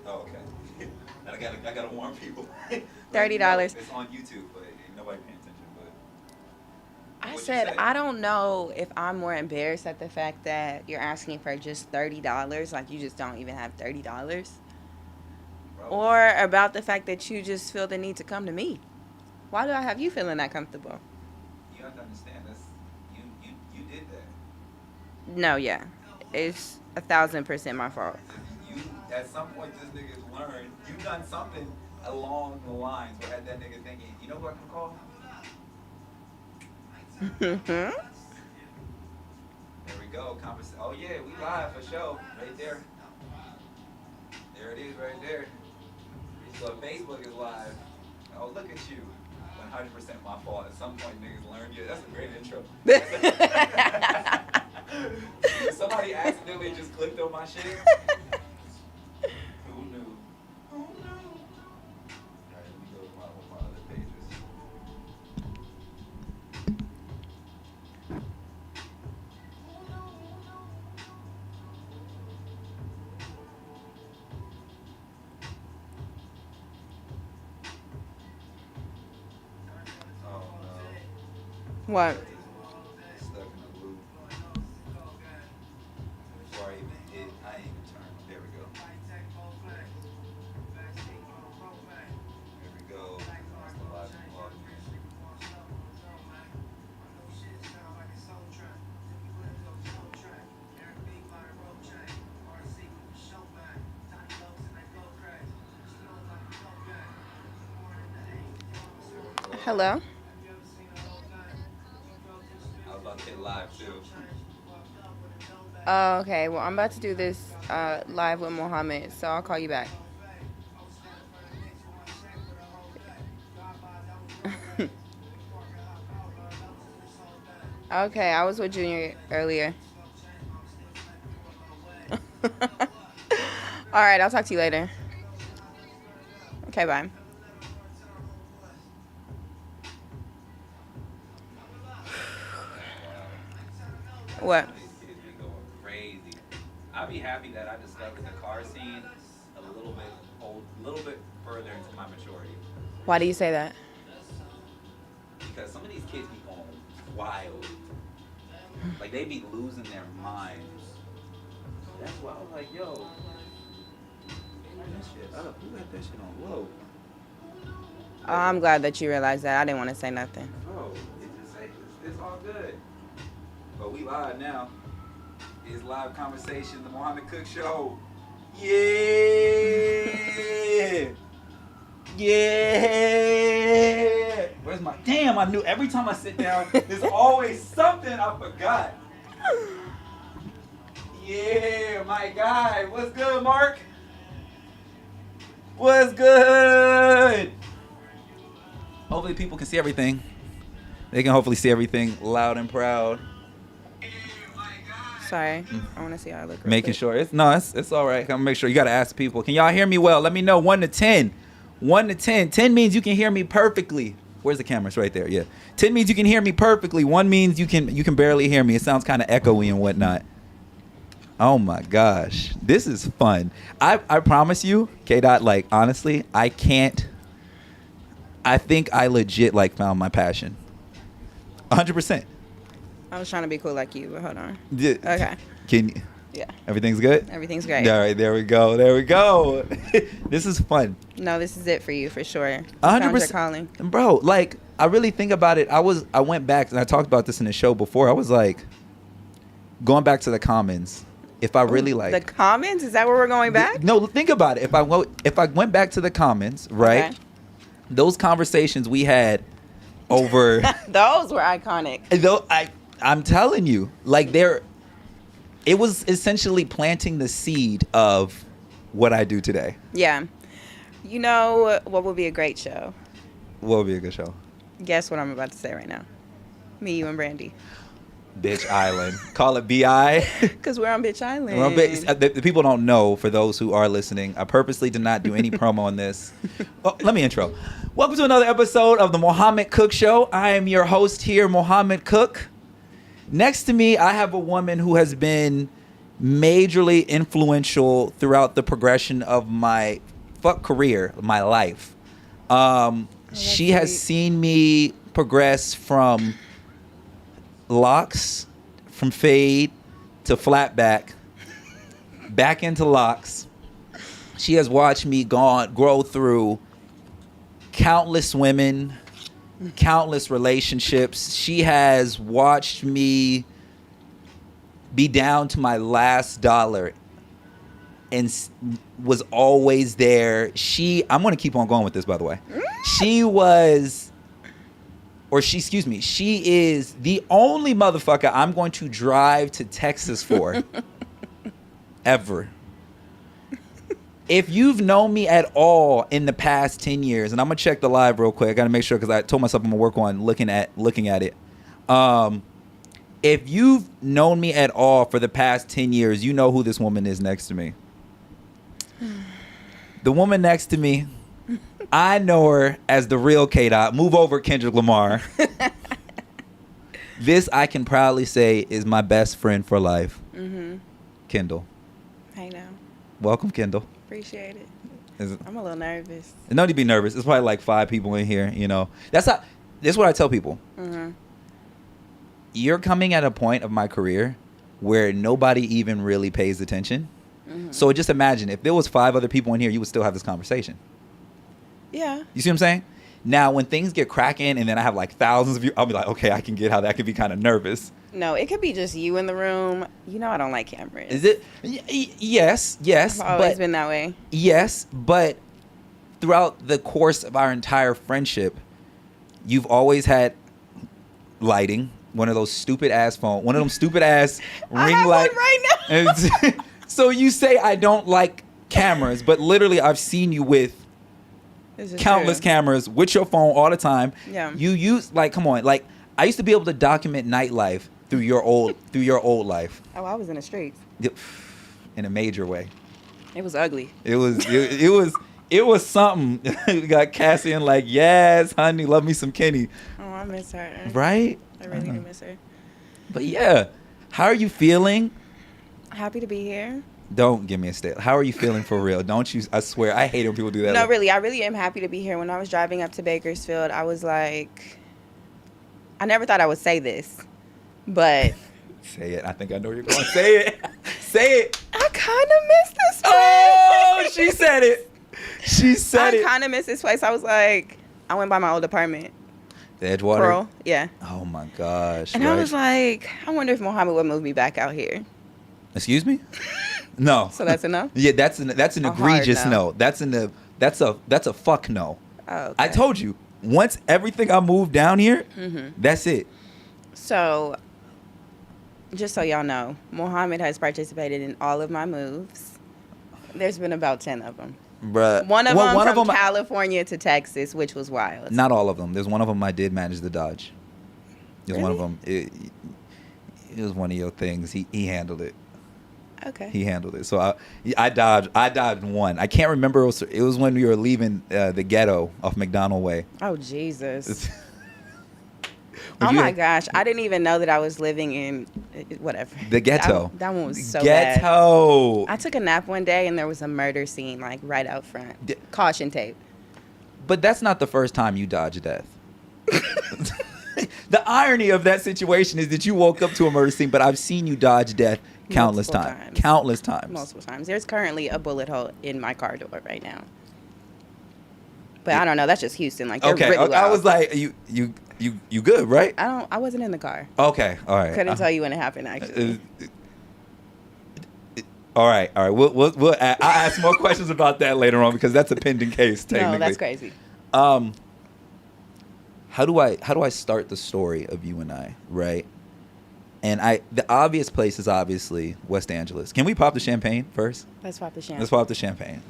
Oh, okay. And I gotta warn people. $30. It's on YouTube, but ain't nobody paying attention. But I what you said say, I don't know if I'm more embarrassed at the fact that you're asking for just $30, like you just don't even have $30, bro? or about the fact that you just feel the need to come to me. Why do I have you feeling that comfortable? You have to understand this. You did that. No, yeah, it's 1,000% my fault. You at some point this nigga's learned. You done something along the lines where had that nigga thinking, you know who I can call? There we go. Oh yeah, we live for show right there. There it is right there. So Facebook is live. Oh, look at you. 100% my fault. At some point, niggas learn. Yeah, that's a great intro. Somebody accidentally just clicked on my shit. Who knew? Who knew? Alright, let me go to my other pages. Oh no. What? Stuck in a loop. Before I even hit, I ain't even turned. There we go. There we go. That's the live vlog. Hello. I was about to hit live too. Oh, okay. Well, I'm about to do this live with Mohammed, so I'll call you back. Okay, I was with Junior earlier. All right, I'll talk to you later. Okay, bye. What? These kids be going crazy. I'd be happy that I discovered the car scene a little bit further into my maturity. Why do you say that? Because some of these kids be going wild. Like they be losing their minds. That's why I was like, yo, turn this shit up. Who got that shit on low? Oh, I'm glad that you realized that. I didn't want to say nothing. Bro, it's all good. But we live now. It's live conversation, the Mohammed Cook Show. Yeah! Yeah! Where's my damn? I knew every time I sit down, there's always something I forgot. Yeah, my guy. What's good, Mark? What's good? Hopefully people can see everything. They can hopefully see everything loud and proud. Sorry, I want to see how I look. Real Making quick. sure it's all right. I'm gonna make sure you gotta ask people. Can y'all hear me well? Let me know. 1 to 10. 1 to 10. 10 means you can hear me perfectly. Where's the camera? It's right there. Yeah. 10 means you can hear me perfectly. 1 means you can barely hear me. It sounds kind of echoey and whatnot. Oh my gosh, this is fun. I promise you, K Dot. Like honestly, I can't. I think I legit like found my passion. 100%. I was trying to be cool like you, but hold on. Yeah. Okay. Can you? Yeah. Everything's good? Everything's great. All right, there we go. There we go. This is fun. No, this is it for you for sure. 100%. Calling. Bro, like I really think about it. I went back and I talked about this in the show before. I was like going back to the commons. If I really like the comments, is that where we're going back? No, think about it. If I went back to the commons, right? Okay. Those conversations we had over Those were iconic. though I'm telling you, like it was essentially planting the seed of what I do today. Yeah. You know what would be a great show? What would be a good show? Guess what I'm about to say right now. Me, you, and Brandy. Bitch Island. Call it BI. Because we're on Bitch Island. Well, the people don't know, for those who are listening, I purposely did not do any promo on this. Well, let me intro. Welcome to another episode of the Mohammed Cook Show. I am your host here, Mohammed Cook. Next to me, I have a woman who has been majorly influential throughout the progression of my career, my life. She has sweet. seen me progress from locks, from fade to flat back into locks. She has watched me grow through countless women, countless relationships. She has watched me be down to my last dollar and was always there. I'm going to keep on going with this, by the way. She is the only motherfucker I'm going to drive to Texas for ever. If you've known me at all in the past 10 years, and I'm going to check the live real quick. I got to make sure because I told myself I'm going to work on looking at it. If you've known me at all for the past 10 years, you know who this woman is next to me. The woman next to me, I know her as the real K-Dot. Move over, Kendrick Lamar. This, I can proudly say, is my best friend for life. Mm-hmm. Kendall. Hey now. Welcome, Kendall. Appreciate it. I'm a little nervous. No need to be nervous. There's probably like 5 people in here, you know. This is what I tell people. Mm-hmm. You're coming at a point of my career where nobody even really pays attention. Mm-hmm. So just imagine if there was 5 other people in here, you would still have this conversation. Yeah. You see what I'm saying? Now, when things get cracking and then I have like thousands of you, I'll be like, okay, I can get how that could be kind of nervous. No, it could be just you in the room. You know I don't like cameras. Is it? Yes. I've always been that way. Yes, but throughout the course of our entire friendship, you've always had lighting, one of those stupid ass phone, one of them stupid ass ring light. I have one right now. So you say I don't like cameras, but literally I've seen you with countless cameras with your phone all the time. Yeah. You use come on, I used to be able to document nightlife through your old life. Oh, I was in the streets. In a major way. It was ugly. It was something. We got Cassian like, yes, honey, love me some Kenny. Oh, I miss her. Right? I really do miss her. But yeah, how are you feeling? Happy to be here. Don't give me a stare. How are you feeling for real? Don't you? I swear, I hate when people do that. No, really, I really am happy to be here. When I was driving up to Bakersfield, I was like, I never thought I would say this, but say it. I think I know you're going to say it. Say it. I kind of miss this place. Oh, she said it. She said it. I kind of miss this place. I was like, I went by my old apartment. The Edgewater? Pearl, yeah. Oh, my gosh. And I was like, I wonder if Mohammed would move me back out here. Excuse me? No. So that's a no? Yeah, that's an egregious no. That's a fuck no. Oh, okay. I told you, once everything I moved down here, that's it. So, just so y'all know, Mohammed has participated in all of my moves. There's been about 10 of them. Bruh. One of them from California to Texas, which was wild. Not all of them. There's one of them I did manage to dodge. There's one of them. It was one of your things. He handled it. Okay. He handled it. So I dodged one. I can't remember. It was when we were leaving the ghetto off McDonald Way. Oh, Jesus. Oh, my gosh. I didn't even know that I was living in whatever. The ghetto. That one was so ghetto. bad. I took a nap one day, and there was a murder scene, right out front. Caution tape. But that's not the first time you dodged death. The irony of that situation is that you woke up to a murder scene, but I've seen you dodge death countless times. Countless times. Multiple times. There's currently a bullet hole in my car door right now. But I don't know. That's just Houston. Okay. Really I was like, you good, right? I wasn't in the car. Okay. All right. Couldn't tell you when it happened, actually. All right. I'll ask more questions about that later on because that's a pending case. Technically. No, that's crazy. How do I start the story of you and I, right? And the obvious place is obviously West Angeles. Can we pop the champagne first? Let's pop the champagne. Let's pop the champagne.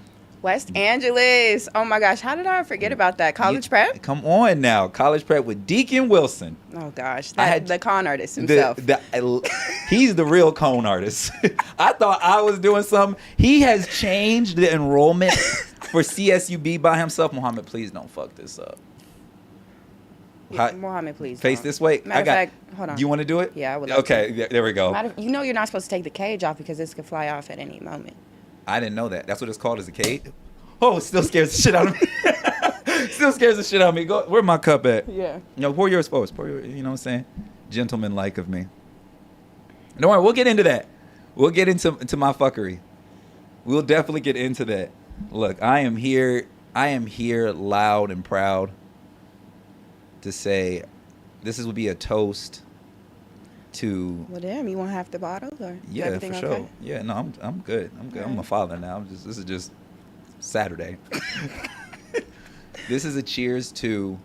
West Angeles. Oh my gosh, how did I forget about that? College prep? Come on now. College prep with Deacon Wilson. Oh gosh, the con artist himself. He's the real con artist. I thought I was doing something. He has changed the enrollment for CSUB by himself. Mohammed, please don't fuck this up. Mohammed, please. Face don't. this way. Matter of fact, hold on. Do you want to do it? Yeah, I would like Okay, to. there we go. You know you're not supposed to take the cage off because this could fly off at any moment. I didn't know that. That's what it's called, is a cage? Oh, it still scares the shit out of me. Still scares the shit out of me. Go. Where's my cup at? Yeah. No, pour yours first. Pour your, you know what I'm saying? Gentleman-like of me. Don't worry, we'll get into that. We'll get into my fuckery. We'll definitely get into that. Look, I am here loud and proud to say this would be a toast to... Well, damn, you want half the bottle? Or Yeah, everything for sure. okay? Yeah, no, I'm good. I'm good. I'm a father now. This is just Saturday. This is a cheers to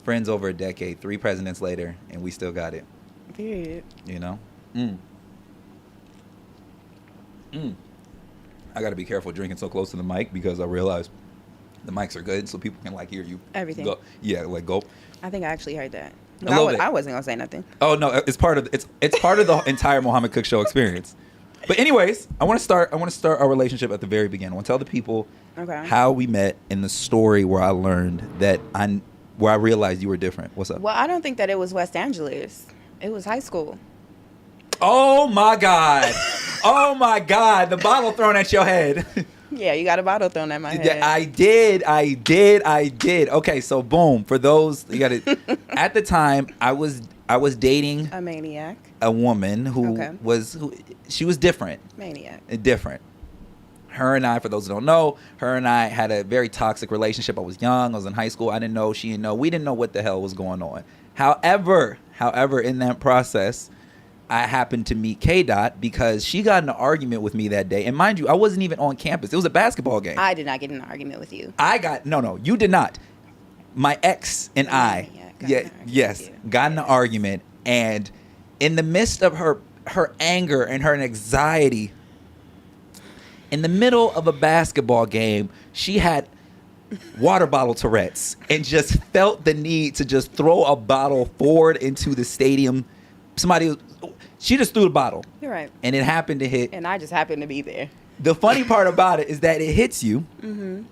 friends over a decade, 3 presidents later, and we still got it. Period. You know? I got to be careful drinking so close to the mic because I realize the mics are good so people can like hear you. Everything. Go. Yeah, like go. I think I actually heard that. A But little bit. I wasn't gonna say nothing. Oh no, it's part of it's part of the entire Mohammed Cook Show experience. But anyways, I want to start our relationship at the very beginning. I want to tell the people how we met and the story where I learned where I realized you were different. What's up? Well, I don't think that it was West Angeles. It was high school. Oh my God. Oh my God. The bottle thrown at your head. Yeah, you got a bottle thrown at my head. I did. Okay, so boom. For those, you got it. At the time, I was dating A maniac. a woman who she was different. Maniac. Different. Her and I, for those who don't know, her and I had a very toxic relationship. I was young. I was in high school. I didn't know. She didn't know. We didn't know what the hell was going on. However, in that process, I happened to meet K-Dot because she got in an argument with me that day. And mind you, I wasn't even on campus. It was a basketball game. I did not get in an argument with you. No, you did not. My ex and I, got in an argument. And in the midst of her anger and her anxiety, in the middle of a basketball game, she had water bottle Tourette's and just felt the need to just throw a bottle forward into the stadium. She just threw the bottle. You're right. And it happened to hit. And I just happened to be there. The funny part about it is that it hits you. Mm-hmm.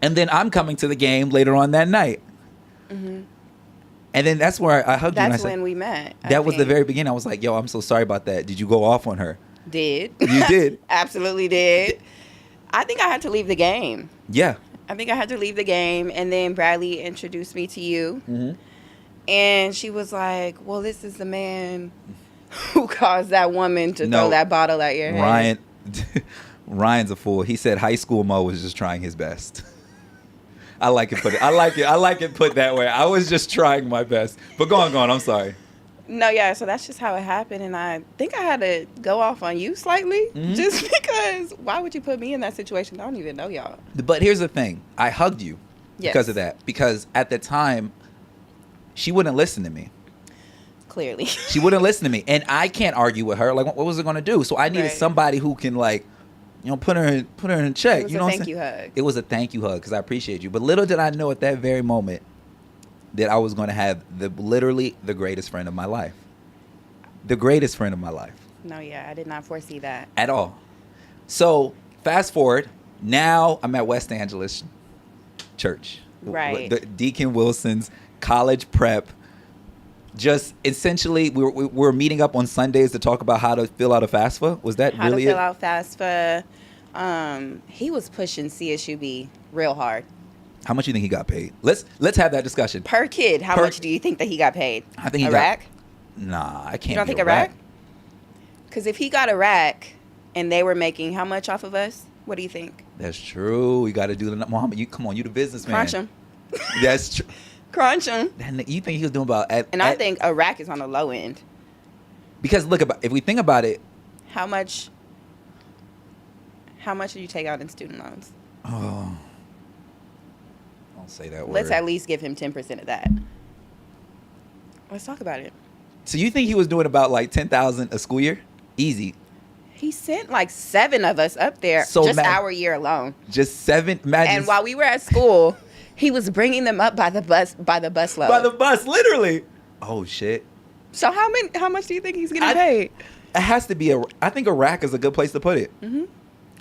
And then I'm coming to the game later on that night. Mm-hmm. And then that's where I hugged you. That's when we met. That was the very beginning. I was like, yo, I'm so sorry about that. Did you go off on her? Did. You did? Absolutely did. I think I had to leave the game. Yeah. I think I had to leave the game. And then Bradley introduced me to you. Mm-hmm. And she was like, well, this is the man who caused that woman to throw that bottle at your head. Ryan's a fool. He said high school Mo was just trying his best. I like it put that way. I was just trying my best. But go on. I'm sorry. No, yeah, so that's just how it happened. And I think I had to go off on you slightly. Mm-hmm. Just because why would you put me in that situation? I don't even know y'all. But here's the thing. I hugged you because of that. Because at the time, she wouldn't listen to me. Clearly. She wouldn't listen to me. And I can't argue with her. Like, what was it going to do? So I needed somebody who can, like, put her in check. It was you a know thank you hug. It was a thank you hug because I appreciate you. But little did I know at that very moment that I was going to have literally the greatest friend of my life. The greatest friend of my life. No, yeah, I did not foresee that. At all. So, fast forward. Now I'm at West Angeles Church. Right. Deacon Wilson's college prep. Just essentially, we're meeting up on Sundays to talk about how to fill out a FAFSA. Was that really it? How to fill out FAFSA. He was pushing CSUB real hard. How much do you think he got paid? Let's have that discussion. Per kid, how much do you think that he got paid? I think he a got rack? Nah, I can't. You don't think a rack? Because if he got a rack and they were making how much off of us? What do you think? That's true. You got to do the Mohammed. You come on, you the businessman. Crunch him. That's true. Crunch him. You think he was doing about? I think a rack is on the low end. Because if we think about it, how much did you take out in student loans? Oh, don't say that word. Let's at least give him 10% of that. Let's talk about it. So you think he was doing about like 10,000 a school year? Easy. He sent like 7 of us up there our year alone. Just 7. Imagine. And while we were at school, he was bringing them up by the bus load. By the bus, literally. Oh shit. So how much do you think he's getting paid? It has to be I think a rack is a good place to put it. Mm-hmm.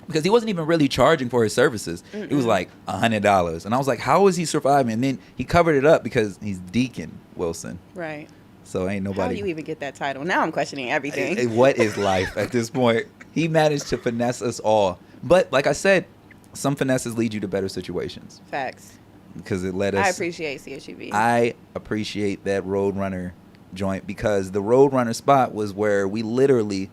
because he wasn't even really charging for his services. It was like $100, and I was like, how is he surviving? And then he covered it up because he's Deacon Wilson. Right. So ain't nobody. How do you even get that title? Now I'm questioning everything. What is life at this point? He managed to finesse us all. But like I said, some finesses lead you to better situations. Facts. Because it led us. I appreciate CSUB. I appreciate that Roadrunner joint, because the Roadrunner spot was where we literally.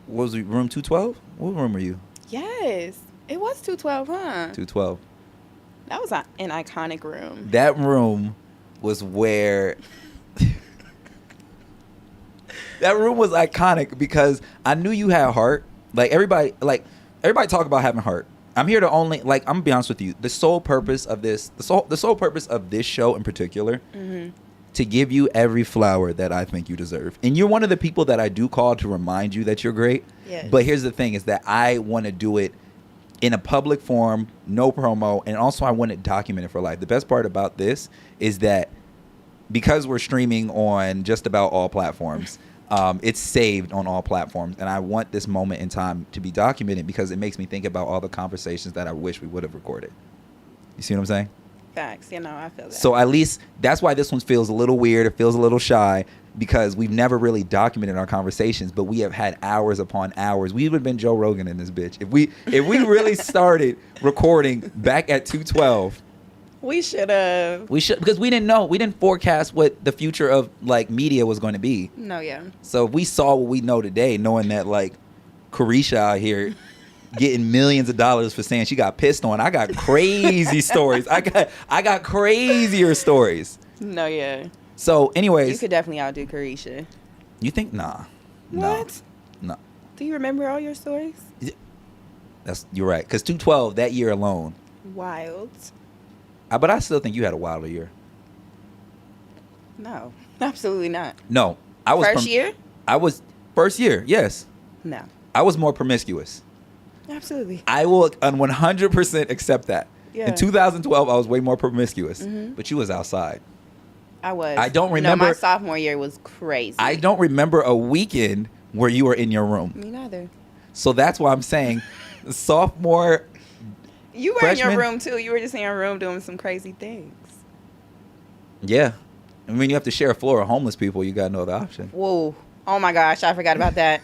What was it, room 212? What room were you? Yes. It was 212, huh? 212. That was an iconic room. That room was where. That room was iconic because I knew you had heart. Everybody talk about having heart. I'm here to only, I'm gonna be honest with you. The sole purpose of this, the sole purpose of this show in particular, to give you every flower that I think you deserve. And you're one of the people that I do call to remind you that you're great. Yes. But here's the thing: is that I want to do it in a public forum, no promo, and also I want it documented for life. The best part about this is that because we're streaming on just about all platforms. It's saved on all platforms, and I want this moment in time to be documented because it makes me think about all the conversations that I wish we would have recorded. You see what I'm saying? Facts. I feel that. So at least that's why this one feels a little weird. It feels a little shy because we've never really documented our conversations, but we have had hours upon hours. We would have been Joe Rogan in this bitch if we really started recording back at 212. We should have. Because we didn't know. We didn't forecast what the future of media was going to be. No, yeah. So if we saw what we know today, knowing that Carisha out here getting millions of dollars for saying she got pissed on, I got crazy stories. I got crazier stories. No, yeah. So anyways. You could definitely outdo Carisha. You think? Nah. What? No. Do you remember all your stories? You're right. Because 212, that year alone. Wild. But I still think you had a wilder year. No, absolutely not. No, I was first year. I was first year. Yes. No. I was more promiscuous. Absolutely. I will 100% accept that. Yeah. In 2012, I was way more promiscuous, but you was outside. I was. I don't remember. No, my sophomore year was crazy. I don't remember a weekend where you were in your room. Me neither. So that's why I'm saying, sophomore. You were freshman, in your room too. You were just in your room doing some crazy things. Yeah. I mean, you have to share a floor with homeless people. You got no other option. Whoa. Oh my gosh, I forgot about that.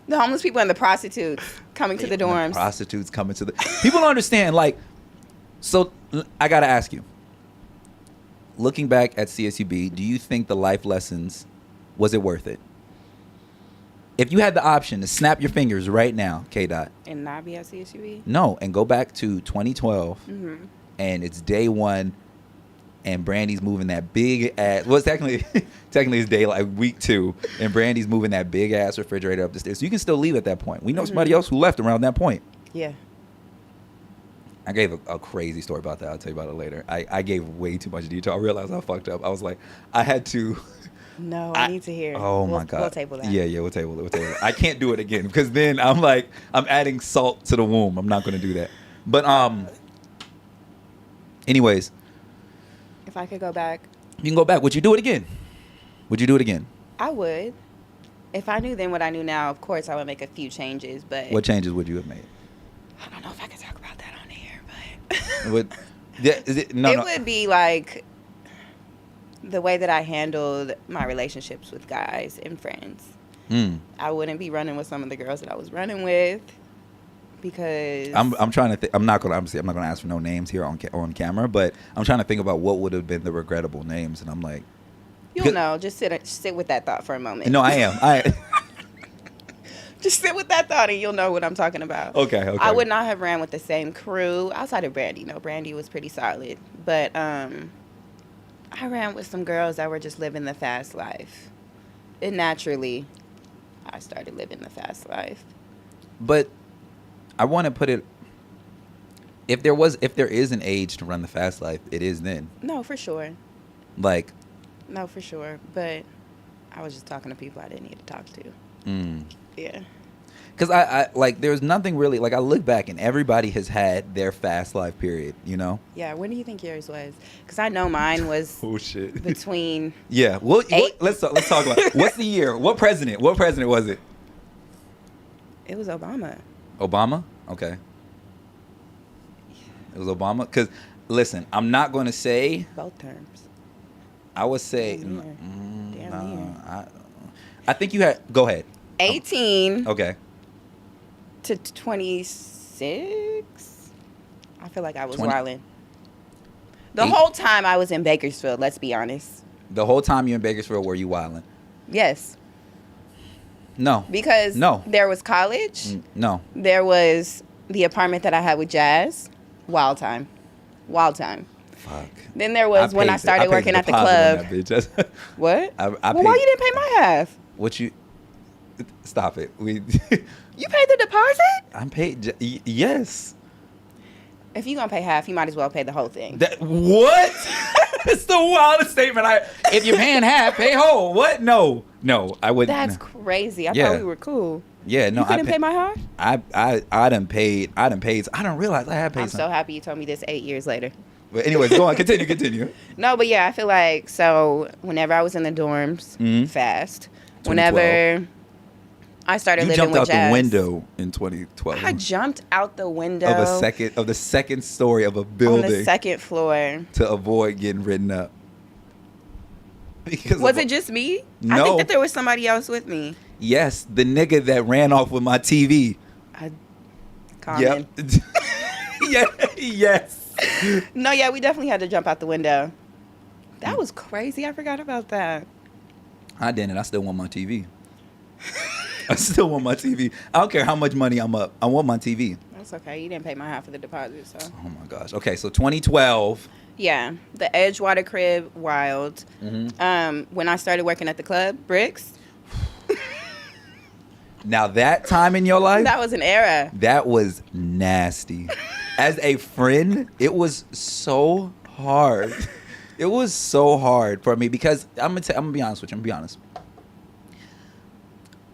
The homeless people and the prostitutes coming to the dorms. Prostitutes coming to the. People don't understand. So I got to ask you. Looking back at CSUB, do you think the life lessons, was it worth it? If you had the option to snap your fingers right now, K-Dot. And not be at CSUB? No, and go back to 2012, and it's day one, and Brandy's moving that big ass. Well, technically it's day week 2, and Brandy's moving that big ass refrigerator up the stairs. So you can still leave at that point. We know somebody else who left around that point. Yeah. I gave a crazy story about that. I'll tell you about it later. I gave way too much detail. I realized I fucked up. I was like, I had to. No, I need to hear. Oh my God. We'll table that. Yeah, we'll table it. I can't do it again because then I'm adding salt to the womb. I'm not going to do that. But anyways. If I could go back. You can go back. Would you do it again? I would. If I knew then what I knew now, of course I would make a few changes, but. What changes would you have made? I don't know if I can talk about that on here, but. It would be the way that I handled my relationships with guys and friends. I wouldn't be running with some of the girls that I was running with because I'm trying to think. I'm not gonna ask for no names here on camera, but I'm trying to think about what would have been the regrettable names, and I'm like, you'll know. Just sit with that thought for a moment. No, I am. Just sit with that thought, and you'll know what I'm talking about. Okay. I would not have ran with the same crew outside of Brandy. No, Brandy was pretty solid, but I ran with some girls that were just living the fast life. And naturally, I started living the fast life. But I want to put it, if there is an age to run the fast life, it is then. No, for sure. No, for sure. But I was just talking to people I didn't need to talk to. Yeah. Because I there's nothing really, I look back and everybody has had their fast life period, you know? Yeah, when do you think yours was? Because I know mine was oh, shit. between yeah, let's talk about it. What's the year? What president was it? It was Obama. Obama? Okay. It was Obama? Because, listen, I'm not going to say... Both terms. I would say... Damn near. Damn near. I think you had... Go ahead. 18 Okay. to 26. I feel like I was 20 wilding. The whole time I was in Bakersfield, let's be honest. The whole time you're in Bakersfield, were you wilding? Yes. No. Because there was college. No. There was the apartment that I had with Jazz. Wild time. Wild time. Fuck. Then there was when I started working at the club. What? Well, why you didn't pay my half? What you... Stop it. You paid the deposit? I'm paid... Yes. If you're going to pay half, you might as well pay the whole thing. What? It's the wildest statement. If you're paying half, pay whole. What? No, I wouldn't. That's crazy. I thought we were cool. Yeah, no. You couldn't pay my half? I done paid. I don't realize I had paid. I'm so happy you told me this 8 years later. But anyways, go on. Continue. No, but yeah, I feel like, so whenever I was in the dorms, fast. Whenever I started living with Jazz. You jumped out the window in 2012. I jumped out the window. Of the second story of a building. On the second floor. To avoid getting written up. Was it just me? No. I think that there was somebody else with me. Yes, the nigga that ran off with my TV. Common. Yep. Yes. No, yeah, we definitely had to jump out the window. That was crazy. I forgot about that. I didn't. I still want my TV. I still want my TV. I don't care how much money I'm up. I want my TV. That's okay. You didn't pay my half of the deposit, so. Oh my gosh. Okay, so 2012. Yeah, the Edgewater crib, wild. Mm-hmm. When I started working at the club, Bricks. Now that time in your life, that was an era. That was nasty. As a friend, it was so hard. It was so hard for me because I'm gonna be honest with you. I'm gonna be honest.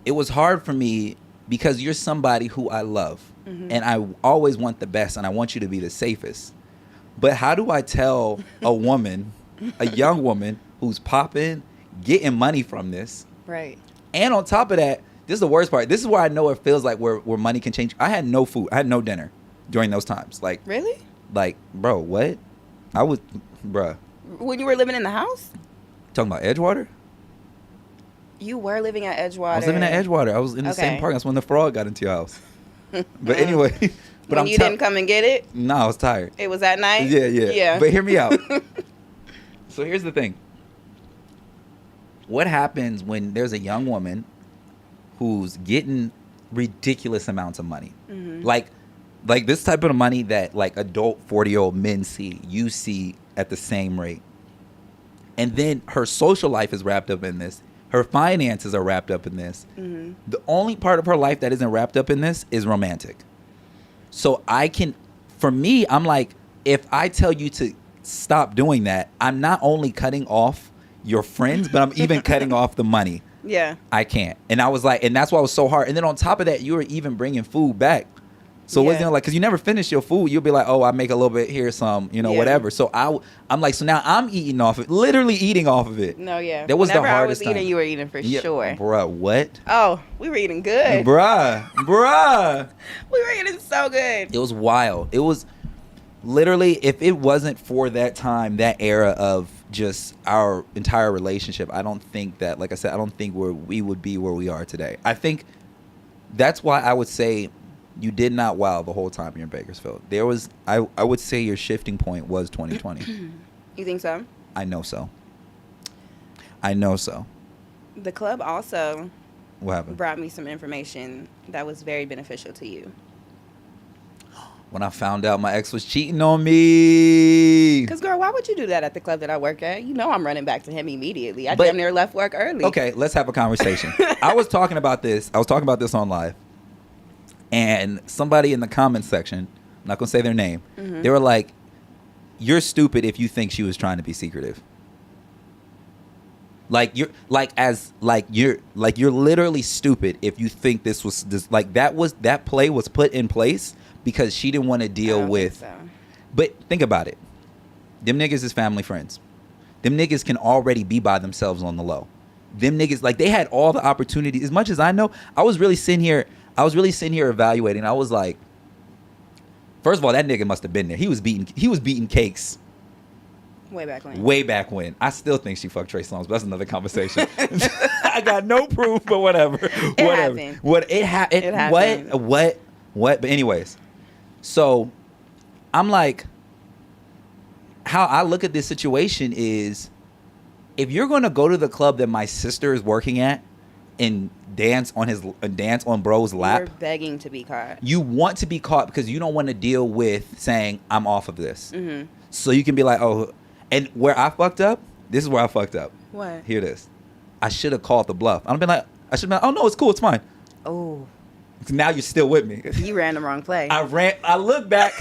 It was hard for me because you're somebody who I love, and I always want the best, and I want you to be the safest. But how do I tell a woman, a young woman who's popping, getting money from this, right? And on top of that, this is the worst part. This is where I know it feels like where money can change. I had no food. I had no dinner during those times. Like really? Like, bro, what? I was, bruh. When you were living in the house? Talking about Edgewater? You were living at Edgewater. I was living at Edgewater. I was in the same park. That's when the frog got into your house. But anyway. But when you didn't come and get it? No, I was tired. It was at night? Yeah. But hear me out. So here's the thing. What happens when there's a young woman who's getting ridiculous amounts of money? Like this type of money that like adult 40-year-old men see, you see at the same rate. And then her social life is wrapped up in this. Her finances are wrapped up in this. The only part of her life that isn't wrapped up in this is romantic. So for me, I'm like, if I tell you to stop doing that, I'm not only cutting off your friends, but I'm even cutting off the money. Yeah. I can't. And I was like, and that's why it was so hard. And then on top of that, you were even bringing food back. So it wasn't like, because you never finish your food. You'll be like, oh, I make a little bit here, some, whatever. So I'm like, so now I'm eating off it, literally eating off of it. No, yeah. That was the hardest I was eating, you were eating for sure. Bruh, what? Oh, we were eating good. Bruh. We were eating so good. It was wild. It was literally, if it wasn't for that time, that era of just our entire relationship, I don't think that, like I said, I don't think we would be where we are today. I think that's why I would say you did not wow the whole time you're in Bakersfield. There was, I would say your shifting point was 2020. You think so? I know so. The club also what happened? Brought me some information that was very beneficial to you. When I found out my ex was cheating on me. Because, girl, why would you do that at the club that I work at? You know I'm running back to him immediately. I damn near left work early. Okay, let's have a conversation. I was talking about this on live. And somebody in the comments section, I'm not going to say their name, they were like, you're stupid if you think she was trying to be secretive. You're literally stupid if you think that play was put in place because she didn't want to deal with. So. But think about it. Them niggas is family friends. Them niggas can already be by themselves on the low. Them niggas, they had all the opportunities. As much as I know, I was really sitting here. I was really sitting here evaluating. I was like, first of all, that nigga must have been there. He was beating cakes. Way back when. Way back when. I still think she fucked Trey Songz, but that's another conversation. I got no proof, but whatever. Whatever. Happened. It happened. What? But anyways, so I'm like, how I look at this situation is, if you're going to go to the club that my sister is working at and dance on bro's lap, You're begging to be caught. you want to be caught because you don't want to deal with saying I'm off of this. Mm-hmm. So you can be like, oh, and where I fucked up, this is where I fucked up. What? Hear this. I should have called the bluff. I should have been like, oh no, it's cool, it's fine. Oh. Now you're still with me. You ran the wrong play. I look back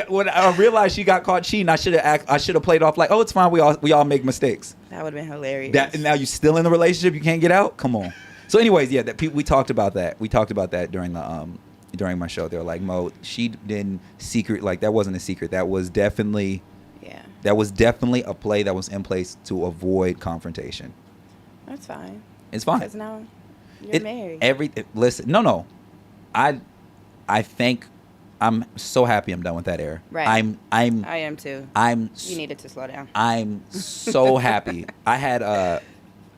when I realized she got caught cheating. I should have played off like, oh, it's fine. We all make mistakes. That would have been hilarious. And now you're still in the relationship. You can't get out. Come on. So, anyways, yeah, we talked about that. We talked about that during my show. They were like, Mo, she didn't secret, like that wasn't a secret. That was definitely a play that was in place to avoid confrontation. That's fine. It's fine. Because now you're married. Listen, no. I think I'm so happy I'm done with that era. Right. I am too. You needed to slow down. I'm so happy. I had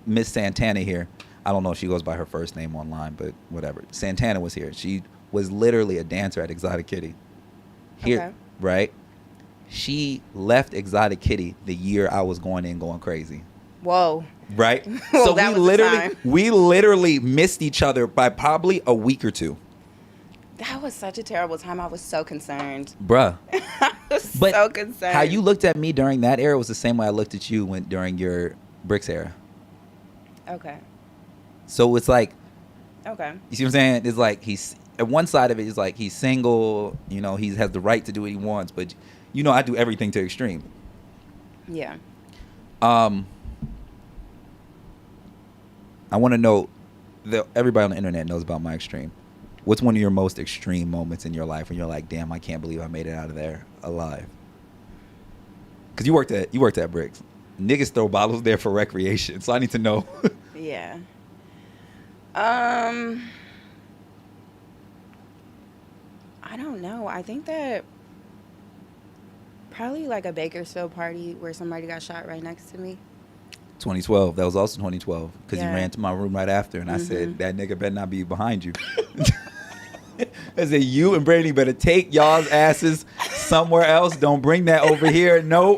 Miss Santana here. I don't know if she goes by her first name online, but whatever. Santana was here. She was literally a dancer at Exotic Kitty. Here, Okay. right? She left Exotic Kitty the year I was going crazy. Whoa. Right? Well, So that was the time. we literally missed each other by probably a week or two. That was such a terrible time. I was so concerned. Bruh. I was But so concerned. how you looked at me during that era was the same way I looked at you during your Bricks era. Okay. So it's like, Okay. you see what I'm saying? It's like he's at one side of it is like he's single, he has the right to do what he wants, but I do everything to extreme. Yeah. I want to know that everybody on the internet knows about my extreme. What's one of your most extreme moments in your life when you're like, damn, I can't believe I made it out of there alive? Because you worked at Bricks. Niggas throw bottles there for recreation, so I need to know. Yeah. I don't know. I think that probably like a Bakersfield party where somebody got shot right next to me. 2012. That was also 2012 because Yeah. you ran to my room right after, and I said that nigga better not be behind you. I said you and Brady better take y'all's asses somewhere else. Don't bring that over here. No.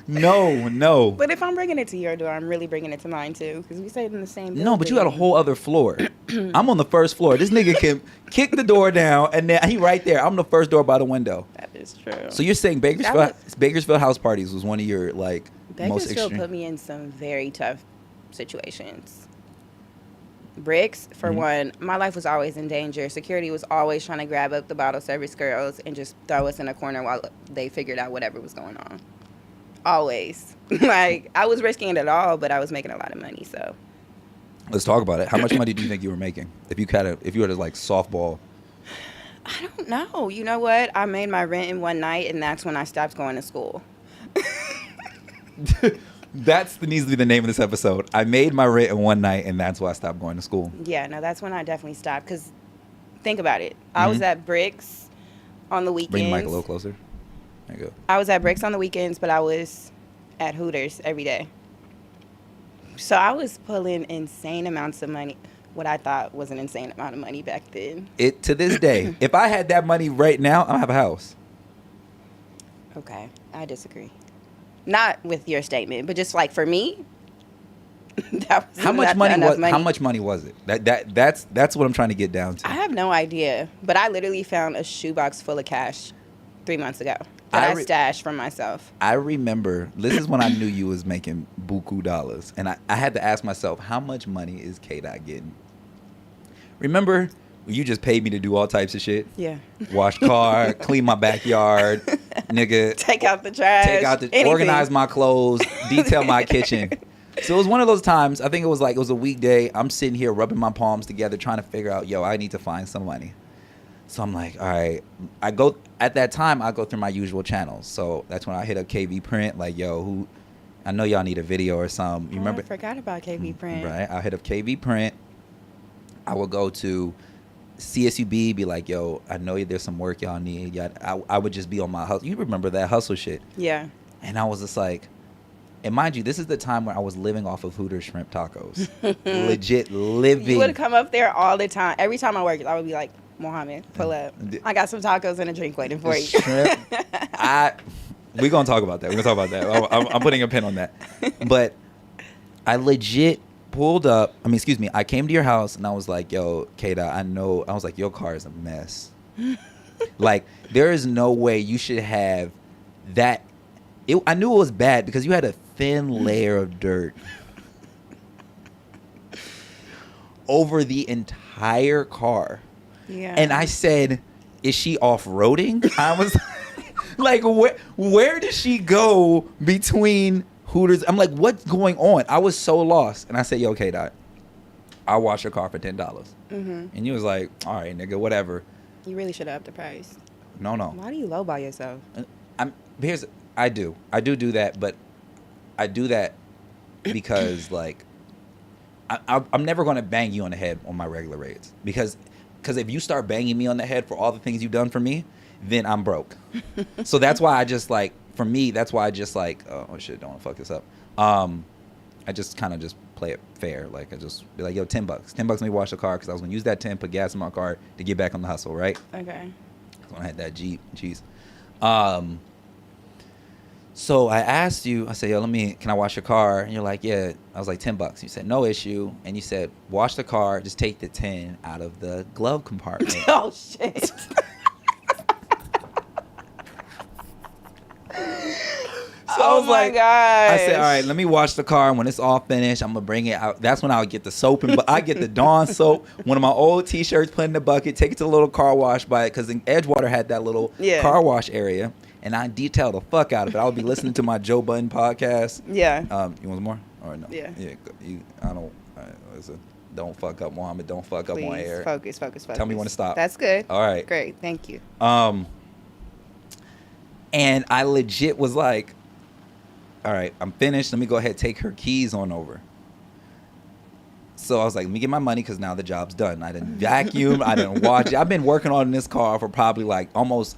But if I'm bringing it to your door, I'm really bringing it to mine too, because we stayed in the same building. No, but you got a whole other floor. I'm on the first floor. This nigga can kick the door down, and then he right there. I'm the first door by the window. That is true. So you're saying Bakersfield house parties was one of your most Bakersfield extreme? put me in some very tough situations. Bricks, for one, my life was always in danger. Security was always trying to grab up the bottle service girls and just throw us in a corner while they figured out whatever was going on. Always. Like, I was risking it all, but I was making a lot of money, so. Let's talk about it. How much money do you think you were making if you had to like softball? I don't know. You know what? I made my rent in one night, and that's when I stopped going to school. That needs to be the name of this episode. I made my rent in one night, and that's why I stopped going to school. Yeah, no, that's when I definitely stopped. Because think about it. I was at Bricks on the weekends. Bring the mic a little closer. There you go. I was at Bricks on the weekends, but I was at Hooters every day. So I was pulling insane amounts of money. What I thought was an insane amount of money back then. To this day, if I had that money right now, I don't have a house. Okay, I disagree. Not with your statement, but just like for me, that was How much enough money. How much money was it? That's what I'm trying to get down to. I have no idea, but I literally found a shoebox full of cash 3 months ago that I stashed from myself. I remember this is when I knew you was making buku dollars, and I had to ask myself, how much money is K-Dot getting? Remember, you just paid me to do all types of shit. Yeah. Wash car, clean my backyard, nigga. Take out the trash. Anything. Organize my clothes, detail my kitchen. So it was one of those times, I think it was a weekday. I'm sitting here rubbing my palms together trying to figure out, I need to find some money. So I'm like, all right. At that time, I go through my usual channels. So that's when I hit up KV Print, like, I know y'all need a video or something. You remember? I forgot about KV Print. Right. I hit up KV Print. I will go to CSUB be like, yo, I know there's some work y'all need. I would just be on my hustle. You remember that hustle shit? Yeah. And I was just like, and mind you, this is the time where I was living off of Hooters shrimp tacos. Legit living. You would come up there all the time. Every time I worked, I would be like, Mohammed, pull up. I got some tacos and a drink waiting for you. Shrimp. We're going to talk about that. We're going to talk about that. I'm putting a pin on that. But I legit pulled up. I came to your house and I was like, yo, Kata, I was like, your car is a mess. Like, there is no way you should have that. I knew it was bad because you had a thin layer of dirt over the entire car. Yeah. And I said, is she off-roading? I was like, where did she go between Hooters? I'm like, what's going on? I was so lost. And I said, yo, okay, Dot, I'll wash your car for $10. Mm-hmm. And you was like, all right, nigga, whatever. You really should have upped the price. No. Why do you lowball yourself? I do that, but I do that because, like, I'm never going to bang you on the head on my regular rates. Because if you start banging me on the head for all the things you've done for me, then I'm broke. So that's why I just, like, for me, that's why I just, like, oh, shit, don't want to fuck this up. I just kind of just play it fair. Like, I just be like, yo, $10. $10 let me wash the car because I was going to use that 10, put gas in my car to get back on the hustle, right? Okay. So I had that Jeep. Jeez. So I asked you, I said, yo, can I wash your car? And you're like, yeah. I was like, $10. You said, no issue. And you said, wash the car, just take the 10 out of the glove compartment. Oh, shit. So I was like, I said, all gosh. right, let me wash the car. When it's all finished, I'm going to bring it out. That's when I'll get the soap. But I get the Dawn soap. One of my old T-shirts, put in the bucket, take it to the little car wash by it. Because Edgewater had that little car wash area. And I detail the fuck out of it. I would be listening to my Joe Budden podcast. Yeah. You want some more? Or no? Yeah. Listen, don't fuck up, Mohammed. Don't fuck Please, up on air. Focus. Tell me when to stop. That's good. All right. Great. Thank you. And I legit was like, all right, I'm finished. Let me go ahead and take her keys on over. So I was like, let me get my money because now the job's done. I didn't vacuum. I didn't watch it. I've been working on this car for probably like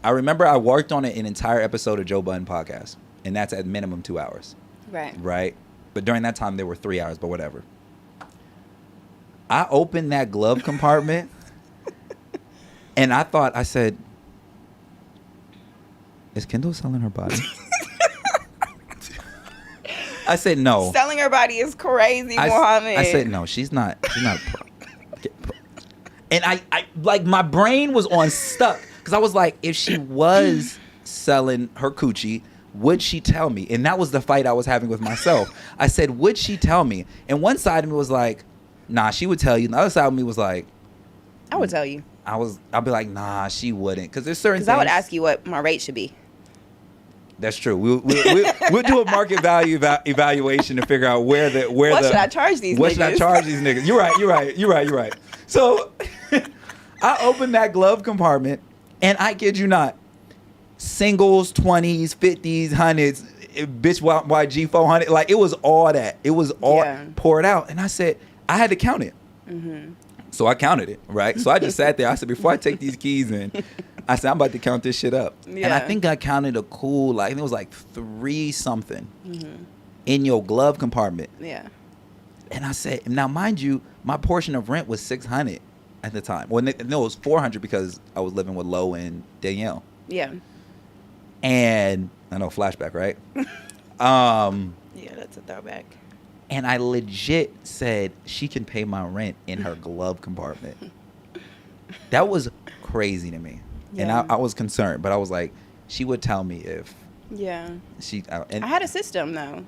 I remember I worked on it an entire episode of Joe Budden podcast. And that's at minimum 2 hours. Right? But during that time, there were 3 hours, but whatever. I opened that glove compartment and I said, is Kendall selling her body? I said no. Selling her body is crazy, Mohammed. I said no. She's not. And I like my brain was on stuck because I was like, if she was selling her coochie, would she tell me? And that was the fight I was having with myself. I said, would she tell me? And one side of me was like, nah, she would tell you. And the other side of me was like, I would tell you. I'll be like, nah, she wouldn't. Because there's certain things. Because I would ask you what my rate should be. That's true. We'll do a market value evaluation to figure out where should I charge these niggas? What should I charge these niggas? You're right. So I opened that glove compartment and I kid you not, singles, 20s, 50s, 100s, bitch YG 400. Like it was all that. It was all poured out. And I said, I had to count it. Mm-hmm. So I counted it, right? So I just sat there. I said, before I take these keys in, I said, I'm about to count this shit up. Yeah. And I think I counted a cool, like, I think it was like 3 something in your glove compartment. Yeah. And I said, now mind you, my portion of rent was $600 at the time. Well, no, it was $400 because I was living with Lo and Danielle. Yeah. And I know, flashback, right? Yeah, that's a throwback. And I legit said she can pay my rent in her glove compartment. That was crazy to me. Yeah. And I was concerned, but I was like, she would tell me if she. And I had a system though.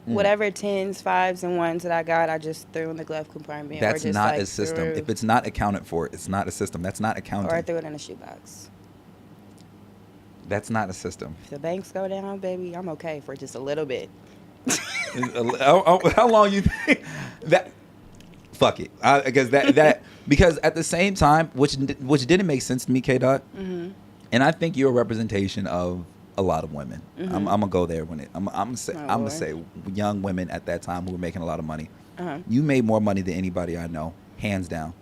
Whatever 10s, 5s, and 1s that I got, I just threw in the glove compartment. That's or just not like a system. If it's not accounted for, it's not a system. That's not accounting. Or I threw it in a shoebox. That's not a system. If the banks go down, baby, I'm okay for just a little bit. How long you think that? Fuck it. I guess that because at the same time, which didn't make sense to me, K. Dot. Mm-hmm. And I think you're a representation of a lot of women. Mm-hmm. I'm gonna go there when it. I'm gonna say young women at that time who were making a lot of money. Uh-huh. You made more money than anybody I know, hands down.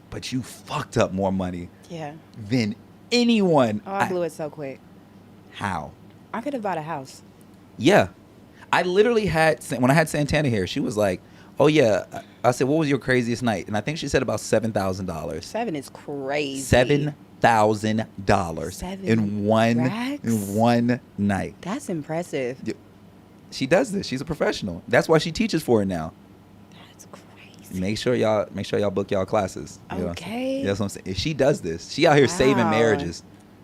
but you fucked up more money Yeah. than anyone. Oh, I blew it so quick. How? I could have bought a house. Yeah. I literally had, when I had Santana here, she was like, oh, yeah. I said, what was your craziest night? And I think she said about $7,000. 7 is crazy. $7,000 in one night. That's impressive. She does this. She's a professional. That's why she teaches for it now. That's crazy. Make sure y'all book y'all classes. Okay. That's what I'm saying. If she does this, she out here saving marriages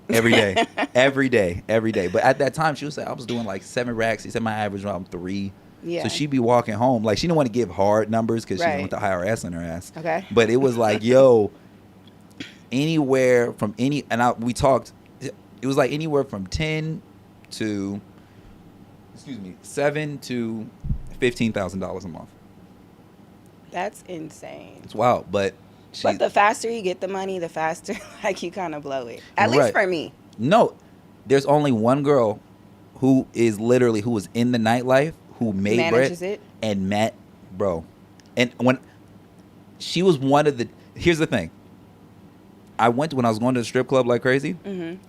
every day, every day. But at that time, she was like, I was doing like 7 racks. She said my average was around 3. Yeah. So she'd be walking home. Like, she didn't want to give hard numbers because she didn't want the IRS on her ass. Okay. But it was like, yo, anywhere from we talked, it was like anywhere from 10 to, $7,000 to $15,000 a month. That's insane. It's wild, but the faster you get the money, the faster like you kind of blow it. At least for me. No, there's only one girl who was in the nightlife who manages it and met, bro. And when she was one of the, here's the thing. When I was going to the strip club like crazy. Mm-hmm.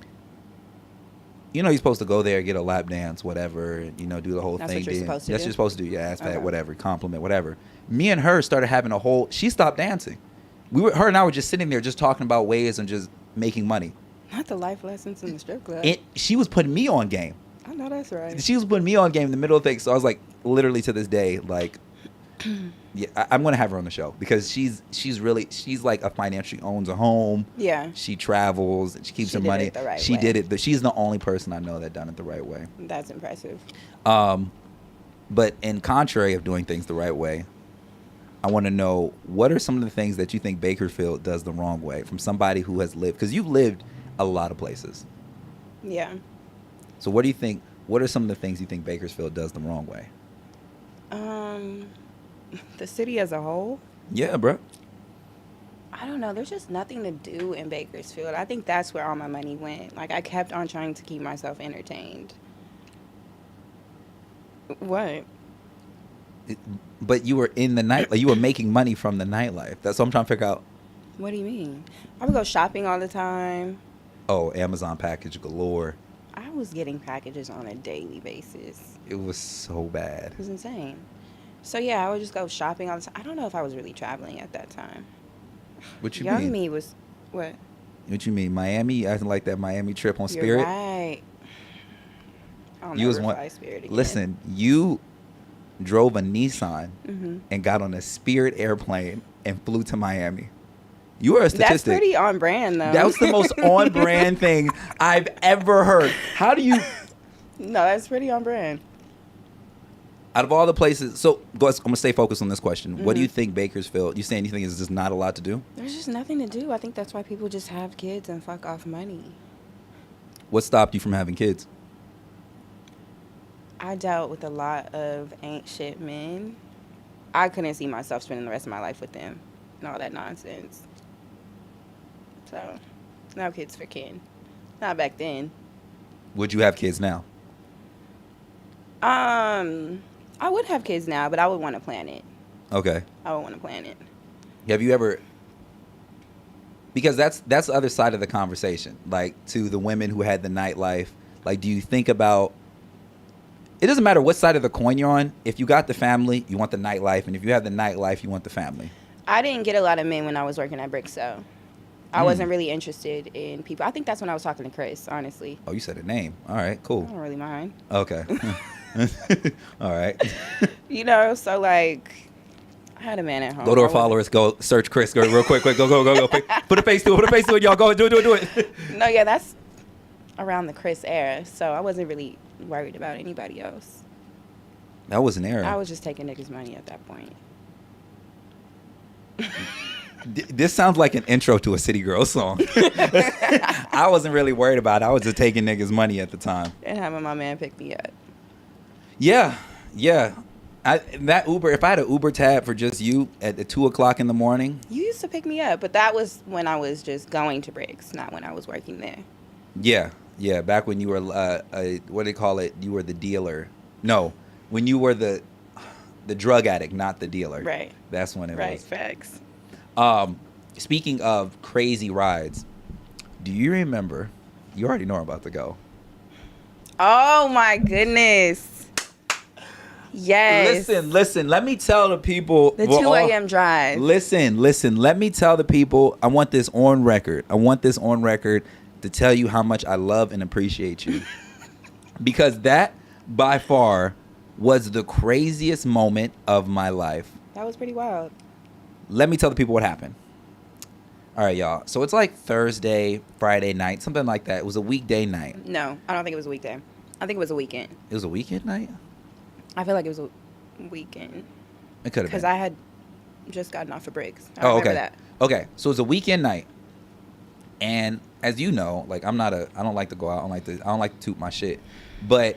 You know, you're supposed to go there, get a lap dance, whatever, do the whole thing. That's what you're supposed to do? That's what you're supposed to do. Yeah, ass fat, whatever, compliment, whatever. Me and her started having she stopped dancing. Her and I were just sitting there just talking about ways and just making money. Not the life lessons in the strip club. She was putting me on game. I know that's right. She was putting me on game in the middle of things. So I was like, literally to this day, like, yeah, I'm going to have her on the show because she's like a financially owns a home. Yeah. She travels. She keeps her money. It the right she way. did it, but she's the only person I know that done it the right way. That's impressive. But in contrary of doing things the right way, I want to know, what are some of the things that you think Bakersfield does the wrong way from somebody who has lived, because you've lived a lot of places. Yeah. So what do you think, what are some of the things you think Bakersfield does the wrong way? The city as a whole? Yeah, bro. I don't know. There's just nothing to do in Bakersfield. I think that's where all my money went. Like, I kept on trying to keep myself entertained. What? But you were in the night, like you were making money from the nightlife. That's what I'm trying to figure out. What do you mean? I would go shopping all the time. Oh, Amazon package galore. I was getting packages on a daily basis. It was so bad. It was insane. So, yeah, I would just go shopping all the time. I don't know if I was really traveling at that time. What you Young mean? me was, what? What you mean? Miami? You acting like that Miami trip on You're Spirit? right. I'll You never was fly Spirit again. Listen, you drove a Nissan and got on a Spirit airplane and flew to Miami. You were a statistic. That's pretty on brand, though. That was the most on brand thing I've ever heard. How do you? No, that's pretty on brand. Out of all the places, so I'm gonna stay focused on this question. What do you think Bakersfield? You saying you think is just not a lot to do? There's just nothing to do. I think that's why people just have kids and fuck off money. What stopped you from having kids? I dealt with a lot of ain't shit men. I couldn't see myself spending the rest of my life with them and all that nonsense. So, no kids for Ken. Not back then. Would you have kids now? I would have kids now, but I would want to plan it. Okay. I would want to plan it. Have you ever? Because that's the other side of the conversation. Like, to the women who had the nightlife. Like, do you think about? It doesn't matter what side of the coin you're on. If you got the family, you want the nightlife, and if you have the nightlife, you want the family. I didn't get a lot of men when I was working at Brick, so I wasn't really interested in people. I think that's when I was talking to Chris, honestly. Oh, you said a name. All right, cool. I don't really mind. Okay. All right. So like, I had a man at home. Go to our followers. Go search Chris. Go real quick. Go. Put a face to it. Y'all go. Do it. No, yeah, that's around the Chris era, so I wasn't really worried about anybody else. That was an era. I was just taking niggas' money at that point. This sounds like an intro to a City Girls song. I wasn't really worried about it. I was just taking niggas' money at the time. And having my man pick me up. Yeah. That Uber, if I had an Uber tab for just you at 2:00 in the morning. You used to pick me up, but that was when I was just going to Briggs, not when I was working there. Yeah. Back when you were, what do they call it? You were the dealer. No, when you were the drug addict, not the dealer. Right. That's when it was. Right, facts. speaking of crazy rides, do you remember? You already know I'm about to go. Oh my goodness. Yes. Listen. Let me tell the people. The 2 a.m. drive. Listen. Let me tell the people. I want this on record. To tell you how much I love and appreciate you. Because that, by far, was the craziest moment of my life. That was pretty wild. Let me tell the people what happened. All right, y'all. So it's like Thursday, Friday night, something like that. It was a weekday night. No, I don't think it was a weekday. I think it was a weekend. It was a weekend night? I feel like it was a weekend. It could have been. Because I had just gotten off of breaks. I remember that. Okay, so it was a weekend night. And as you know, like I don't like to go out. I don't like to toot my shit. But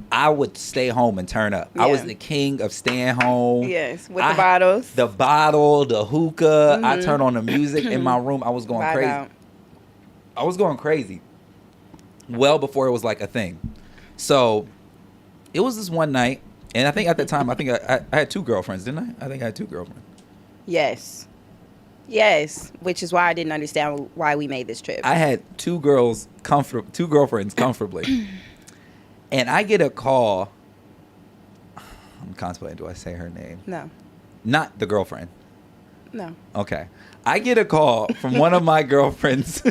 I would stay home and turn up. Yeah. I was the king of staying home. Yes, with the bottles. The bottle, the hookah. Mm-hmm. I turned on the music in my room. I was going crazy. Out. I was going crazy. Well before it was like a thing. So it was this one night. And I think at the time, I had 2 girlfriends, didn't I? I think I had 2 girlfriends. Yes, which is why I didn't understand why we made this trip. I had 2 girlfriends comfortably. And I get a call. I'm contemplating, do I say her name? No. Not the girlfriend? No. Okay. I get a call from one of my girlfriend's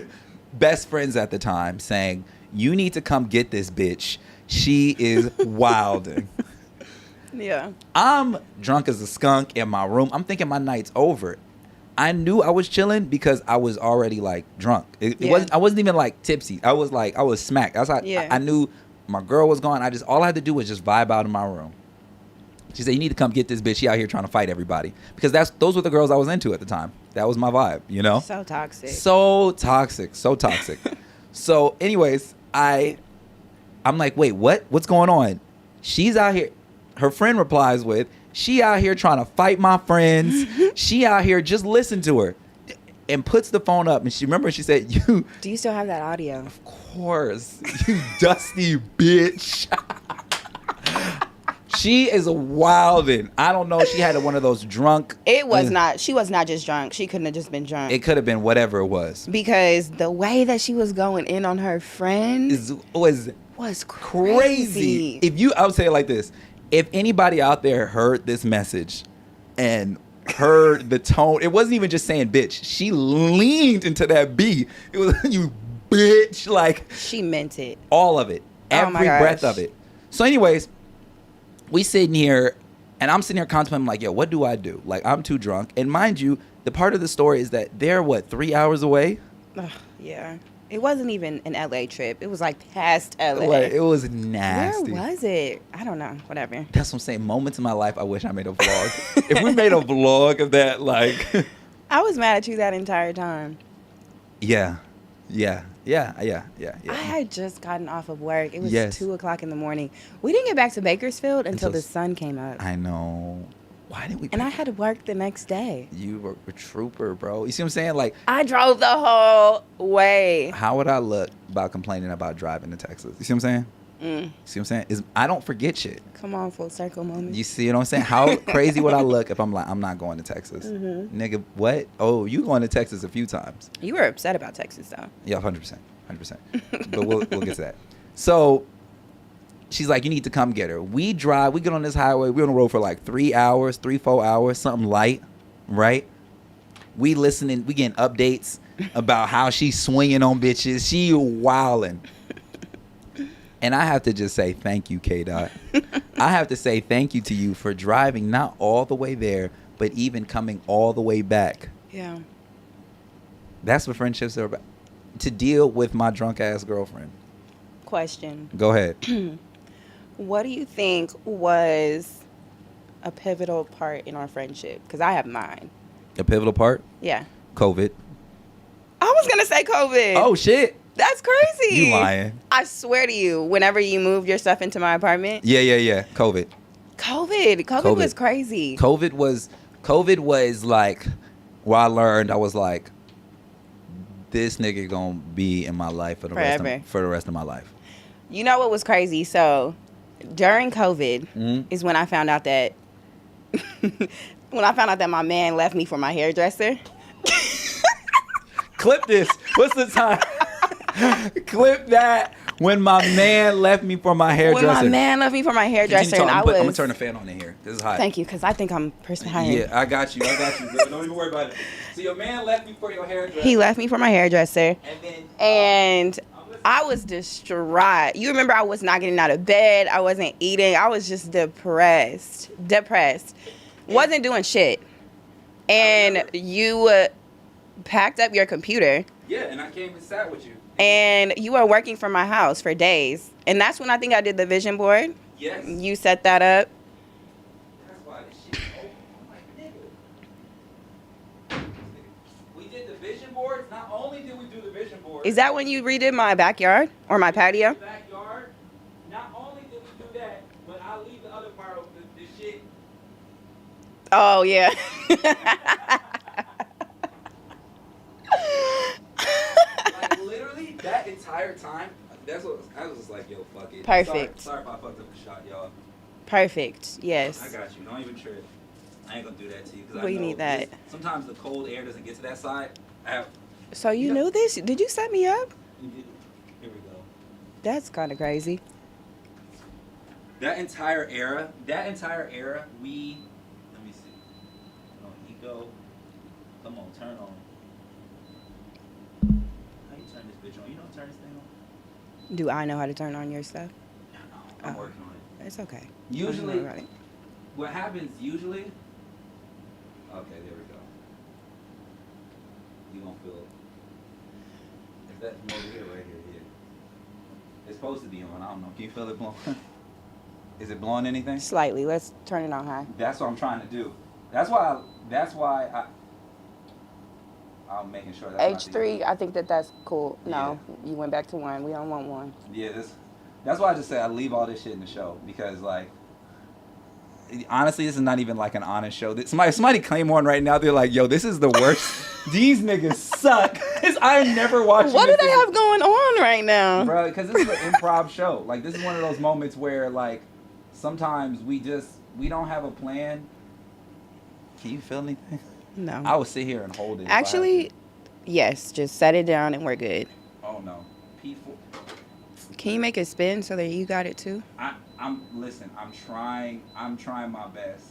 best friends at the time saying, you need to come get this bitch. She is wilding. Yeah. I'm drunk as a skunk in my room. I'm thinking my night's over. I knew I was chilling because I was already like drunk. I wasn't even like tipsy. I was smacked. I knew my girl was gone. All I had to do was just vibe out in my room. She said, you need to come get this bitch. She out here trying to fight everybody. Because those were the girls I was into at the time. That was my vibe, you know? So toxic. So anyways, I'm like, wait, what? What's going on? She's out here. Her friend replies with, she out here trying to fight my friends. She out here, just listen to her. And puts the phone up. And she said, do you still have that audio? Of course. You dusty bitch. She is wildin'. I don't know. She had one of those drunk. It was not. She was not just drunk. She couldn't have just been drunk. It could have been whatever it was. Because the way that she was going in on her friends was crazy. I would say it like this. If anybody out there heard this message and heard the tone, it wasn't even just saying bitch. She leaned into that B. It was, you bitch. Like, she meant it. All of it. Every breath of it. So anyways, we sitting here and I'm sitting here contemplating, like, yo, what do I do? Like, I'm too drunk. And mind you, the part of the story is that they're 3 hours away? Yeah. It wasn't even an LA trip. It was like past LA. Like, it was nasty. Where was it? I don't know. Whatever. That's what I'm saying. Moments in my life, I wish I made a vlog. If we made a vlog of that, like... I was mad at you that entire time. Yeah. I had just gotten off of work. It was 2 o'clock in the morning. We didn't get back to Bakersfield until the sun came up. I know. Why didn't we? And I had to work the next day. You were a trooper, bro. You see what I'm saying? Like, I drove the whole way. How would I look about complaining about driving to Texas? You see what I'm saying? See what I'm saying? I don't forget shit. Come on, full circle moment. You see what I'm saying? How crazy would I look if I'm like, I'm not going to Texas? Nigga, what? Oh, you going to Texas a few times. You were upset about Texas, though. Yeah, 100%. But we'll get to that. So she's like, you need to come get her. We drive. We get on this highway. We're on the road for like 4 hours, something light, right? We listening. We getting updates about how she's swinging on bitches. She wilding. And I have to just say thank you, K-Dot. I have to say thank you to you for driving not all the way there, but even coming all the way back. Yeah. That's what friendships are about. To deal with my drunk-ass girlfriend. Question. Go ahead. What do you think was a pivotal part in our friendship? Because I have mine. A pivotal part? Yeah. COVID. I was going to say COVID. Oh, shit. That's crazy. You lying. I swear to you, whenever you moved your stuff into my apartment. Yeah. COVID was crazy. COVID was like, where I learned, I was like, this nigga gonna be in my life for the rest of my life. You know what was crazy? So during COVID is when I found out that my man left me for my hairdresser. Clip this. What's the time? Clip that. When my man left me for my hairdresser. When my man left me for my hairdresser, and I'm gonna turn the fan on in here. This is hot. Thank you, because I think I'm perspiring. Yeah, I got you, girl. Don't even worry about it. So your man left me for your hairdresser. He left me for my hairdresser, and I was distraught. You remember I was not getting out of bed. I wasn't eating. I was just depressed. Wasn't doing shit. And you packed up your computer. Yeah, and I came and sat with you. And you were working from my house for days. And that's when I think I did the vision board. Yes. You set that up. That's why this shit open. I'm like, nigga. We did the vision boards. Not only did we do the vision boards. Is that when you redid my backyard or my patio? Backyard. Not only did we do that, but I'll leave the other part of the shit. Oh, yeah. Like, literally, that entire time, I was just like, yo, fuck it. Perfect. Sorry if I fucked up the shot, y'all. Perfect. Yes. I got you. Don't even trip. I ain't gonna do that to you. We need that. Sometimes the cold air doesn't get to that side. So you knew this? Did you set me up? Here we go. That's kind of crazy. That entire era, let me see. Ego. Come on, turn on. How you turn this bitch on? You know how to turn this thing on? Do I know how to turn on your stuff? No, I'm working on it. It's okay. Usually, what happens usually, okay, there we go. You gonna feel it. Is that from over here, right here? Yeah. It's supposed to be on, I don't know. Can you feel it blowing? Is it blowing anything? Slightly. Let's turn it on high. That's what I'm trying to do. That's why I'm making sure that's H3, I think that's cool. No, you went back to 1. We don't want 1. Yeah, that's why I just say I leave all this shit in the show, because like honestly, this is not even like an honest show. Somebody claim one right now. They're like, yo, this is the worst. These niggas suck. I never watched. What do they have going on right now, bro? Because this is an improv show. Like, this is one of those moments where like sometimes we don't have a plan. Can you feel anything? No. I would sit here and hold it. Actually, yes. Just set it down and we're good. Oh no. P4. Can you make it spin so that you got it too? I'm trying my best.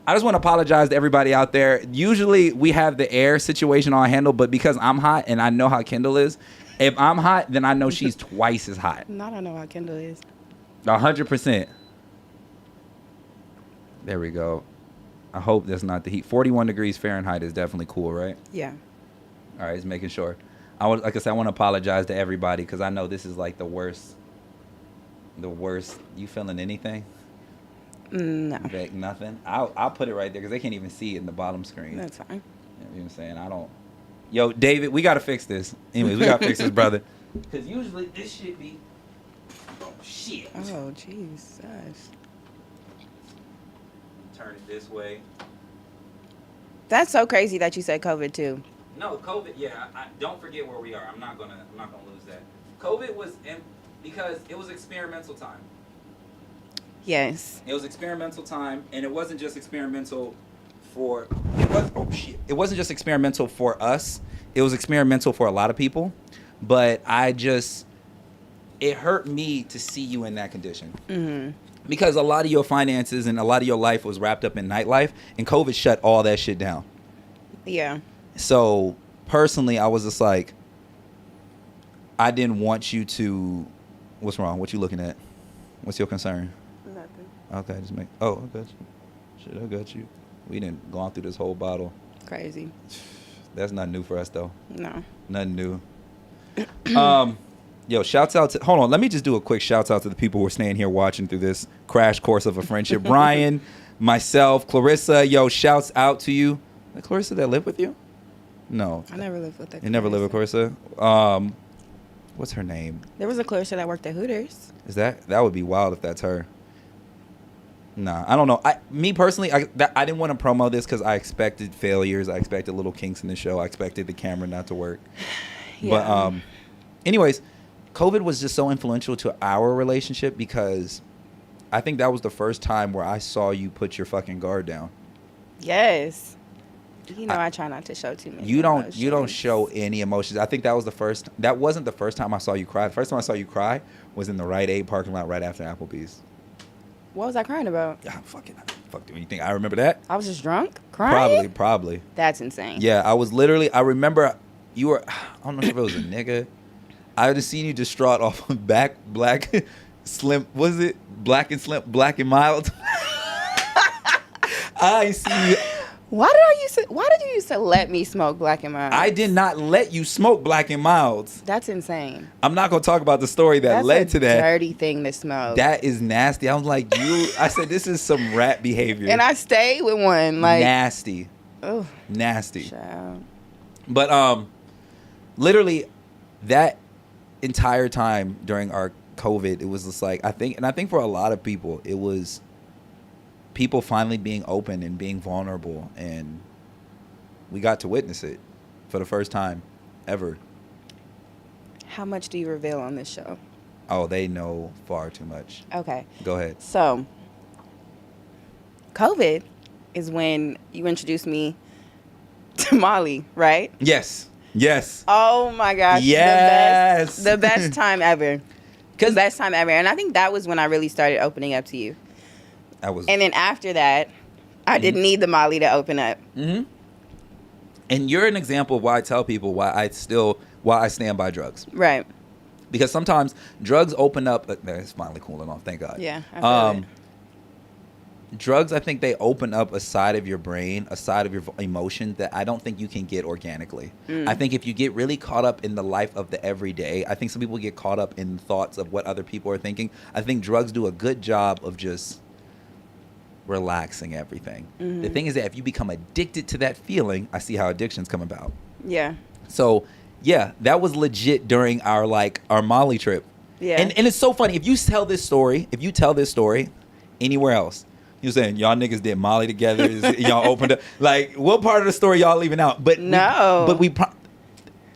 I just want to apologize to everybody out there. Usually we have the air situation on handle, but because I'm hot and I know how Kendall is, if I'm hot, then I know she's twice as hot. No, I don't know how Kendall is. 100%. There we go. I hope that's not the heat. 41 degrees Fahrenheit is definitely cool, right? Yeah. All right, just making sure. Like I said, I want to apologize to everybody because I know this is like the worst. You feeling anything? No. Like nothing. I'll put it right there because they can't even see it in the bottom screen. That's fine. You know what I'm saying? I don't. Yo, David, we gotta fix this. Anyways, we gotta fix this, brother. Because usually this shit be. Oh shit. Oh jeez. Turn it this way. That's so crazy that you said COVID too. No, COVID. Yeah, I don't forget where we are. I'm not gonna lose that. COVID was because it was experimental time. Yes. It was experimental time, and it wasn't just experimental for. It wasn't just experimental for us. It was experimental for a lot of people, but it hurt me to see you in that condition. Mm-hmm. Because a lot of your finances and a lot of your life was wrapped up in nightlife, and COVID shut all that shit down. Yeah. So personally, I was just like, I didn't want you to. What's wrong? What you looking at? What's your concern? Nothing. Okay, just make. Oh, I got you. Shit, I got you. We didn't go on through this whole bottle. Crazy. That's not new for us though. No. Nothing new. Yo, shouts out to. Hold on, let me just do a quick shouts out to the people who are staying here watching through this crash course of a friendship. Brian, myself, Clarissa. Yo, shouts out to you. Clarissa that live with you? No. I never lived with that. You never lived with Clarissa? What's her name? There was a Clarissa that worked at Hooters. Is that would be wild if that's her. Nah, I don't know. Me personally, I didn't want to promo this because I expected failures. I expected little kinks in the show. I expected the camera not to work. Yeah. But anyways, COVID was just so influential to our relationship because I think that was the first time where I saw you put your fucking guard down. Yes. You know, I try not to show too many. You don't emotions. show any emotions. I think that wasn't the first time I saw you cry. The first time I saw you cry was in the Rite Aid parking lot right after Applebee's. What was I crying about? Yeah, fuck. Do you think I remember that? I was just drunk, crying. Probably. That's insane. Yeah, I remember you were. I don't know if it was a nigga. I just seen you distraught off of black, slim. Was it black and slim, black and mild? I see you. Why did you used to let me smoke Black and Mild? I did not let you smoke Black and Milds. That's insane. I'm not gonna talk about the story that led to that. That's a dirty thing to smoke. That is nasty. I was like, I said, this is some rat behavior. And I stayed with one. Like, nasty. Oh, nasty. Child. But literally, that entire time during our COVID, it was just like, I think for a lot of people, it was people finally being open and being vulnerable, and we got to witness it for the first time ever. How much do you reveal on this show? Oh, they know far too much. Okay. Go ahead. So, COVID is when you introduced me to Molly, right? Yes. Yes. Oh my gosh. Yes. The best time ever. The best time ever. And I think that was when I really started opening up to you. And then after that, I didn't need the Molly to open up. Mm-hmm. And you're an example of why I tell people why I stand by drugs. Right. Because sometimes drugs open up. It's finally cooling off. Thank God. Yeah. I feel it. Drugs, I think they open up a side of your brain, a side of your emotion that I don't think you can get organically. I think if you get really caught up in the life of the everyday, I think some people get caught up in thoughts of what other people are thinking. I think drugs do a good job of just relaxing everything. The thing is that if you become addicted to that feeling, I see how addictions come about. Yeah. So, yeah, that was legit during our Molly trip. Yeah. And it's so funny. If you tell this story anywhere else, you're saying y'all niggas did Molly together, y'all opened up. Like, what part of the story y'all leaving out? But no.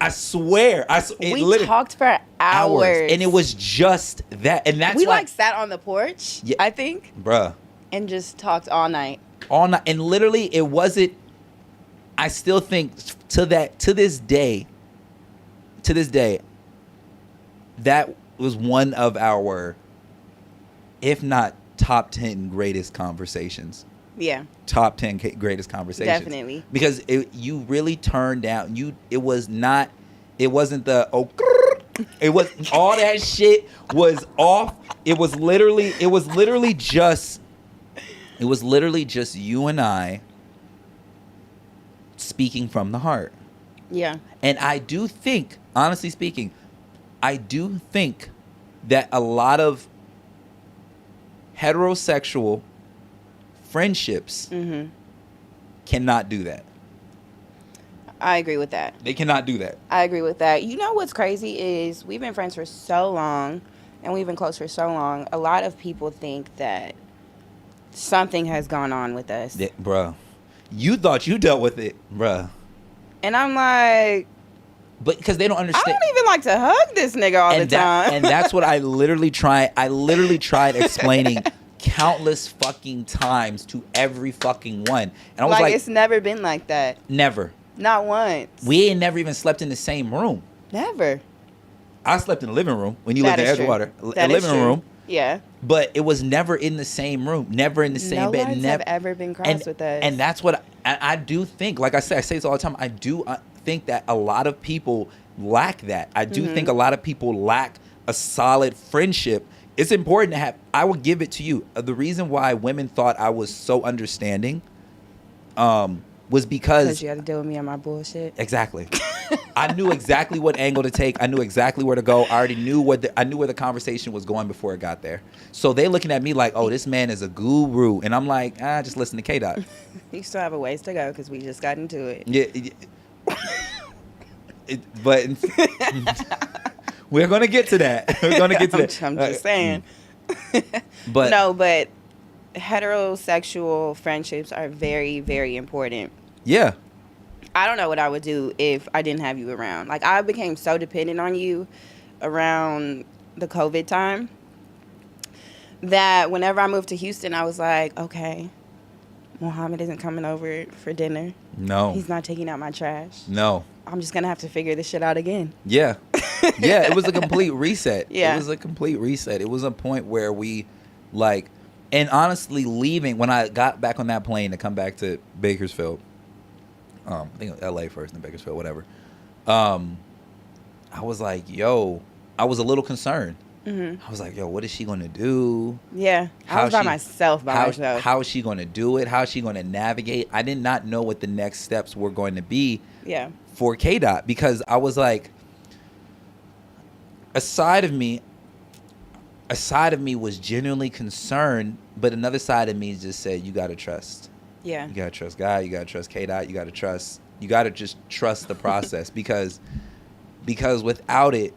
I swear, we talked for hours. And it was just that. And that's we sat on the porch, yeah, I think. Bruh. And just talked all night. All night. And literally, it wasn't, I still think to this day, that was one of our, if not top 10 greatest conversations. Yeah. Top 10 greatest conversations. Definitely. Because you really turned down, it wasn't the, it was, all that shit was off. It was literally just you and I speaking from the heart. Yeah. And I do think, honestly speaking, that a lot of heterosexual friendships cannot do that. I agree with that. They cannot do that. I agree with that. You know what's crazy is we've been friends for so long, and we've been close for so long. A lot of people think that something has gone on with us. Yeah, bruh. You thought you dealt with it, bruh. And I'm like... But because they don't understand. I don't even like to hug this nigga all the time. And that's what I literally tried explaining countless fucking times to every fucking one. And I was like, it's never been like that. Never. Not once. We ain't never even slept in the same room. Never. I slept in the living room when you lived in Edgewater. That living room. Yeah. But it was never in the same room. Never in the same bed. No have ever been crossed with us. And that's what I do think. Like I say this all the time. I do think that a lot of people lack that. I do think a lot of people lack a solid friendship. It's important to have. I will give it to you. The reason why women thought I was so understanding was because you had to deal with me on my bullshit. Exactly. I knew exactly what angle to take. I knew exactly where to go. I already knew where the conversation was going before it got there. So they looking at me like, oh, this man is a guru. And I'm like, just listen to K-Dot. You still have a ways to go because we just got into it. Yeah. But we're going to get to that. We're going to get to that. I'm just saying. But no, but heterosexual friendships are very, very important. Yeah. I don't know what I would do if I didn't have you around. Like, I became so dependent on you around the COVID time that whenever I moved to Houston, I was like, okay, Mohammed isn't coming over for dinner. No. He's not taking out my trash. No. I'm just going to have to figure this shit out again. Yeah. Yeah, it was a complete reset. Yeah. It was a complete reset. It was a point where we, like, and honestly, leaving, when I got back on that plane to come back to Bakersfield, I think it was LA first, then Bakersfield, whatever. I was like, yo, I was a little concerned. I was like, yo, what is she going to do? Yeah. I was by myself. How is she going to do it? How is she going to navigate? I did not know what the next steps were going to be for K-Dot, because I was like, a side of me was genuinely concerned, but another side of me just said, you got to trust. Yeah. You got to trust God. You got to trust K-Dot. You got to just trust the process because without it,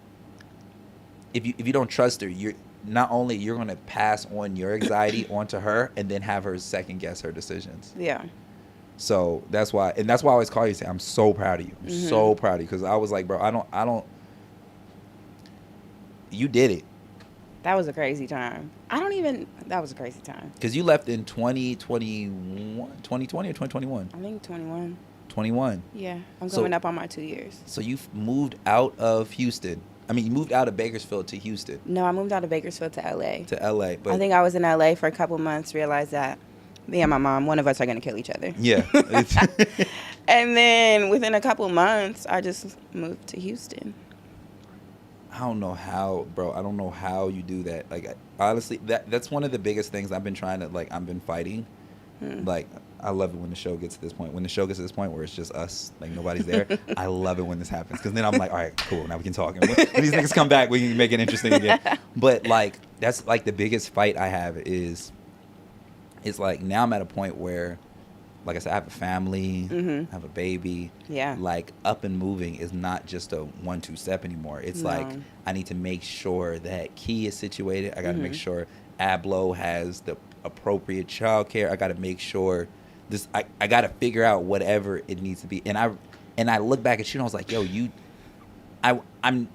if you don't trust her, you're going to pass on your anxiety onto her and then have her second guess her decisions. Yeah. So that's why I always call you and say, I'm so proud of you. I'm so proud of you. Because I was like, bro, I don't, you did it. That was a crazy time. That was a crazy time. Because you left in 2020 or 2021? I think 21. 21. Yeah. I'm coming up on my 2 years. So you moved out of Houston. I mean, you moved out of Bakersfield to Houston. No, I moved out of Bakersfield to LA. To LA. But I think I was in LA for a couple months, realized that me and my mom, one of us are going to kill each other. Yeah. And then within a couple months, I just moved to Houston. I don't know how, bro. I don't know how you do that. Like, honestly, that's one of the biggest things I've been trying to, like, I've been fighting. Like, I love it when the show gets to this point. When the show gets to this point where it's just us, like, nobody's there, I love it when this happens. Because then I'm like, all right, cool, now we can talk. And when these niggas come back, we can make it interesting again. But, like, that's, like, the biggest fight I have is, it's like, now I'm at a point where, like I said, I have a family, I have a baby. Yeah. Like, up and moving is not just a 1-2 step anymore. It's like, I need to make sure that Key is situated. I got to make sure Ablo has the appropriate childcare. I got to make sure this. I got to figure out whatever it needs to be. And I look back at you and I was like, yo, I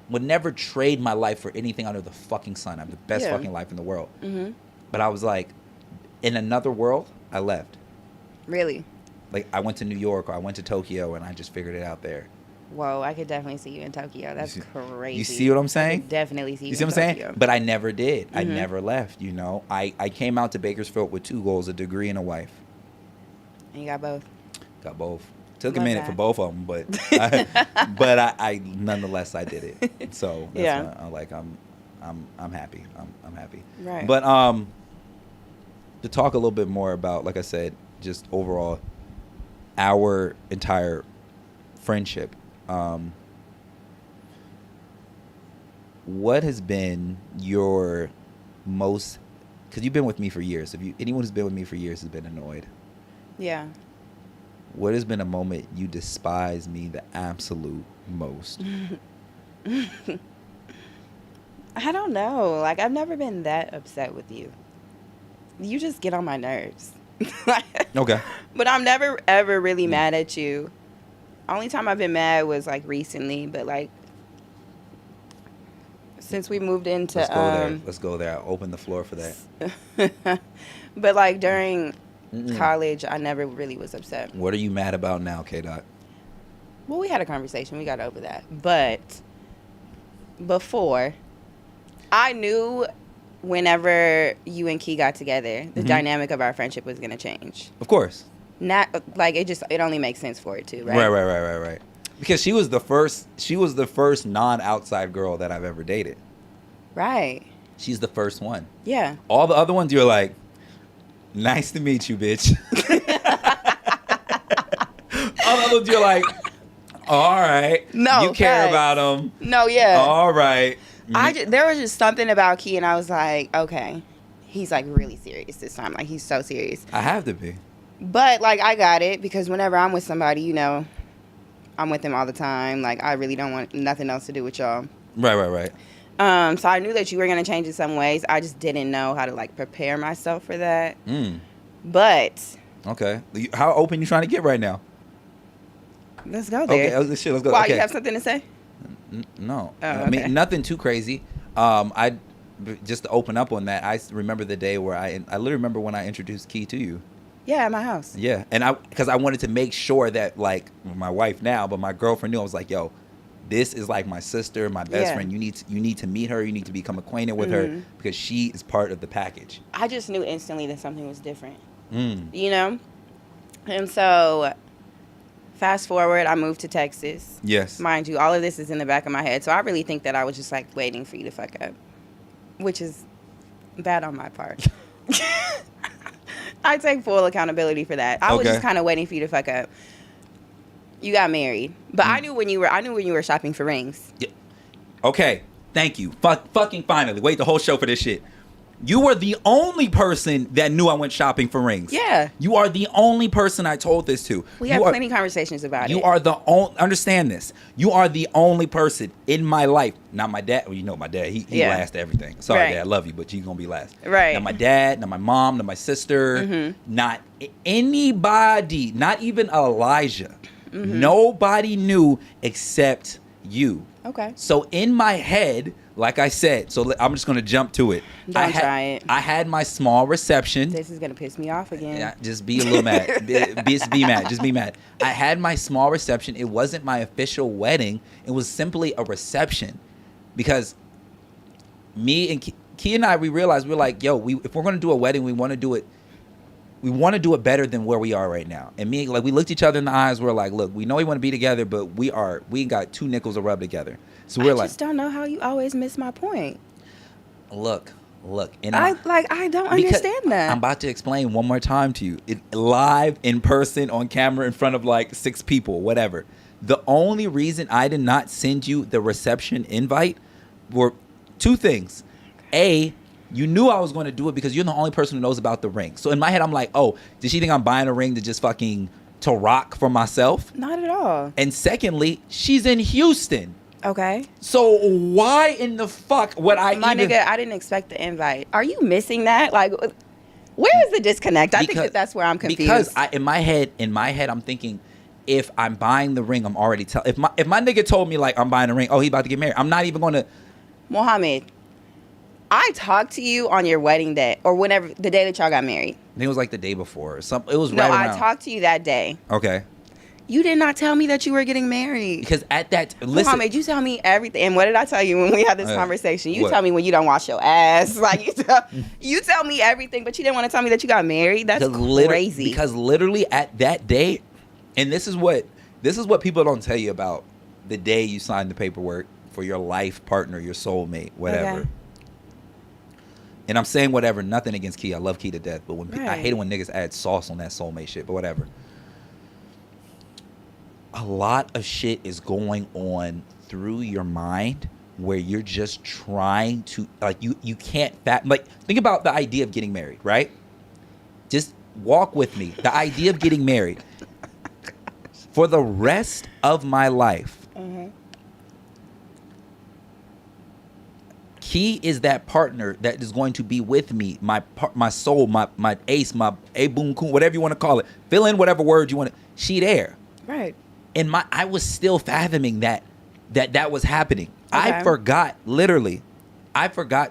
would never trade my life for anything under the fucking sun. I have the best fucking life in the world. But I was like, in another world, I left. Really? Like, I went to New York or I went to Tokyo and I just figured it out there. Whoa, I could definitely see you in Tokyo. That's crazy. You see what I'm saying? I could definitely see you see in what I'm Tokyo. saying? But I never did. I never left, you know. I came out to Bakersfield with 2 goals, a degree and a wife. And you got both? Got both. Took Love a minute that. for both of them, but I nonetheless I did it. So that's why I'm like I'm happy. I'm happy. Right. But to talk a little bit more about, like I said, just overall our entire friendship. What has been your most? Because you've been with me for years. Anyone who's been with me for years has been annoyed. Yeah. What has been a moment you despise me the absolute most? I don't know. Like, I've never been that upset with you. You just get on my nerves. Okay. But I'm never, ever really mad at you. Only time I've been mad was, like, recently. But, like, since we moved into... Let's go there. I'll open the floor for that. But, like, during college, I never really was upset. What are you mad about now, K-Dot? Well, we had a conversation. We got over that. But before, I knew whenever you and Key got together, the dynamic of our friendship was going to change. Of course. Not like it only makes sense for it to, right? Right. Because she was the first non-outside girl that I've ever dated. Right. She's the first one. Yeah. All the other ones, you're like, nice to meet you, bitch. All the other ones, you're like, all right. No, you care facts. about them. No, yeah. All right. There was just something about Key, and I was like, okay, he's like really serious this time. Like, he's so serious. I have to be. But like, I got it, because whenever I'm with somebody, you know, I'm with them all the time. Like, I really don't want nothing else to do with y'all. Right. So I knew that you were going to change in some ways. I just didn't know how to, like, prepare myself for that. But. Okay. How open you trying to get right now? Let's go there. Okay, shit, let's go. Why, okay. you have something to say? No. Oh, I mean, okay. nothing too crazy. Just to open up on that, I remember the day where I literally remember when I introduced Key to you. Yeah, at my house. Yeah, and because I wanted to make sure that, like, my wife now, but my girlfriend knew. I was like, yo, this is like my sister, my best friend. You need to meet her. You need to become acquainted with her because she is part of the package. I just knew instantly that something was different. You know? And so, fast forward, I moved to Texas. Yes. Mind you, all of this is in the back of my head. So I really think that I was just like waiting for you to fuck up, which is bad on my part. I take full accountability for that. I was just kind of waiting for you to fuck up. You got married, but I knew when you were shopping for rings. Yeah. Okay, thank you. Fucking finally. Wait the whole show for this shit. You were the only person that knew I went shopping for rings. Yeah. You are the only person I told this to. We had plenty of conversations about it. You are the only, understand this. You are the only person in my life. Not my dad. Well, you know my dad. He last everything. Sorry, Dad. I love you, but you're going to be last. Right. Not my dad, not my mom, not my sister, not anybody, not even Elijah. Nobody knew except you. Okay. So in my head, like I said, so I'm just going to jump to it. Don't try it. I had my small reception. This is going to piss me off again. Yeah, just be a little mad. Be mad. Just be mad. I had my small reception. It wasn't my official wedding. It was simply a reception. Because me and Key and I, we realized, we were like, yo, if we're going to do a wedding, we want to do it better than where we are right now. And me, like, we looked each other in the eyes. We're like, look, we know we want to be together, but we ain't got two nickels to rub together. So we're I just don't know how you always miss my point. Look. And I don't understand that. I'm about to explain one more time to you. Live, in person, on camera, in front of like 6 people, whatever. The only reason I did not send you the reception invite were 2 things. A, you knew I was going to do it because you're the only person who knows about the ring. So in my head, I'm like, oh, did she think I'm buying a ring to just fucking to rock for myself? Not at all. And secondly, she's in Houston. Okay. So why in the fuck would nigga, I didn't expect the invite. Are you missing that? Like, where is the disconnect? I think that's where I'm confused. Because in my head, I'm thinking, if I'm buying the ring, I'm already if my nigga told me like I'm buying a ring, oh, he about to get married, I'm not even going to. Mohammed, I talked to you on your wedding day or whenever the day that y'all got married. I think it was like the day before. It was no, right around. I talked to you that day. Okay. You did not tell me that you were getting married. Because at that, listen. Mohammed, you tell me everything. And what did I tell you when we had this conversation? You tell me when you don't wash your ass. Like, you tell me everything, but you didn't want to tell me that you got married. That's crazy. Because literally at that day, and this is what people don't tell you about the day you signed the paperwork for your life partner, your soulmate, whatever. Okay. And I'm saying whatever, nothing against Key. I love Key to death. But I hate it when niggas add sauce on that soulmate shit, but whatever. A lot of shit is going on through your mind where you're just trying to, like, you can't, like, think about the idea of getting married, right? Just walk with me. The idea of getting married. For the rest of my life, Key is that partner that is going to be with me, my soul, my ace, my boom coon, whatever you want to call it. Fill in whatever word you want to. She there. Right. And I was still fathoming that was happening. Okay. I forgot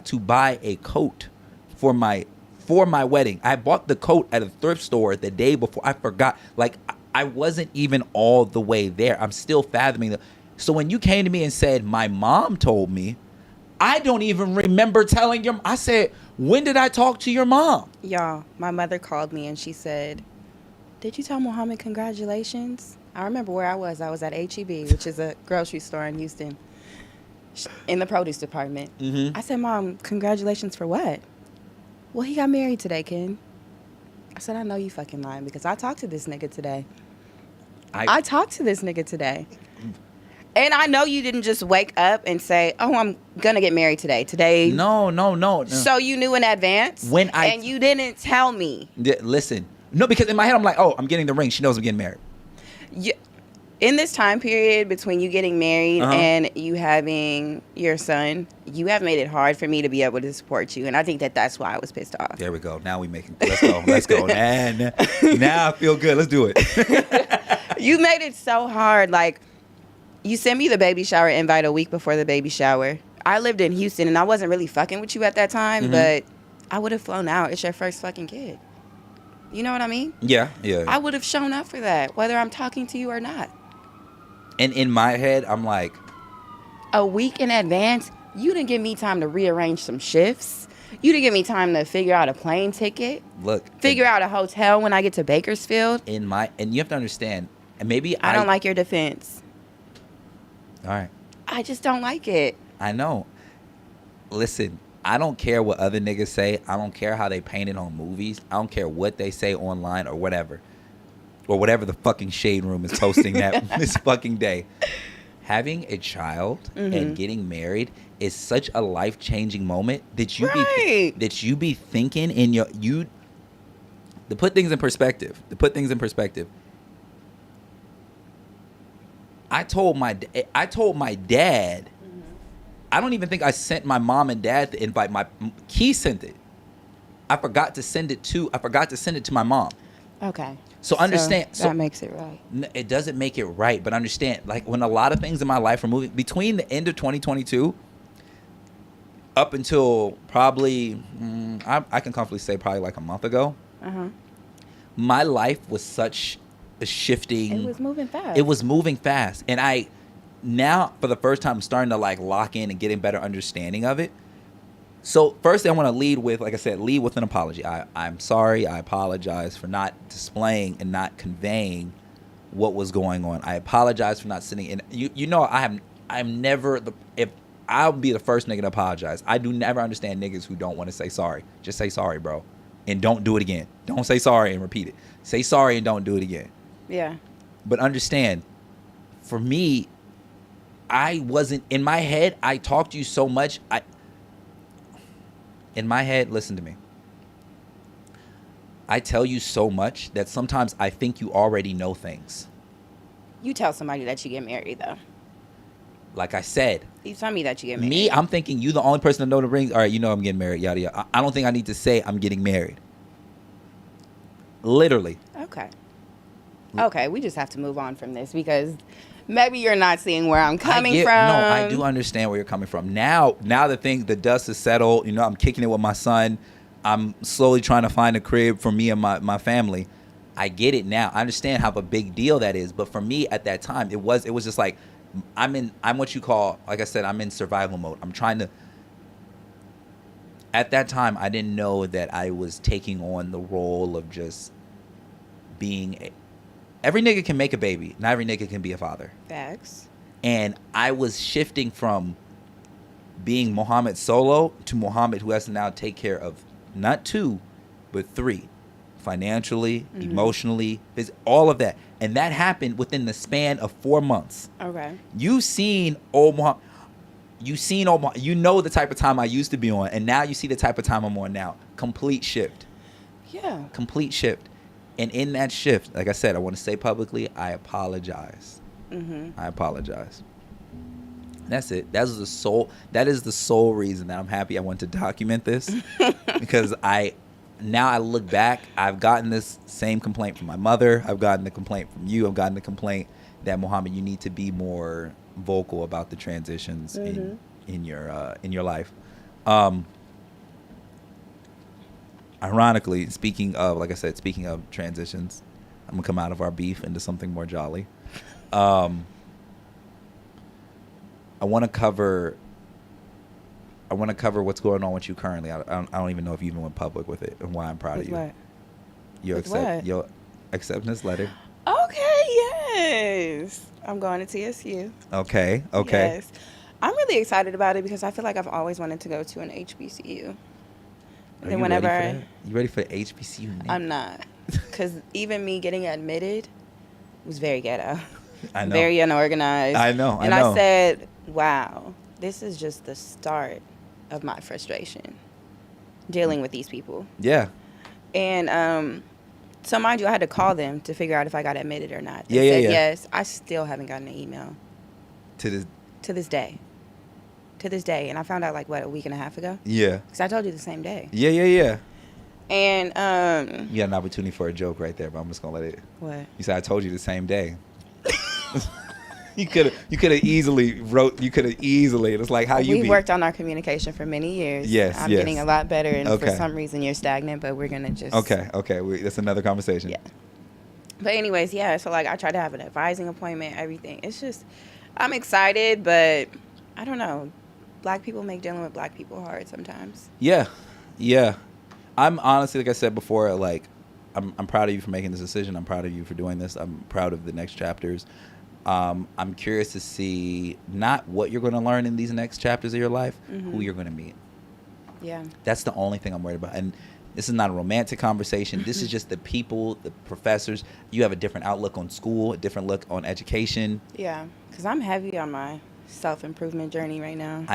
to buy a coat for my wedding. I bought the coat at a thrift store the day before. I forgot. Like, I wasn't even all the way there. I'm still fathoming that. So when you came to me and said, my mom told me, I don't even remember telling your. I said, when did I talk to your mom? Y'all, my mother called me and she said, did you tell Mohammed congratulations? I remember where I was. I was at H-E-B, which is a grocery store in Houston, in the produce department. Mm-hmm. I said, Mom, congratulations for what? Well, he got married today, Ken. I said, I know you fucking lying because I talked to this nigga today. I talked to this nigga today. And I know you didn't just wake up and say, oh, I'm going to get married today. No. So you knew in advance? And you didn't tell me. Listen. No, because in my head, I'm like, oh, I'm getting the ring. She knows I'm getting married. In this time period between you getting married and you having your son, you have made it hard for me to be able to support you. And I think that's why I was pissed off. There we go. Now let's go. Now I feel good. Let's do it. You made it so hard. Like, you sent me the baby shower invite a week before the baby shower. I lived in Houston and I wasn't really fucking with you at that time, but I would have flown out. It's your first fucking kid. You know what I mean? Yeah, yeah. I would have shown up for that, whether I'm talking to you or not. And in my head, I'm like, A week in advance, you didn't give me time to rearrange some shifts. You didn't give me time to figure out a plane ticket. look, Figure out a hotel when I get to Bakersfield. and you have to understand, and maybe I don't like your defense. All right. I just don't like it. I know. Listen, I don't care what other niggas say. I don't care how they paint it on movies. I don't care what they say online or whatever. Or whatever the fucking Shade Room is posting that this fucking day. Having a child and getting married is such a life-changing moment that you be thinking in to put things in perspective. I told my dad. I don't even think I sent my mom and dad the invite. He sent it. I forgot to send it to my mom. Okay. So understand. That makes it right. It doesn't make it right, but understand. Like when a lot of things in my life are moving between the end of 2022 up until probably, I can comfortably say probably like a month ago. My life was such a shifting. It was moving fast. And I now for the first time I'm starting to like lock in and getting better understanding of it. So first I want to lead with, like I said, with an apology. I'm sorry. I apologize for not displaying and not conveying what was going on. I apologize for not sitting in. You know, I'm never if I'll be the first nigga to apologize. I do never understand niggas who don't want to say sorry. Just say sorry, bro, and don't do it again. Don't say sorry and repeat it. Say sorry and don't do it again. Yeah. But understand, for me, I wasn't in my head. I talked to you so much. In my head, listen to me. I tell you so much that sometimes I think you already know things. You tell somebody that you get married, though. Like I said. You tell me that you get married. Me, I'm thinking you the only person to know the rings. All right, you know I'm getting married, yada, yada. I don't think I need to say I'm getting married. Literally. Okay, we just have to move on from this because maybe you're not seeing where I'm coming from. No, I do understand where you're coming from. Now the dust is settled. You know, I'm kicking it with my son. I'm slowly trying to find a crib for me and my family. I get it now. I understand how a big deal that is. But for me at that time, it was just like, I'm what you call, like I said, I'm in survival mode. I'm trying to, at that time, I didn't know that I was taking on the role of just being every nigga can make a baby. Not every nigga can be a father. Facts. And I was shifting from being Mohammed solo to Mohammed who has to now take care of not 2, but 3. Financially, emotionally, all of that. And that happened within the span of 4 months. Okay. You seen old Mohammed. You know the type of time I used to be on. And now you see the type of time I'm on now. Complete shift. Yeah. Complete shift. And in that shift, like I said, I want to say publicly, I apologize. I apologize. That's it. That is the sole reason that I'm happy I want to document this. Because now I look back, I've gotten this same complaint from my mother. I've gotten the complaint from you. I've gotten the complaint that, Mohammed, you need to be more vocal about the transitions in your life. Ironically, speaking of transitions, I'm gonna come out of our beef into something more jolly. I want to cover what's going on with you currently. I don't even know if you even went public with it, and why I'm proud of you. What? Your acceptance letter. Okay. Yes. I'm going to TSU. Okay. Yes. I'm really excited about it because I feel like I've always wanted to go to an HBCU. Are you ready for that? You ready for the HBCU? I'm not, because even me getting admitted was very ghetto. I know. Very unorganized. I know. I said, wow, this is just the start of my frustration dealing with these people. Yeah. And so mind you, I had to call them to figure out if I got admitted or not. They said yes. I still haven't gotten an email. To this day. And I found out a week and a half ago? Yeah. Because I told you the same day. Yeah. And you got an opportunity for a joke right there, but I'm just gonna let it. What? You said I told you the same day. You could have easily wrote. You could have easily. It's like how you. We worked on our communication for many years. Yes, I'm yes. getting a lot better, and Okay. for some reason you're stagnant. But we're gonna just. Okay. That's another conversation. Yeah. But anyways, yeah. So like, I tried to have an advising appointment. Everything. It's just, I'm excited, but I don't know. Black people make dealing with black people hard sometimes. Yeah. I'm honestly, like I said before, like I'm proud of you for making this decision. I'm proud of you for doing this. I'm proud of the next chapters. I'm curious to see not what you're going to learn in these next chapters of your life, who you're going to meet. Yeah. That's the only thing I'm worried about. And this is not a romantic conversation. This is just the people, the professors. You have a different outlook on school, a different look on education. Yeah, because I'm heavy on my self-improvement journey right now.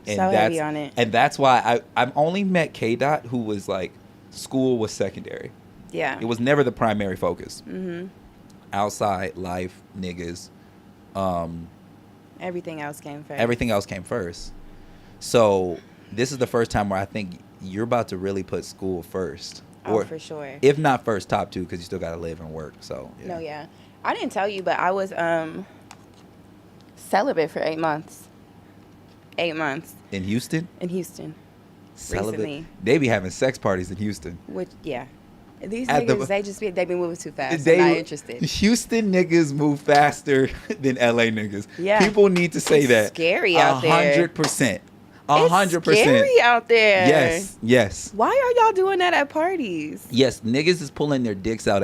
Heavy on it. And that's why I've only met K-Dot, who was like, school was secondary. Yeah. It was never the primary focus. Mm-hmm. Outside, life, niggas. Everything else came first. Everything else came first. So this is the first time where I think you're about to really put school first. Oh, for sure. If not first, top two, because you still got to live and work. So yeah. No, yeah. I didn't tell you, but I was celibate for 8 months. 8 months. In Houston? In Houston. Celibate. Recently. They be having sex parties in Houston. Which, yeah. These At niggas, they be moving too fast. I'm not interested. Houston niggas move faster than LA niggas. Yeah. People need to say It's that. scary out there. 100%. It's scary out there. Yes. Why are y'all doing that at parties? Yes, niggas is pulling their dicks out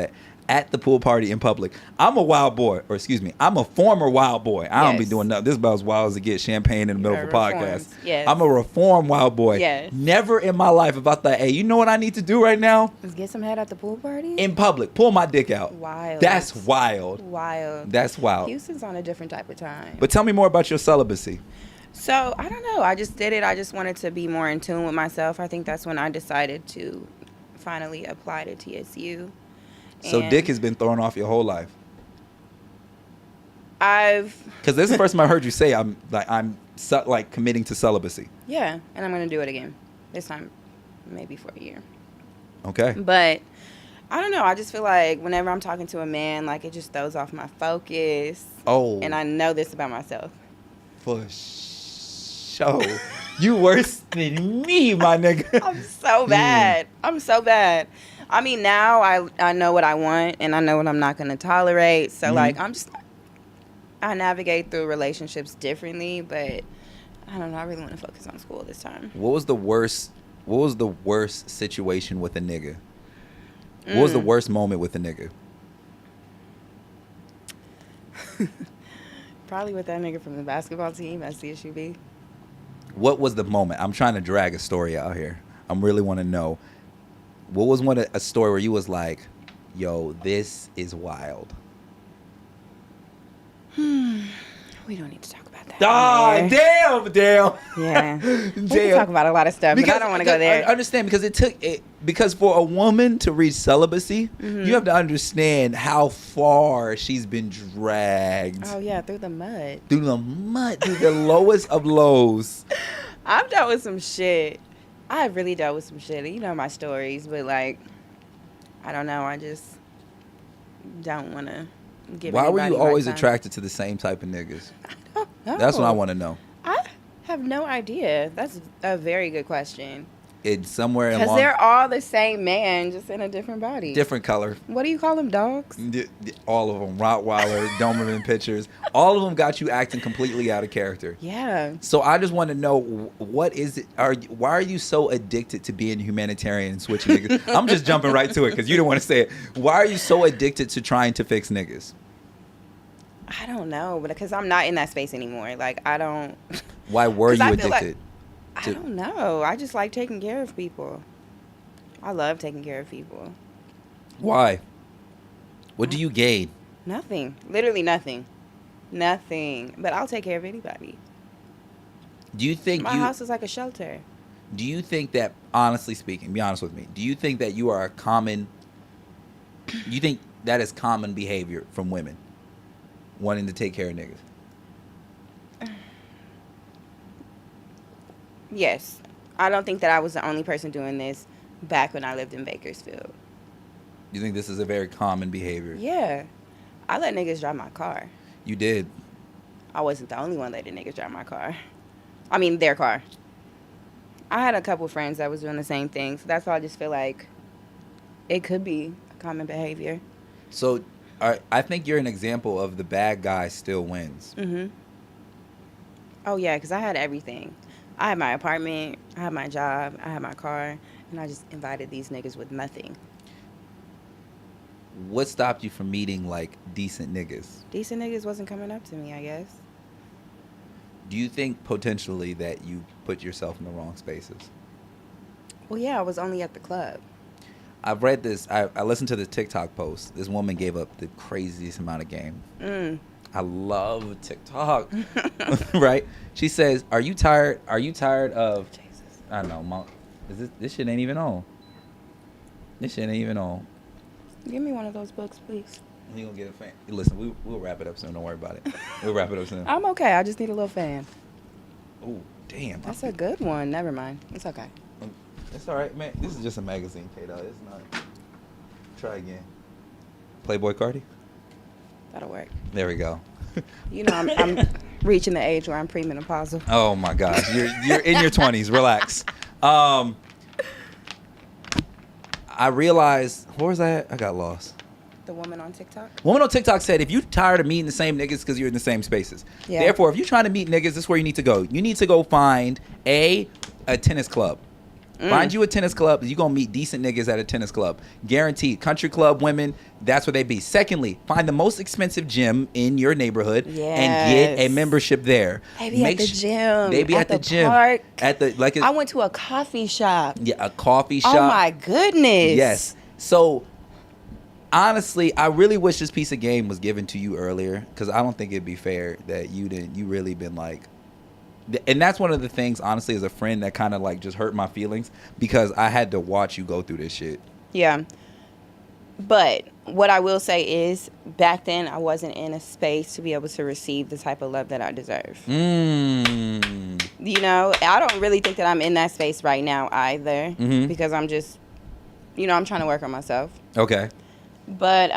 at the pool party in public. I'm a wild boy, or excuse me, I'm a former wild boy. I don't be doing nothing. This is about as wild as it gets, champagne in the middle of a podcast. Yes. I'm a reformed wild boy. Yes. Never in my life about that, hey, you know what I need to do right now? Let's get some head at the pool party? In public, pull my dick out. Wild. That's wild. Wild. That's wild. Houston's on a different type of time. But tell me more about your celibacy. So, I don't know. I just did it. I just wanted to be more in tune with myself. I think that's when I decided to finally apply to TSU. So dick has been thrown off your whole life. Because this is the first time I heard you say I'm committing to celibacy. Yeah, and I'm gonna do it again. This time, maybe for a year. Okay. But I don't know. I just feel like whenever I'm talking to a man, like it just throws off my focus. Oh. And I know this about myself. For sure. You worse than me, my nigga. I'm so bad. I'm so bad. I mean, now I know what I want and I know what I'm not going to tolerate. So, like, I navigate through relationships differently, but I don't know. I really want to focus on school this time. What was the worst situation with a nigga? What was the worst moment with a nigga? Probably with that nigga from the basketball team at CSUB. What was the moment? I'm trying to drag a story out here. I really want to know. What was a story where you was like, yo, this is wild? We don't need to talk about that. Ah, damn. Yeah. We can talk about a lot of stuff, but I don't want to go there. I understand, because for a woman to reach celibacy, you have to understand how far she's been dragged. Oh, yeah, through the mud. Through the lowest of lows. I've dealt with some shit. I've really dealt with some shit. You know my stories, but, like, I don't know. I just don't want to give Why were you anybody always my time. attracted to the same type of niggas? I don't know. That's what I want to know. I have no idea. That's a very good question. It's somewhere along... Because they're all the same man, just in a different body. Different color. What do you call them, dogs? All of them. Rottweiler, Doberman pictures. All of them got you acting completely out of character. Yeah. So I just want to know, what is it? Why are you so addicted to being humanitarian and switching niggas? I'm just jumping right to it because you don't want to say it. Why are you so addicted to trying to fix niggas? I don't know, but because I'm not in that space anymore. Like, I don't... Why were you I feel addicted? I don't know. I just like taking care of people. I love taking care of people. Why? What do you gain? Nothing. Literally nothing. Nothing. But I'll take care of anybody. Do you think My house is like a shelter. Do you think that, honestly speaking, be honest with me, do you think that you are do you think that is common behavior from women? Wanting to take care of niggas? Yes. I don't think that I was the only person doing this back when I lived in Bakersfield. You think this is a very common behavior? Yeah. I let niggas drive my car. You did. I wasn't the only one that letting niggas drive my car. I mean, their car. I had a couple friends that was doing the same thing, so that's why I just feel like it could be a common behavior. So, I think you're an example of the bad guy still wins. Mm-hmm. Oh, yeah, because I had everything. I had my apartment, I had my job, I had my car, and I just invited these niggas with nothing. What stopped you from meeting, like, decent niggas? Decent niggas wasn't coming up to me, I guess. Do you think potentially that you put yourself in the wrong spaces? Well, yeah, I was only at the club. I've read this. I listened to the TikTok post. This woman gave up the craziest amount of game. I love TikTok. Right? She says, "Are you tired? Are you tired of?" Jesus. I don't know. Mom, this shit ain't even on. This shit ain't even on. Give me one of those books, please. You gonna get a fan? Listen, we'll wrap it up soon. Don't worry about it. We'll wrap it up soon. I'm okay. I just need a little fan. Oh, damn. That's a good one. Never mind. It's okay. It's all right, man. This is just a magazine, K-Dot. It's not. Try again. Playboy Cardi? That'll work. There we go. You know, I'm reaching the age where I'm premenopausal. Oh my gosh, you're in your 20s. Relax. I realized, where was I at? I got lost. The woman on TikTok? Woman on TikTok said, if you're tired of meeting the same niggas because you're in the same spaces. Yeah. Therefore, if you're trying to meet niggas, this is where you need to go. You need to go find a tennis club. Find you a tennis club. You're going to meet decent niggas at a tennis club. Guaranteed. Country club women, that's where they be. Secondly, find the most expensive gym in your neighborhood and get a membership there. They be at the gym. They be at the gym. Park. I went to a coffee shop. Yeah, a coffee shop. Oh my goodness. Yes. So, honestly, I really wish this piece of game was given to you earlier, because I don't think it'd be fair that you really been like. And that's one of the things, honestly, as a friend, that kind of like just hurt my feelings, because I had to watch you go through this shit. Yeah. But what I will say is, back then, I wasn't in a space to be able to receive the type of love that I deserve. You know, I don't really think that I'm in that space right now either, because I'm just, you know, I'm trying to work on myself. Okay. But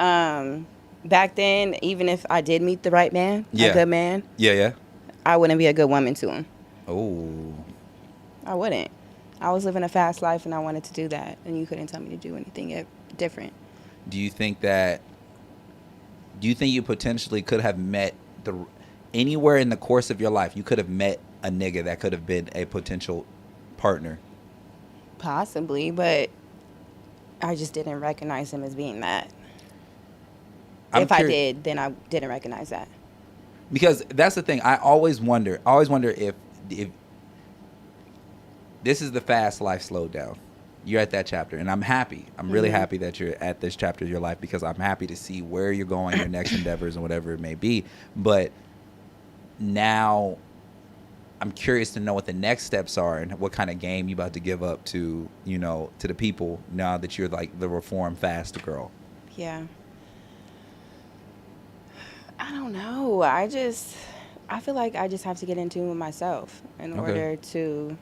back then, even if I did meet the right man, a good man, I wouldn't be a good woman to him. Oh. I wouldn't. I was living a fast life, and I wanted to do that, and you couldn't tell me to do anything different. Do you think you potentially could have met anywhere in the course of your life, you could have met a nigga that could have been a potential partner? Possibly, but I just didn't recognize him as being that. If I did, then I didn't recognize that. Because that's the thing. I always wonder if this is the fast life slowed down. You're at that chapter, and I'm happy. I'm really happy that you're at this chapter of your life, because I'm happy to see where you're going, your next endeavors, and whatever it may be. But now I'm curious to know what the next steps are and what kind of game you about to give up to, you know, to the people now that you're like the reformed fast girl. Yeah. I don't know. I feel like I just have to get in tune with myself in order to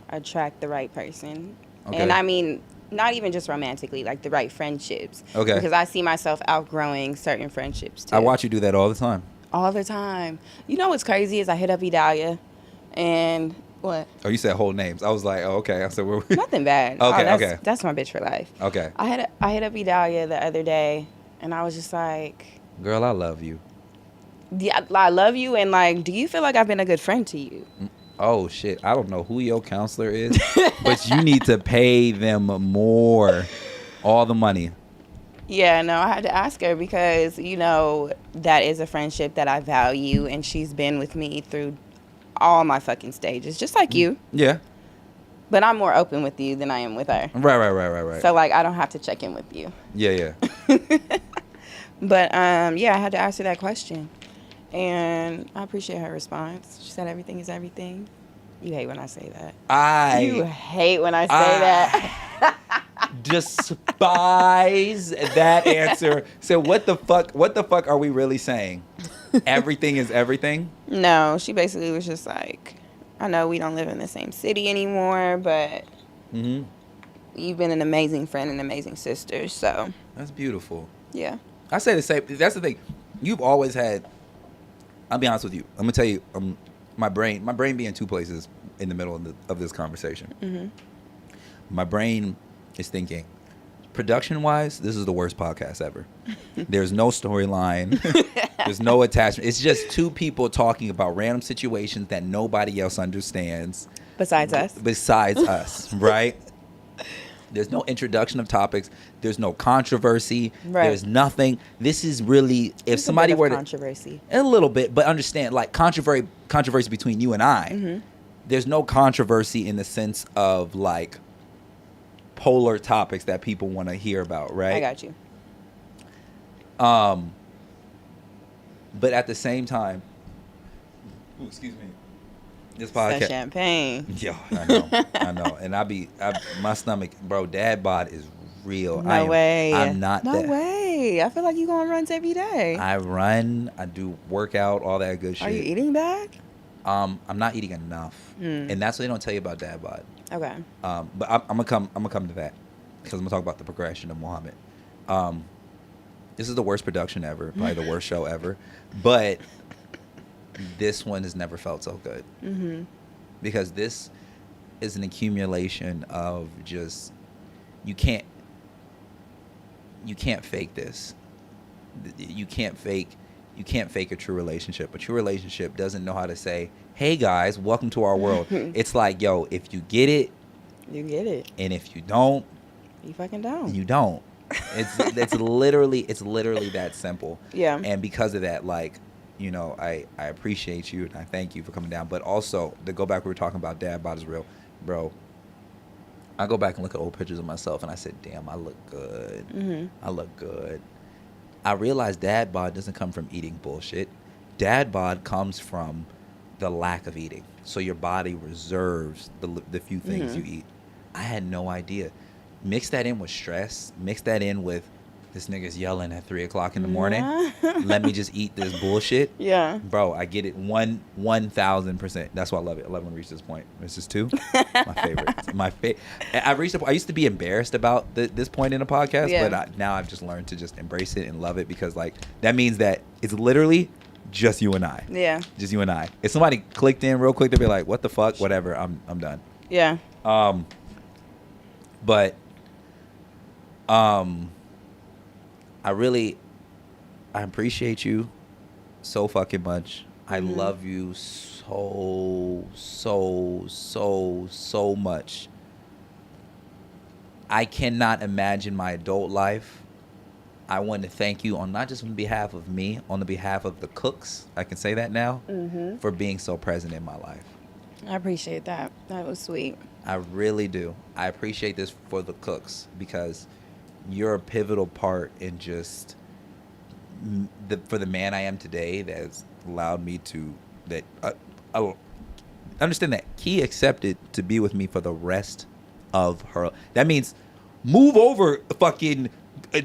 attract the right person. Okay. And I mean, not even just romantically, like the right friendships. Okay. Because I see myself outgrowing certain friendships too. I watch you do that all the time. All the time. You know what's crazy is I hit up Idalia, and what? Oh, you said whole names. I was like, oh, okay. I said, where we? Nothing bad. Okay, That's my bitch for life. Okay. I hit up Idalia the other day, and I was just like, girl, I love you. Yeah, I love you, and like, do you feel like I've been a good friend to you? Oh shit, I don't know who your counselor is, but you need to pay them more, all the money. Yeah, no, I had to ask her, because, you know, that is a friendship that I value, and she's been with me through all my fucking stages, just like you. Yeah. But I'm more open with you than I am with her. Right. So like, I don't have to check in with you. Yeah. But yeah, I had to ask her that question. And I appreciate her response. She said everything is everything. You hate when I say that. You hate when I say that. Despise that answer. So what the fuck are we really saying? Everything is everything? No, she basically was just like, I know we don't live in the same city anymore, but you've been an amazing friend and amazing sister, so. That's beautiful. Yeah. I say the same. That's the thing. You've always had I'll be honest with you. I'm gonna tell you, my brain be in two places in the middle of this conversation. Mm-hmm. My brain is thinking, production-wise, this is the worst podcast ever. There's no storyline. There's no attachment. It's just two people talking about random situations that nobody else understands. Besides us. Besides us, right? There's no introduction of topics. There's no controversy. Right. There's nothing. This is really, if There's somebody a bit were of to... controversy. A little bit, but understand, like, controversy between you and I. Mm-hmm. There's no controversy in the sense of, like, polar topics that people want to hear about, right? I got you. But at the same time, excuse me, this It's that podcast, champagne. yo, I know, and my stomach, bro, dad bod is real. No way. I'm not No that. way. I feel like you go on runs every day. I run, I do workout, all that good shit. Are you eating back? I'm not eating enough, and that's what they don't tell you about dad bod. Okay. But I'm gonna come to that because I'm gonna talk about the progression of Mohammed. This is the worst production ever, probably the worst show ever, but this one has never felt so good. Mm-hmm. Because this is an accumulation of just you can't fake this. You can't fake a true relationship. A true relationship doesn't know how to say, "Hey guys, welcome to our world." It's like, yo, if you get it, You get it. and if you don't, You fucking don't. you don't. It's literally that simple. Yeah. And because of that, like, you know, I appreciate you and I thank you for coming down. But also, to go back, we were talking about dad bod is real. Bro, I go back and look at old pictures of myself and I said, damn, I look good. Mm-hmm. I look good. I realized dad bod doesn't come from eating bullshit. Dad bod comes from the lack of eating. So your body reserves the few things you eat. I had no idea. Mix that in with stress. Mix that in with this nigga's yelling at 3 o'clock in the morning. Let me just eat this bullshit. Yeah. Bro, I get it 1,000%. That's why I love it. I love when we reach this point. This is 2. My favorite. I reached. I used to be embarrassed about this point in a podcast, Yeah. but now I've just learned to just embrace it and love it because, like, that means that it's literally just you and I. Yeah. Just you and I. If somebody clicked in real quick, they'd be like, "What the fuck? Whatever. I'm done." Yeah. But I appreciate you so fucking much. I love you so much. I cannot imagine my adult life. I want to thank you on not just on behalf of me, on the behalf of the cooks. I can say that now, for being so present in my life. I appreciate that. That was sweet. I really do. I appreciate this for the cooks because you're a pivotal part in just for the man I am today that has allowed me to understand that Key accepted to be with me for the rest of her. That means move over, fucking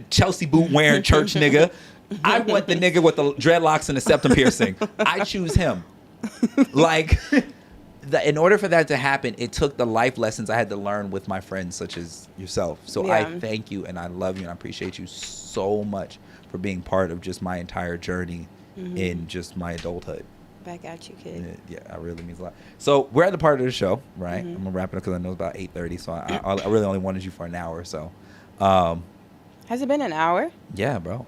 Chelsea boot wearing church nigga. I want the nigga with the dreadlocks and the septum piercing. I choose him. Like, in order for that to happen, it took the life lessons I had to learn with my friends such as yourself. So I thank you and I love you and I appreciate you so much for being part of just my entire journey in just my adulthood. Back at you, kid. Yeah, it really means a lot. So we're at the part of the show, right? I'm gonna wrap it up because I know it's about 8:30. So I really only wanted you for an hour or so. Has it been an hour? Yeah, bro.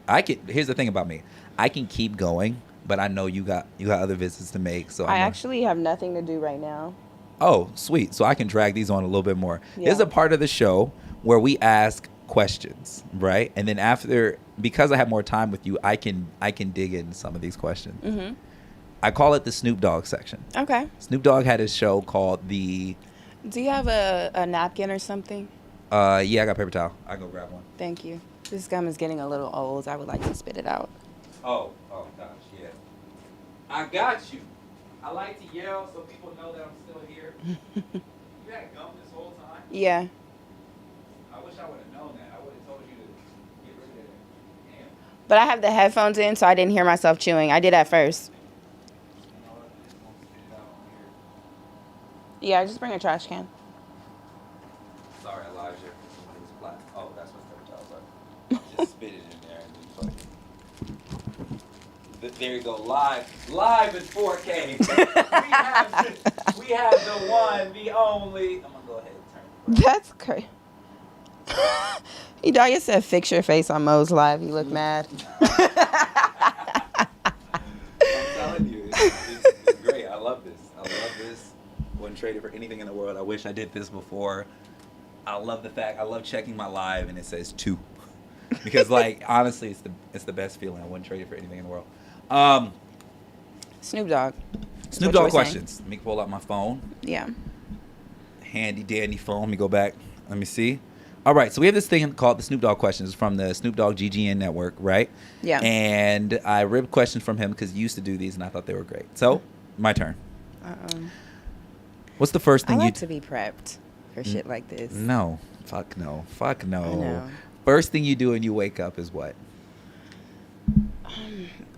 Here's the thing about me. I can keep going, but I know you got other visits to make. So I actually have nothing to do right now. Oh, sweet. So I can drag these on a little bit more. Yeah. There's a part of the show where we ask questions, right? And then because I have more time with you, I can dig into some of these questions. Mm-hmm. I call it the Snoop Dogg section. Okay. Snoop Dogg had his show called the... Do you have a napkin or something? Yeah, I got paper towel. I can go grab one. Thank you. This gum is getting a little old. I would like to spit it out. Oh gosh, yeah. I got you. I like to yell so people know that I'm still here. You had gum this whole time? Yeah. I wish I would have known that. I would have told you to get rid of it. Damn. But I have the headphones in, so I didn't hear myself chewing. I did at first. You know what? I just won't spit it out on here. Yeah, just bring a trash can. Sorry, Elijah. Somebody was black. Oh, that's what paper towels are. Just spit it in there and then fucking. There you go, live in 4K. we have the one, the only. I'm gonna go ahead and turn. That's crazy. You know, I just said fix your face on Mo's live. You look mad. I'm telling you, it's great. I love this. Wouldn't trade it for anything in the world. I wish I did this before. I love checking my live and it says 2. Because like honestly, it's the best feeling. I wouldn't trade it for anything in the world. Snoop Dogg questions. Let me pull out my phone. Yeah. Handy dandy phone. Let me go back. Let me see. All right, so we have this thing called the Snoop Dogg questions from the Snoop Dogg GGN network, right? Yeah. And I ripped questions from him because he used to do these and I thought they were great. So, my turn. What's the first thing I like to be prepped for shit like this. No. Fuck no. I know. First thing you do when you wake up is what?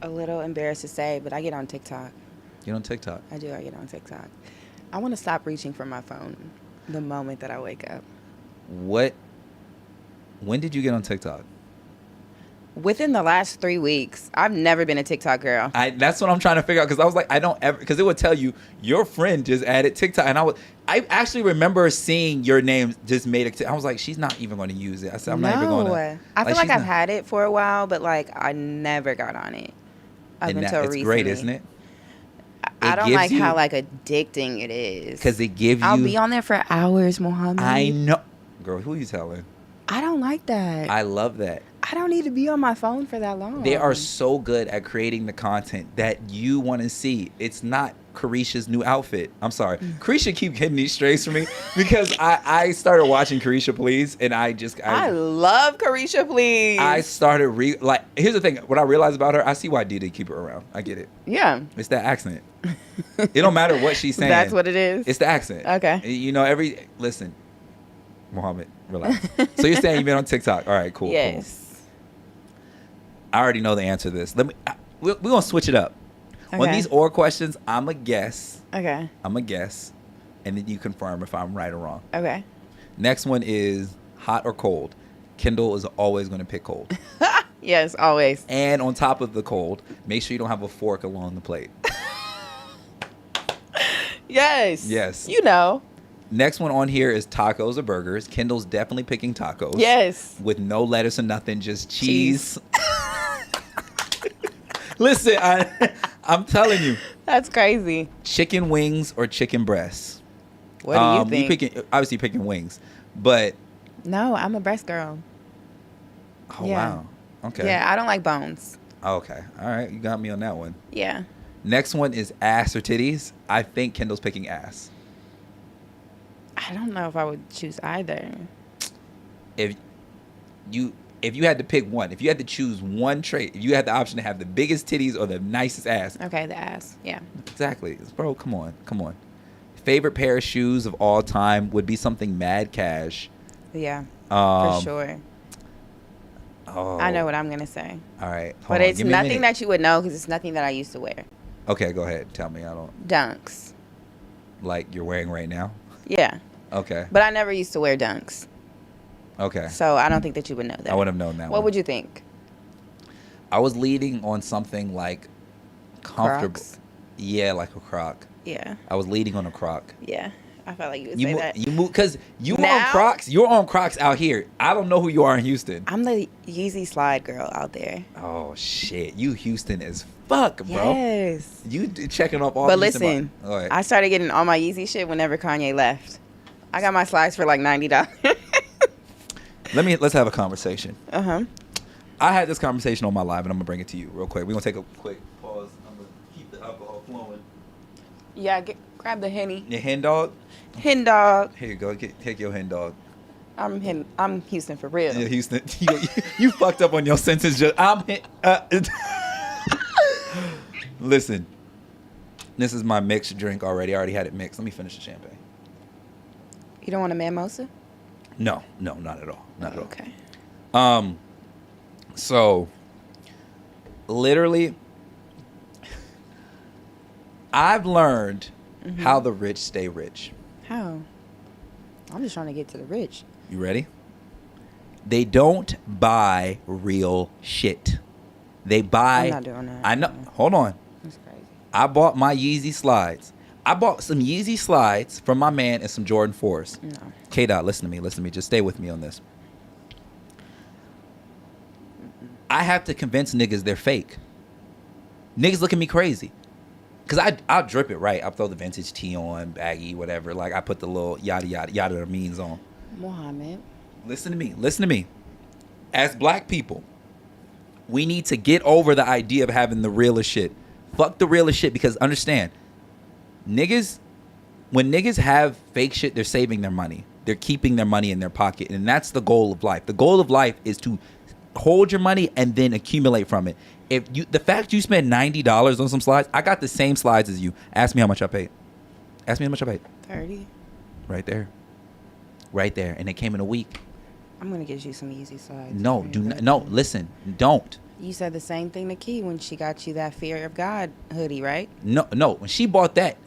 A little embarrassed to say, but I get on TikTok. Get on TikTok. I do. I get on TikTok. I want to stop reaching for my phone the moment that I wake up. When did you get on TikTok? Within the last 3 weeks. I've never been a TikTok girl. That's what I'm trying to figure out because I was like, I don't ever, because it would tell you your friend just added TikTok, and I actually remember seeing your name just made it. I was like, she's not even going to use it. I said, I'm not even going to. I feel like I've had it for a while, but like I never got on it up until recently. It's great, isn't it? I don't like how like addicting it is. Because it gives you. I'll be on there for hours, Mohammed. I know, girl. Who are you telling? I don't like that. I love that. I don't need to be on my phone for that long. They are so good at creating the content that you want to see. It's not Carisha's new outfit. I'm sorry. Carisha keep getting these strays for me because I started watching Carisha Please and I love Carisha Please. I started here's the thing. What I realized about her, I see why Didi keep her around. I get it. Yeah. It's that accent. It don't matter what she's saying. That's what it is. It's the accent. Okay. You know, listen, Mohammed, relax. So you're saying you've been on TikTok. All right, cool. Yes. Cool. I already know the answer to this. We're going to switch it up. Okay. On these or questions, I'm a guess. Okay. I'm a guess. And then you confirm if I'm right or wrong. Okay. Next one is hot or cold. Kendall is always going to pick cold. Yes, always. And on top of the cold, make sure you don't have a fork along the plate. Yes. Yes. You know. Next one on here is tacos or burgers. Kendall's definitely picking tacos. Yes. With no lettuce or nothing, just cheese. Listen, I'm telling you. That's crazy. Chicken wings or chicken breasts? What do you think? Obviously picking wings, but no, I'm a breast girl. Oh yeah. Wow. Okay. Yeah, I don't like bones. Okay. All right, you got me on that one. Yeah. Next one is ass or titties. I think Kendall's picking ass. I don't know if I would choose either. If you had to pick one, if you had to choose one trait, if you had the option to have the biggest titties or the nicest ass. Okay, the ass. Yeah. Exactly. Bro, come on. Favorite pair of shoes of all time would be something mad cash. Yeah. For sure. Oh. I know what I'm going to say. All right. But it's nothing that you would know because it's nothing that I used to wear. Okay, go ahead. Tell me. I don't. Dunks. Like you're wearing right now? Yeah. Okay. But I never used to wear Dunks. Okay. So I don't think that you would know that. I would have known that. What would you think? I was leading on something like comfortable. Crocs? Yeah, like a Croc. Yeah. I was leading on a Croc. Yeah. I felt like you would say that. You move because you on Crocs. You're on Crocs out here. I don't know who you are in Houston. I'm the Yeezy slide girl out there. Oh shit, you Houston as fuck, bro. Yes. You checking off all. But listen, I started getting all my Yeezy shit whenever Kanye left. I got my slides for like $90. Let's have a conversation. Uh-huh. I had this conversation on my live, and I'm gonna bring it to you real quick. We're gonna take a quick pause. I'm gonna keep the alcohol flowing. Yeah, grab the Henny. Your hen dog. Hen dog. Here you go. Take your hen dog. I'm Houston for real. Yeah, Houston. You fucked up on your sentence. Listen, this is my mixed drink already. I already had it mixed. Let me finish the champagne. You don't want a mimosa? No, not at all. Not at all. Okay. So, literally, I've learned how the rich stay rich. How? I'm just trying to get to the rich. You ready? They don't buy real shit. They buy. I'm not doing that. I know. Hold on. That's crazy. I bought my Yeezy slides. I bought some Yeezy slides from my man and some Jordan 4s. No. K-Dot, listen to me. Just stay with me on this. I have to convince niggas they're fake. Niggas look at me crazy. Because I'll drip it right. I'll throw the vintage tee on, baggy, whatever. Like, I put the little yada, yada, yada means on. Mohammed. Listen to me. As black people, we need to get over the idea of having the realest shit. Fuck the realest shit, because understand, niggas, when niggas have fake shit, they're saving their money. They're keeping their money in their pocket. And that's the goal of life. The goal of life is to hold your money and then accumulate from it. If you, the fact you spent $90 on some slides, I got the same slides as you. Ask me how much I paid. 30. Right there. And it came in a week. I'm gonna get you some Yeezy slides. No, do not. No, listen, don't. You said the same thing to Key when she got you that Fear of God hoodie, right? No. When she bought that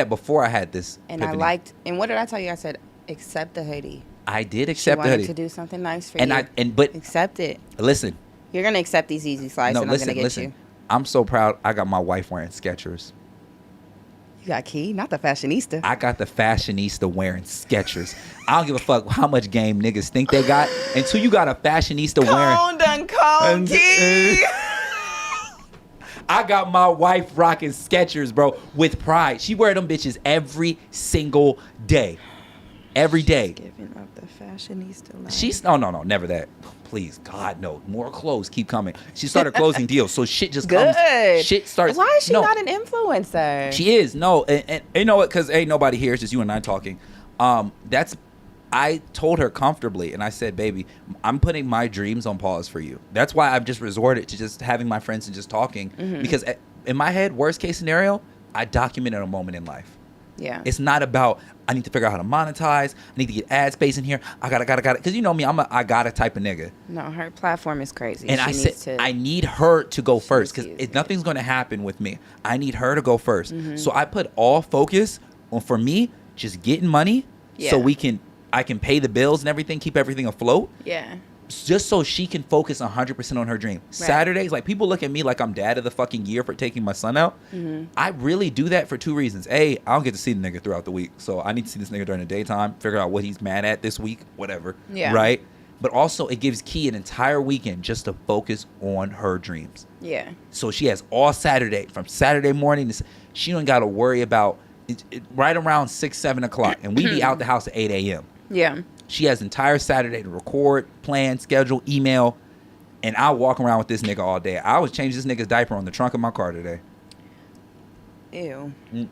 before I had this. And epiphany. I liked. And what did I tell you? I said, accept the hoodie. I did She accept the wanted hoodie. to do something nice for And you. but accept it. listen. You're gonna accept these Yeezy slides, No, and I'm gonna get you. I'm so proud. I got my wife wearing Skechers. You got Key, not the fashionista. I got the fashionista wearing Skechers. I don't give a fuck how much game niggas think they got until you got a fashionista wearing. Cone, Key. I got my wife rocking Skechers, bro, with pride. She wear them bitches every single day. Every day. Giving up the fashionista life. She's no, never that. Please, God, no. More clothes keep coming. She started closing deals, so shit just comes. Good. Shit starts. Why is she no, not an influencer? She is. No, and you know what? Because ain't nobody here. It's just you and I talking. I told her comfortably, and I said, baby, I'm putting my dreams on pause for you. That's why I've just resorted to just having my friends and just talking. Mm-hmm. Because in my head, worst case scenario, I documented a moment in life. Yeah. It's not about, I need to figure out how to monetize. I need to get ad space in here. I gotta. Because you know me, I gotta type of nigga. No, her platform is crazy. And I said, I need her to go first, because nothing's going to happen with me. I need her to go first. Mm-hmm. So I put all focus on, for me, just getting money so I can pay the bills and everything, keep everything afloat. Yeah. Just so she can focus 100% on her dream. Right. Saturdays, like, people look at me like I'm dad of the fucking year for taking my son out. Mm-hmm. I really do that for two reasons. A, I don't get to see the nigga throughout the week. So I need to see this nigga during the daytime, figure out what he's mad at this week, whatever. Yeah. Right? But also, it gives Key an entire weekend just to focus on her dreams. Yeah. So she has all Saturday, from Saturday morning to, she don't got to worry about right around 6, 7 o'clock. And we be out the house at 8 a.m. Yeah. She has entire Saturday to record, plan, schedule, email, and I walk around with this nigga all day. I was changing this nigga's diaper on the trunk of my car today. Ew. I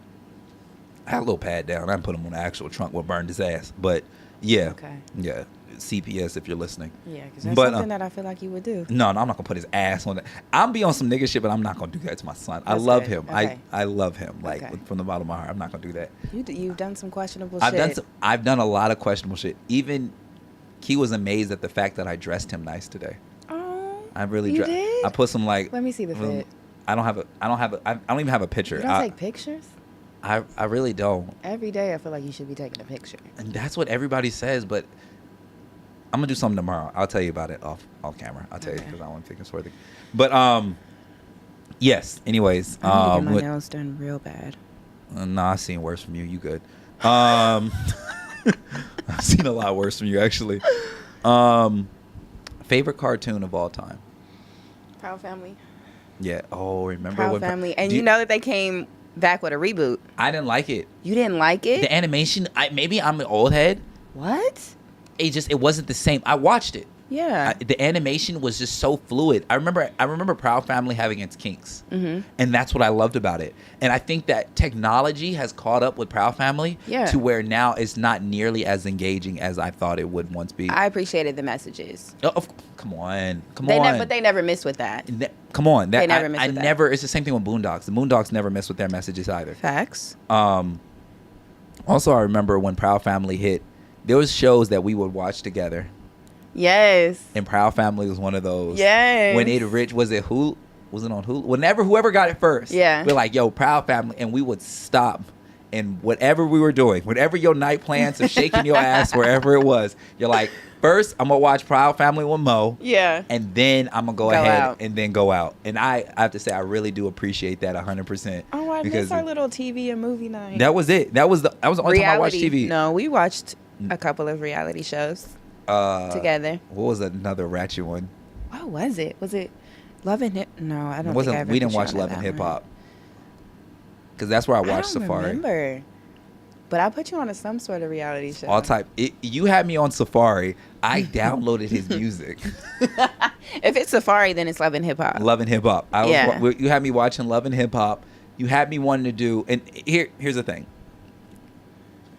had a little pad down. I didn't put him on the actual trunk. What burned his ass. But yeah. Okay. Yeah. CPS if you're listening. Yeah, because that's something that I feel like you would do. No, I'm not gonna put his ass on that. I'm be on some nigga shit, but I'm not gonna do that to my son. That's I love good. him. Okay. I love him. Like, Okay. from the bottom of my heart. I'm not gonna do that. You've done some questionable shit. I've done a lot of questionable shit. Even he was amazed at the fact that I dressed him nice today. Oh. I really You did? I put some, like, Let me see the fit. I don't even have a picture. You don't take pictures? I really don't. Every day I feel like you should be taking a picture. And that's what everybody says, but I'm gonna do something tomorrow. I'll tell you about it off camera. I'll tell you, because I don't want to think it's worthy. But yes. Anyways, I'm gonna get my nails done real bad. Nah, I've seen worse from you. You good? I've seen a lot worse from you, actually. Favorite cartoon of all time? Proud Family. Yeah. Oh, remember Proud when Family, and you know that they came back with a reboot. I didn't like it. You didn't like it? The animation. Maybe I'm an old head. What? It wasn't the same. I watched it. Yeah. The animation was just so fluid. I remember Proud Family having its kinks, Mm-hmm. and that's what I loved about it. And I think that technology has caught up with Proud Family to where now it's not nearly as engaging as I thought it would once be. I appreciated the messages. Come on. But they never missed with that. Come on. They never miss with that. It's the same thing with Boondocks. The Boondocks never miss with their messages either. Facts. Also, I remember when Proud Family hit, there was shows that we would watch together. Yes. And Proud Family was one of those. Yes. When was it on Hulu? Whenever whoever got it first. Yeah. We're like, yo, Proud Family, and we would stop and whatever we were doing, whatever your night plans of shaking your ass wherever it was, you're like, first I'm gonna watch Proud Family with Mo. Yeah. And then I'm gonna go ahead out. and then go out. And I have to say I really do appreciate that 100%. Oh, I miss our little TV and movie night. That was it. That was the only time I watched TV. No, we watched a couple of reality shows together. What was another ratchet one? What was it? Was it Love and Hip? No, I don't It wasn't. think I ever We didn't put you watch on Love that and one. Hip Hop. Because that's where I watched I don't Safari. remember. But I put you on some sort of reality show. All type. You had me on Safari. I downloaded his music. If it's Safari, then it's Love and Hip Hop. Love and Hip Hop. Yeah. You had me watching Love and Hip Hop. You had me wanting to do. And here's the thing.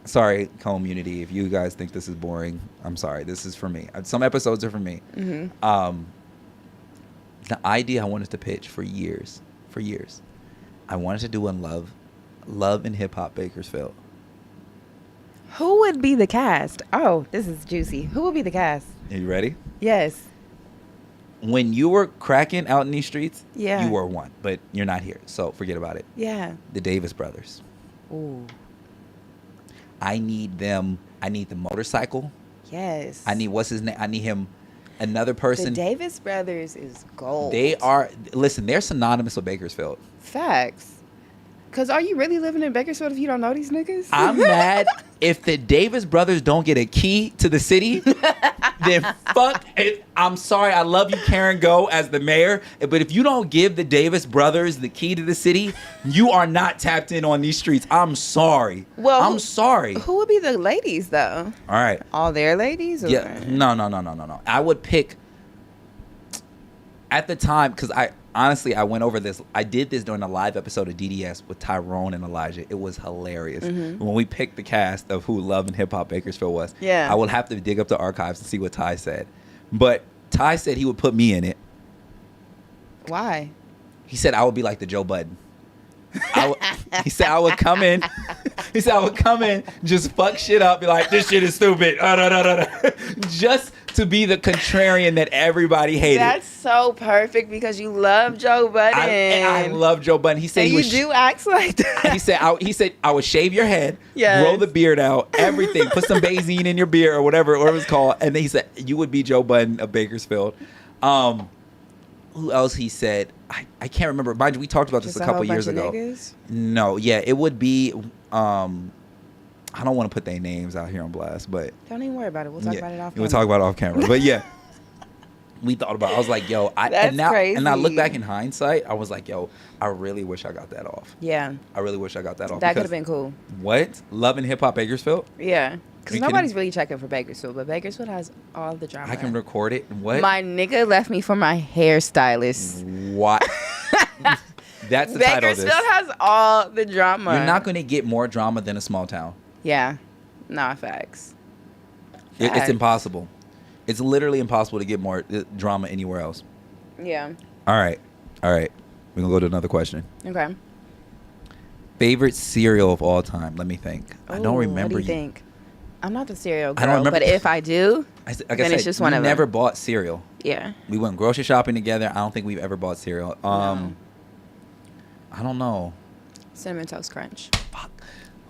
Sorry, community. If you guys think this is boring, I'm sorry. This is for me. Some episodes are for me. Mm-hmm. The idea I wanted to pitch for years. I wanted to do in Love and Hip Hop Bakersfield. Who would be the cast? Oh, this is juicy. Who would be the cast? Are you ready? Yes. When you were cracking out in these streets, Yeah. you were one, but you're not here, so forget about it. Yeah. The Davis brothers. Ooh. I need them. I need the motorcycle. Yes. I need what's his name? I need him. Another person. The Davis brothers is gold. They are. Listen, they're synonymous with Bakersfield. Facts. Cause are you really living in Bakersfield if you don't know these niggas? I'm mad if the Davis brothers don't get a key to the city. Then fuck it. I'm sorry. I love you, Karen Go, as the mayor. But if you don't give the Davis brothers the key to the city, you are not tapped in on these streets. I'm sorry. Well, I'm sorry. Who would be the ladies though? All right. All their ladies? Or? Yeah. No. I would pick at the time because I went over this. I did this during a live episode of DDS with Tyrone and Elijah. It was hilarious. Mm-hmm. When we picked the cast of who Love and Hip Hop Bakersfield was. Yeah. I would have to dig up the archives and see what Ty said. But Ty said he would put me in it. Why? He said I would be like the Joe Budden. He said I would come in. He said I would come in, just fuck shit up, be like, this shit is stupid. Just to be the contrarian that everybody hated. That's so perfect because you love Joe Budden. I love Joe Budden. He said and you do act like that. He said I would shave your head, Yes. grow the beard out, everything, put some Bazine in your beer or whatever it's called, and then he said you would be Joe Budden of Bakersfield. Who else he said? I can't remember. Mind you, we talked about this Just a couple whole years bunch of ago. niggas? No, yeah, it would be. I don't want to put their names out here on blast, but Don't even worry about it. We'll talk about it off We'll camera. talk about it off camera. But yeah, we thought about it. I was like, yo, That's and I look crazy. back in hindsight, I was like, yo, I really wish I got that off. Yeah. I really wish I got that off. That could have because- been cool. What? Love and Hip Hop Bakersfield? Yeah. Because you nobody's kidding? really checking for Bakersfield, but Bakersfield has all the drama. I can record it. What? My nigga left me for my hairstylist. What? That's the title of Bakersfield this. has all the drama. You're not going to get more drama than a small town. Yeah. Nah, facts. It's Facts. impossible. It's literally impossible to get more drama anywhere else. Yeah. All right. We're going to go to another question. Okay. Favorite cereal of all time? Let me think. I don't Ooh, remember What do you think? I'm not the cereal I don't girl, remember- but if I do, Like then I it's said, just one we of them. never bought cereal. yeah. We went grocery shopping together. I don't think we've ever bought cereal. No. I don't know. Cinnamon Toast Crunch. Fuck.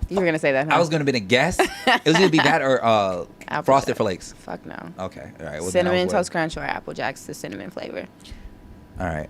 You were going to say that, huh? I was going to be a guess. It was going to be that or Apple Frosted Jack. Flakes. Fuck no. Okay. All right. Well, then I Cinnamon was Toast Crunch or Apple Jacks, the cinnamon flavor. All right.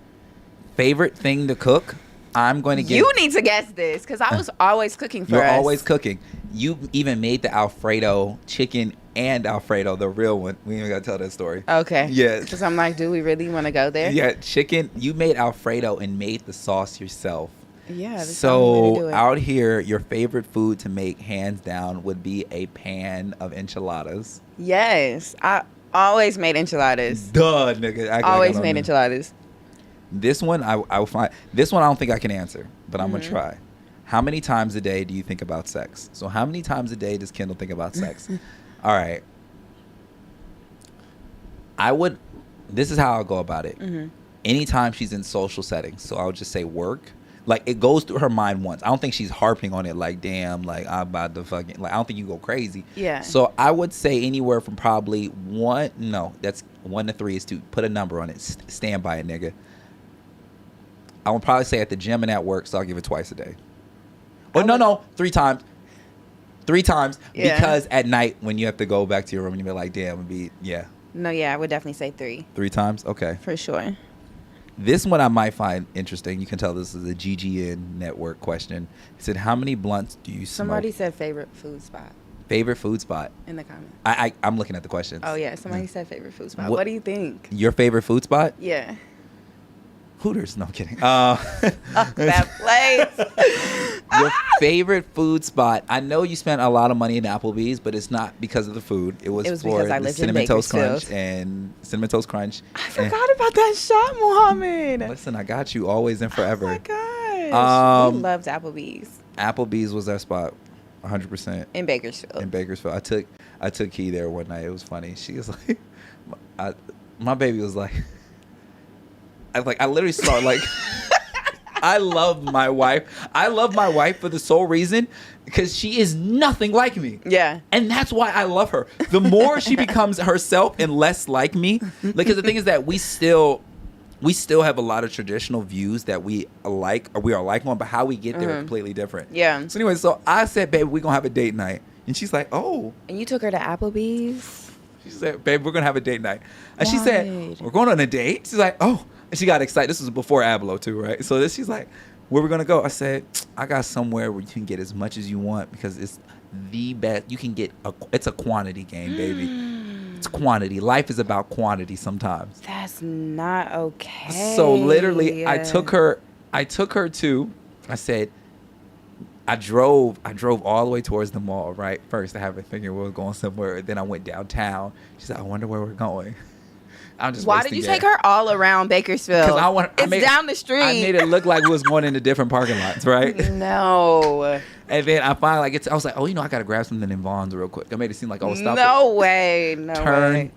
Favorite thing to cook? I'm going to give. You need to guess this because I was always cooking for You're us. always cooking. You even made the Alfredo chicken and Alfredo, the real one. We ain't got to tell that story. Okay. Yeah. Because I'm like, do we really want to go there? Yeah, chicken. You made Alfredo and made the sauce yourself. Yeah. That's the only way to do So it. out here, your favorite food to make, hands down, would be a pan of enchiladas. Yes. I always made enchiladas. Duh, nigga. Act like I Always don't made know. enchiladas. This one, I will find. This one, I don't think I can answer, but I'm gonna Mm-hmm. try. How many times a day do you think about sex? So how many times a day does Kendall think about sex? All right. I would. This is how I'll go about it. Mm-hmm. Anytime she's in social settings, so I would just say work. Like it goes through her mind once. I don't think she's harping on it. Like damn, like I'm about to fucking. Like I don't think you go crazy. Yeah. So I would say anywhere from probably one. No, that's 1 to 3 is to put a number on it. Stand by it, nigga. I would probably say at the gym and at work, so I'll give it twice a day. Oh, no, 3 times. 3 times. Yeah. Because at night when you have to go back to your room and you're like, damn, No, yeah, I would definitely say 3. 3 times? Okay. For sure. This one I might find interesting. You can tell this is a GGN network question. It said, how many blunts do you smoke? Somebody said favorite food spot Favorite food spot? in the comments. I'm looking at the questions. Oh, yeah, somebody said favorite food spot. What- What do you think? Your favorite food spot? Yeah. Hooters. No, I'm kidding. That place. Your favorite food spot? I know you spent a lot of money at Applebee's, but it's not because of the food. It was for because I the lived in Cinnamon Toast Bakersfield. Crunch and Cinnamon Toast Crunch. I forgot about that shot, Mohammed. Listen, I got you always and forever. Oh, my gosh. We loved Applebee's. Applebee's was our spot, 100%. In Bakersfield. In Bakersfield. I took Key there one night. It was funny. She was like, my baby was like, I literally saw like, I love my wife. I love my wife for the sole reason because she is nothing like me. Yeah. And that's why I love her. The more she becomes herself and less like me, because the thing is that we still have a lot of traditional views that we are like on, but how we get there are completely different. Yeah. So anyway, so I said, babe, we're going to have a date night. And she's like, oh. And you took her to Applebee's? She said, babe, we're going to have a date night. And she Right. said, we're going on a date? She's like, oh. And she got excited. This was before Ablo too, right? So she's like, where we going to go? I said, I got somewhere where you can get as much as you want because it's the best. You can get, it's a quantity game, baby. It's quantity. Life is about quantity sometimes. That's not okay. So literally, I took her to, I said, I drove all the way towards the mall, right? First, I have a thinking we were going somewhere. Then I went downtown. She said, I wonder where we're going. I'm just Why did you take her all around Bakersfield? Because it's down the street. I made it look like we was going into different parking lots, right? No. And then I finally I was like, oh, I gotta grab something in Vaughn's real quick. I made it seem like, oh, stop. No way. No Turn way.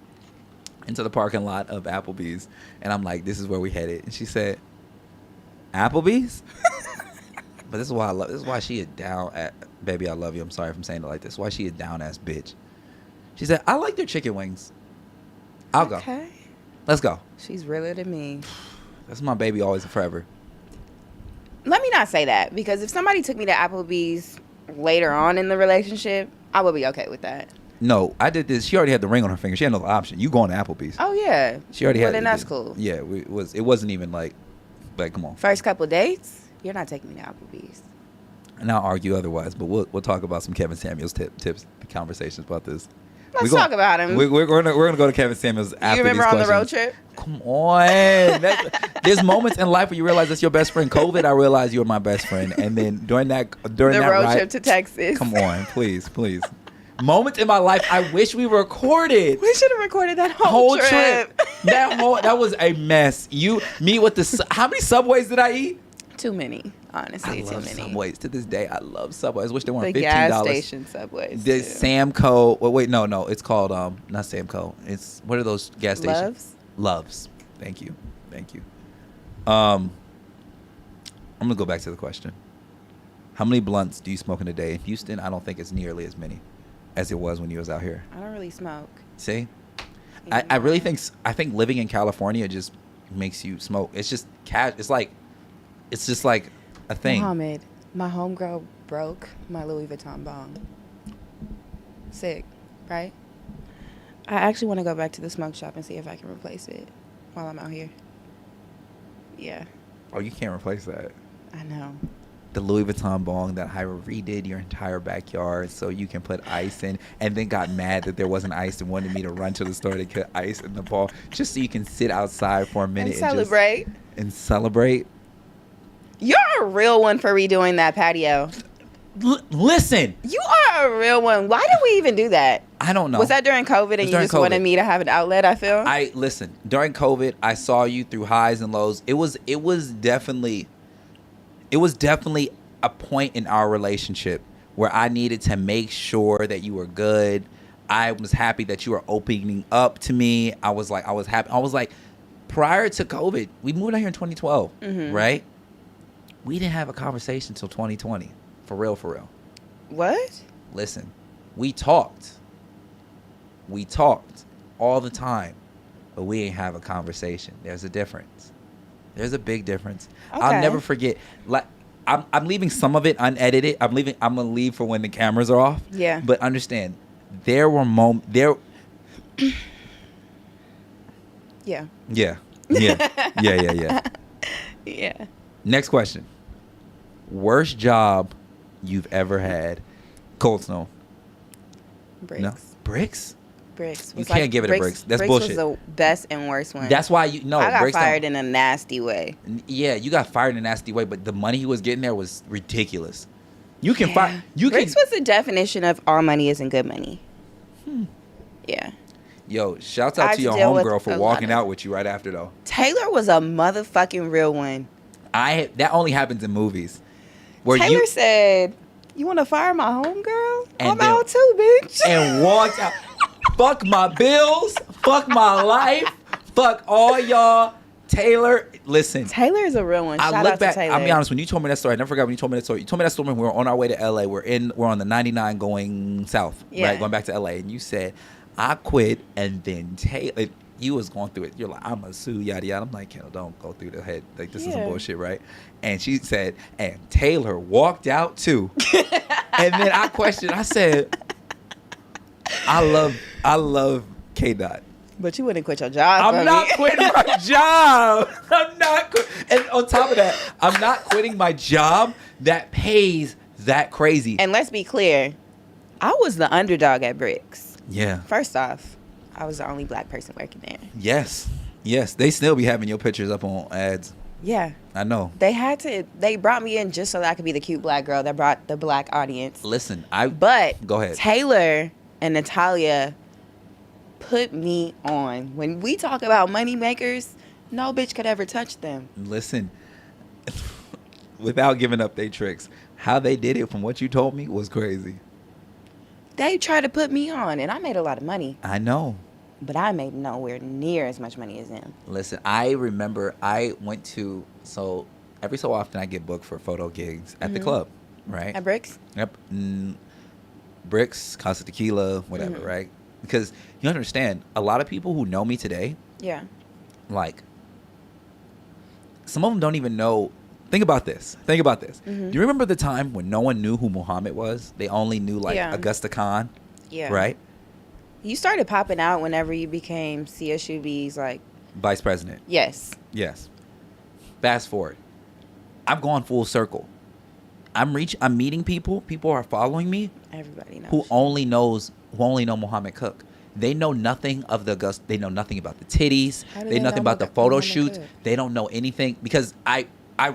into the parking lot of Applebee's, and I'm like, this is where we headed. And she said, Applebee's? But this is why this is why she is down at, baby, I love you. I'm sorry if I'm saying it like this. Why she is down ass bitch. She said, I like their chicken wings. I'll go. Okay. Let's go. She's realer than me. That's my baby always and forever. Let me not say that, because if somebody took me to Applebee's later on in the relationship, I would be okay with that. No, I did this. She already had the ring on her finger. She had no option. You going to Applebee's. Oh, yeah. She already Well, had then that's cool. Yeah, it wasn't even like, come on. First couple dates, you're not taking me to Applebee's. And I'll argue otherwise, but we'll talk about some Kevin Samuels tips, conversations about this. Let's talk about him. We're gonna go to Kevin Samuels after You remember these on the road questions. trip? Come on. There's moments in life where you realize that's your best friend. COVID, I realized you were my best friend, and then during that The road ride, trip to Texas. come on, please. Moments in my life I wish we recorded. We should have recorded that whole trip. That was a mess. Me with how many Subways did I eat? Too many, honestly. I Too love many. Subways. To this day, I love Subways. I wish they weren't The $15. gas station Subways. The too. Samco. Well, wait, no. It's called not Samco. It's what are those gas stations? Loves. Thank you. I'm gonna go back to the question. How many blunts do you smoke in a day? In Houston, I don't think it's nearly as many as it was when you was out here. I don't really smoke. See, Yeah. I really think living in California just makes you smoke. It's just it's just like a thing. Mohammed, my homegirl broke my Louis Vuitton bong. Sick, right? I actually want to go back to the smoke shop and see if I can replace it while I'm out here. Yeah, Oh, you can't replace that. I know. The Louis Vuitton bong that I redid your entire backyard so you can put ice in, and then got mad that there wasn't ice and wanted me to run to the store to get ice in the ball just so you can sit outside for a minute And celebrate. and celebrate. You're a real one for redoing that patio. Listen, You are a real one. Why did we even do that? I don't know. Was that during COVID and you during just wanted COVID. me to have an outlet, I feel? Listen, during COVID, I saw you through highs and lows. It was definitely a point in our relationship where I needed to make sure that you were good. I was happy that you were opening up to me. I was happy. I was like, prior to COVID, we moved out here in 2012, right? We didn't have a conversation until 2020. For real. What? Listen, we talked all the time, but we ain't have a conversation. There's a difference. There's a big difference. I'll Okay. never forget. Like, I'm leaving some of it unedited. I'm gonna leave for when the cameras are off. Yeah. But understand, there were moments. Yeah. Yeah. Yeah. Yeah. Next question. Worst job you've ever had? Cold Snow. Bricks. No. Bricks? Bricks. You Was can't give it a Bricks. That's bullshit. was the best and worst one. That's why you know. I got Bricks fired in a nasty way. Yeah, you got fired in a nasty way, but the money he was getting there was ridiculous. You can fire. Bricks was the definition of all money isn't good money. Yeah. Yo, shouts out I to your deal with homegirl for a walking lot of- out with you right after though. Taylor was a motherfucking real one. That only happens in movies. Where Taylor said, "You want to fire my homegirl? And I'm then- out too, bitch." and walked out. Fuck my bills. Fuck my life. Fuck all y'all. Taylor, listen. Taylor is a real one. Shout I look out back. to Taylor. I'll be honest. When you told me that story, I never forgot when you told me that story. You told me that story when we were on our way to LA. We're on the 99 going south, Yeah. right? Going back to LA, and you said, "I quit," and then Taylor. You was going through it. You're like, "I'm a sue, yada yada." I'm like, "Yo, don't go through the head. Like this is some Yeah. bullshit, right?" And she said, and Taylor walked out too. And then I questioned. I said, I love K Dot. But you wouldn't quit your job. I'm for not me. quitting my job. I'm not and on top of that, I'm not quitting my job that pays that crazy. And let's be clear, I was the underdog at Bricks. Yeah. First off, I was the only black person working there. Yes. They still be having your pictures up on ads. Yeah. I know. They brought me in just so that I could be the cute black girl that brought the black audience. Listen, But go ahead. Taylor and Natalia put me on. When we talk about money makers, no bitch could ever touch them. Listen. Without giving up their tricks, how they did it from what you told me was crazy. They tried to put me on, and I made a lot of money, I know. but I made nowhere near as much money as them. Listen, I remember I went to, so every so often I get booked for photo gigs at the club, right? At Bricks? Yep. Bricks, Casa Tequila, whatever, right? Because you understand, a lot of people who know me today, Yeah. like, some of them don't even know. Think about this. Do you remember the time when no one knew who Mohammed was? They only knew, like, Yeah. Augusta Khan, Yeah. right? You started popping out whenever you became CSUB's, like, Vice president. yes. Yes. Fast forward. I've gone full circle. I'm meeting people. People are following me. Everybody knows. Who only know Mohammed Cook. They know nothing of the Augusta. They know nothing about the titties. How do They they know nothing know about the Mohammed photo Cook? shoots. They don't know anything because I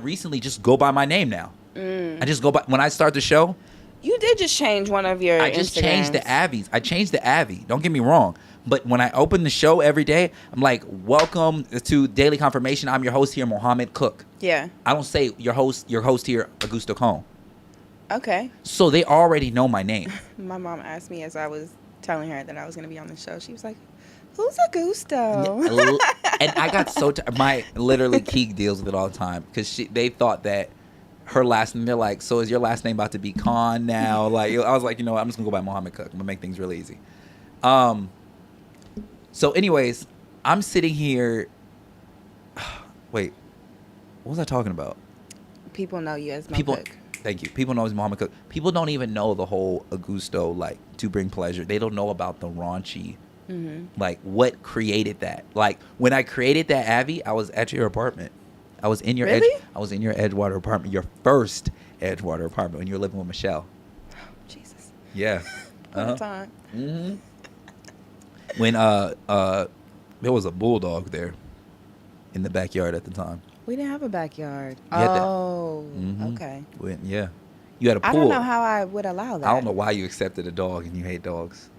recently just go by my name now. I just go by when I start the show. You did just change one of your I just changed the Instagrams. Avies. I changed the Avi. Don't get me wrong. But when I open the show every day, I'm like, "Welcome to Daily Confirmation. I'm your host here, Mohammed Cook." Yeah. I don't say your host here, Augusto Cone. Okay. So they already know my name. My mom asked me as I was telling her that I was going to be on the show. She was like, "Who's Augusto?" And I got so literally Keek deals with it all the time because they thought that her last name. They're like, "So is your last name about to be Khan now?" Like I was like, you know what? I'm just gonna go by Mohammed Cook. I'm gonna make things really easy. So anyways, I'm sitting here. Wait, what was I talking about? People know you as Mo People. Cook. Thank you. People know it's Mohammed Cook. People don't even know the whole Augusto, like, to bring pleasure. They don't know about the raunchy, like, what created that. Like, when I created that Avi, I was at your apartment. I was in your Really? I was in your Edgewater apartment, your first Edgewater apartment when you were living with Michelle. Jesus. Yeah. All the time. Mm-hmm. When there was a bulldog there in the backyard at the time. We didn't have a backyard. You had that- Oh, Mhm. okay. Yeah. You had a pool. I don't know how I would allow that. I don't know why you accepted a dog and you hate dogs.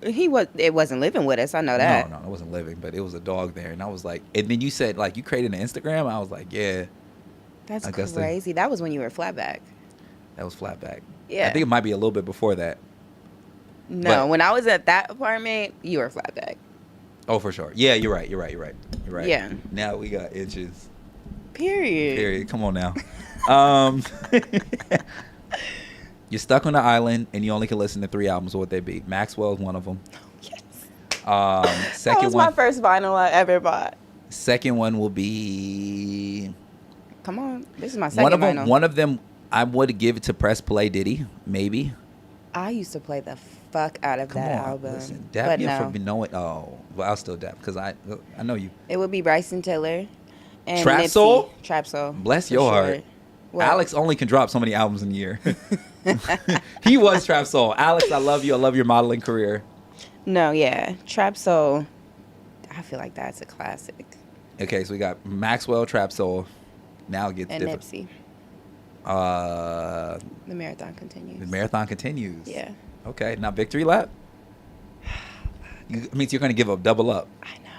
It wasn't living with us. I know that. No, it wasn't living, but it was a dog there. And I was like, and then you said, like, you created an Instagram. I was like, yeah, That's Augusta. crazy. That was when you were flatback. that was Flatback. Yeah. I think it might be a little bit before that. No, But- when I was at that apartment, you were flatback. Oh, for sure. Yeah, you're right. Yeah. Now we got inches. Period. Period. Come on now. You're stuck on the island and you only can listen to 3 albums. What would they be? Maxwell's one of them. Yes. That Second was one. my first vinyl I ever bought. Second one will be Come on. This is my second vinyl. One of them, I would give it to Press Play Diddy, maybe. I used to play the fuck out of that album. Listen, dap but you no. for knowing. Oh, well, I'll still dap because I know you. It would be Bryson Tiller and Trap Nipsey. Soul? Trap Soul. Bless for your sure. heart. What? Alex only can drop so many albums in a year. He was Trap Soul. Alex, I love you. I love your modeling career. No, yeah. Trap Soul. I feel like that's a classic. Okay, so we got Maxwell, Trap Soul. Now it gets And different. Nipsey. The marathon continues. The marathon continues. Yeah. Okay, now Victory Lap. Means you're going to give up, double up. I know.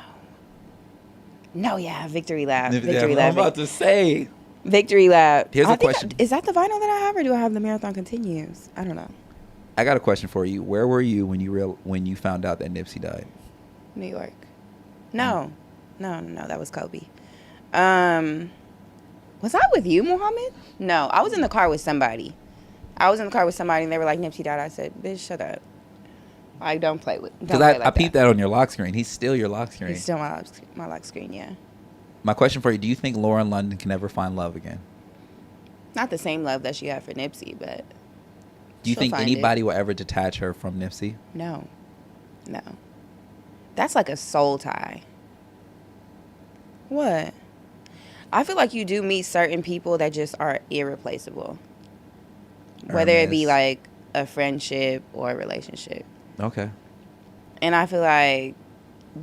No, yeah. Victory Lap. Yeah, Victory Lap. I'm about to say. Victory Lap. Here's a I think question. Is that the vinyl that I have, or do I have the marathon continues? I don't know. I got a question for you. Where were you when you found out that Nipsey died? New York. No. No, that was Kobe. Was I with you, Mohammed? No, I was in the car with somebody. And they were like, Nipsey died. I said, bitch, shut up. Like, don't play with. Because I peeped that on your lock screen. He's still your lock screen. He's still my lock screen, yeah. My question for you: do you think Lauren London can ever find love again? Not the same love that she had for Nipsey, but. Do you she'll think find anybody will ever detach her from Nipsey? No. That's like a soul tie. What? I feel like you do meet certain people that just are irreplaceable. Whether it be Hermes. like a friendship or a relationship. Okay. And I feel like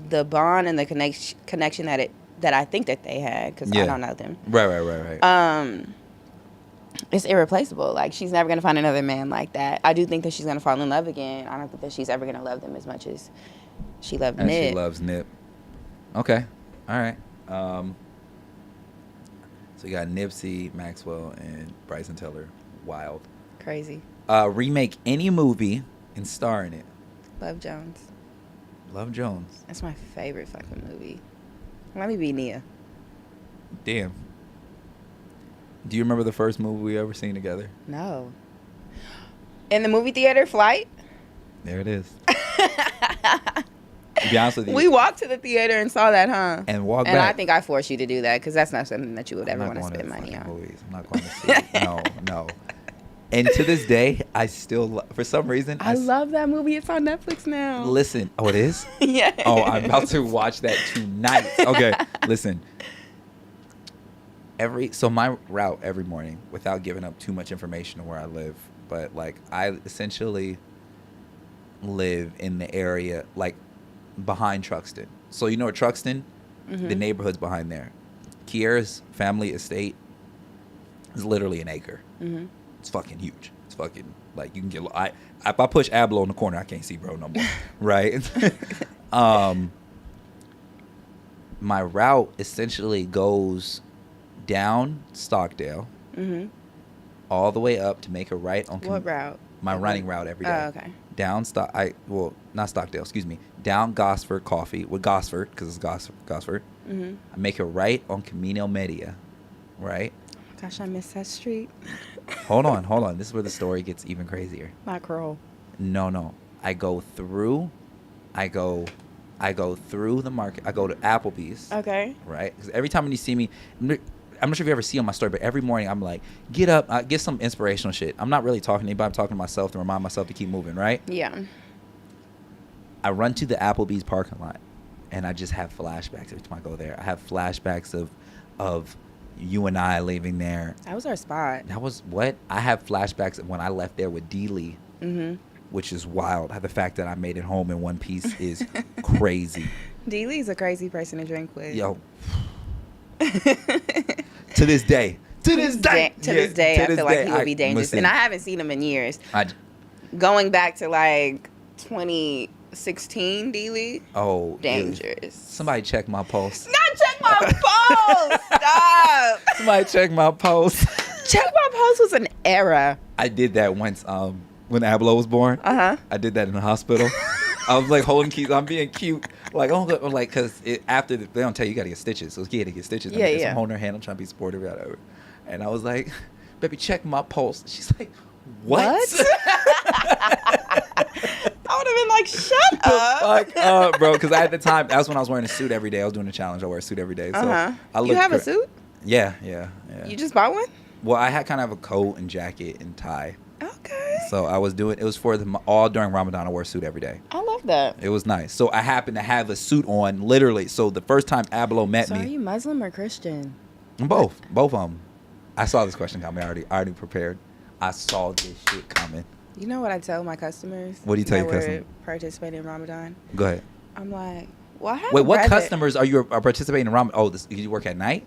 the bond and the connection that I think that they had, because I don't know them. Right. It's irreplaceable. Like, she's never going to find another man like that. I do think that she's going to fall in love again. I don't think that she's ever going to love them as much as she loved And Nip. she loves Nip. Okay. All right. So you got Nipsey, Maxwell, and Bryson Tiller. Wild. Crazy. Remake any movie and star in it. Love Jones. Love Jones. That's my favorite fucking movie. Let me be Nia. Damn. Do you remember the first movie we ever seen together? No. In the movie theater, Flight? There it is. To be honest with you. We walked to the theater and saw that, huh? And walked and back. I think I forced you to do that because that's not something that you would I'm ever not want to going spend money fucking on. movies. I'm not going to see it. No. And to this day, I still, for some reason, I love that movie. It's on Netflix now. Listen. Oh, it is? Yeah. Oh, I'm about to watch that tonight. Okay, listen. So my route every morning, without giving up too much information of where I live, but like I essentially live in the area like behind Truxton. So you know where Truxton, the neighborhood's behind there. Kiera's family estate is literally an acre. Mm-hmm. It's fucking huge. It's fucking like you can get. If I push Ablo in the corner, I can't see bro no more. Right. My route essentially goes down Stockdale, all the way up to make a right on. What route? My running route every day. Oh, okay. Down not Stockdale. Excuse me. Down Gosford Coffee with Gosford because it's Gosford. I make a right on Camino Media, right? Gosh, I miss that street. Hold on. This is where the story gets even crazier. Mackerel. No. I go through the market. I go to Applebee's. Okay. Right? Because every time when you see me, I'm not sure if you ever see on my story, but every morning I'm like, get up, get some inspirational shit. I'm not really talking to anybody. I'm talking to myself to remind myself to keep moving, right? Yeah. I run to the Applebee's parking lot, and I just have flashbacks every time I go there. I have flashbacks of you and I leaving there. That was our spot. That was what? I have flashbacks of when I left there with D. Lee, which is wild. The fact that I made it home in one piece is crazy. D. Lee's a crazy person to drink with. Yo. To this day, I feel like he would be dangerous. Listen, and I haven't seen him in years. Going back to like 2016, D. Lee. Oh, dangerous. Dude. Somebody check my pulse. Not check my pulse. Stop. Somebody check my pulse. Check my pulse was an era. I did that once. When Ablo was born. I did that in the hospital. I was like holding keys. I'm being cute. Like, oh, like, because after they don't tell you got to get stitches. So you got to get stitches. So I'm holding her hand. I'm trying to be sportive. Whatever. And I was like, baby, check my pulse. She's like, what? I would have been like, shut up. Fuck up, bro. Because at the time, that was when I was wearing a suit every day. I was doing a challenge. I wear a suit every day. So I you have a suit? Yeah. You just bought one? Well, I had kind of a coat and jacket and tie. Okay. So I was doing, it was for all during Ramadan. I wore a suit every day. I love that. It was nice. So I happened to have a suit on, literally. So the first time Abelo met So me. are you Muslim or Christian? Both of them. I saw this question coming. I already prepared. I saw this shit coming. You know what I tell my customers? What do you tell that your customers? Participating in Ramadan? Go ahead. I'm like, well, I have Wait, a what brother- customers are you participating in Ramadan? Oh, you work at night?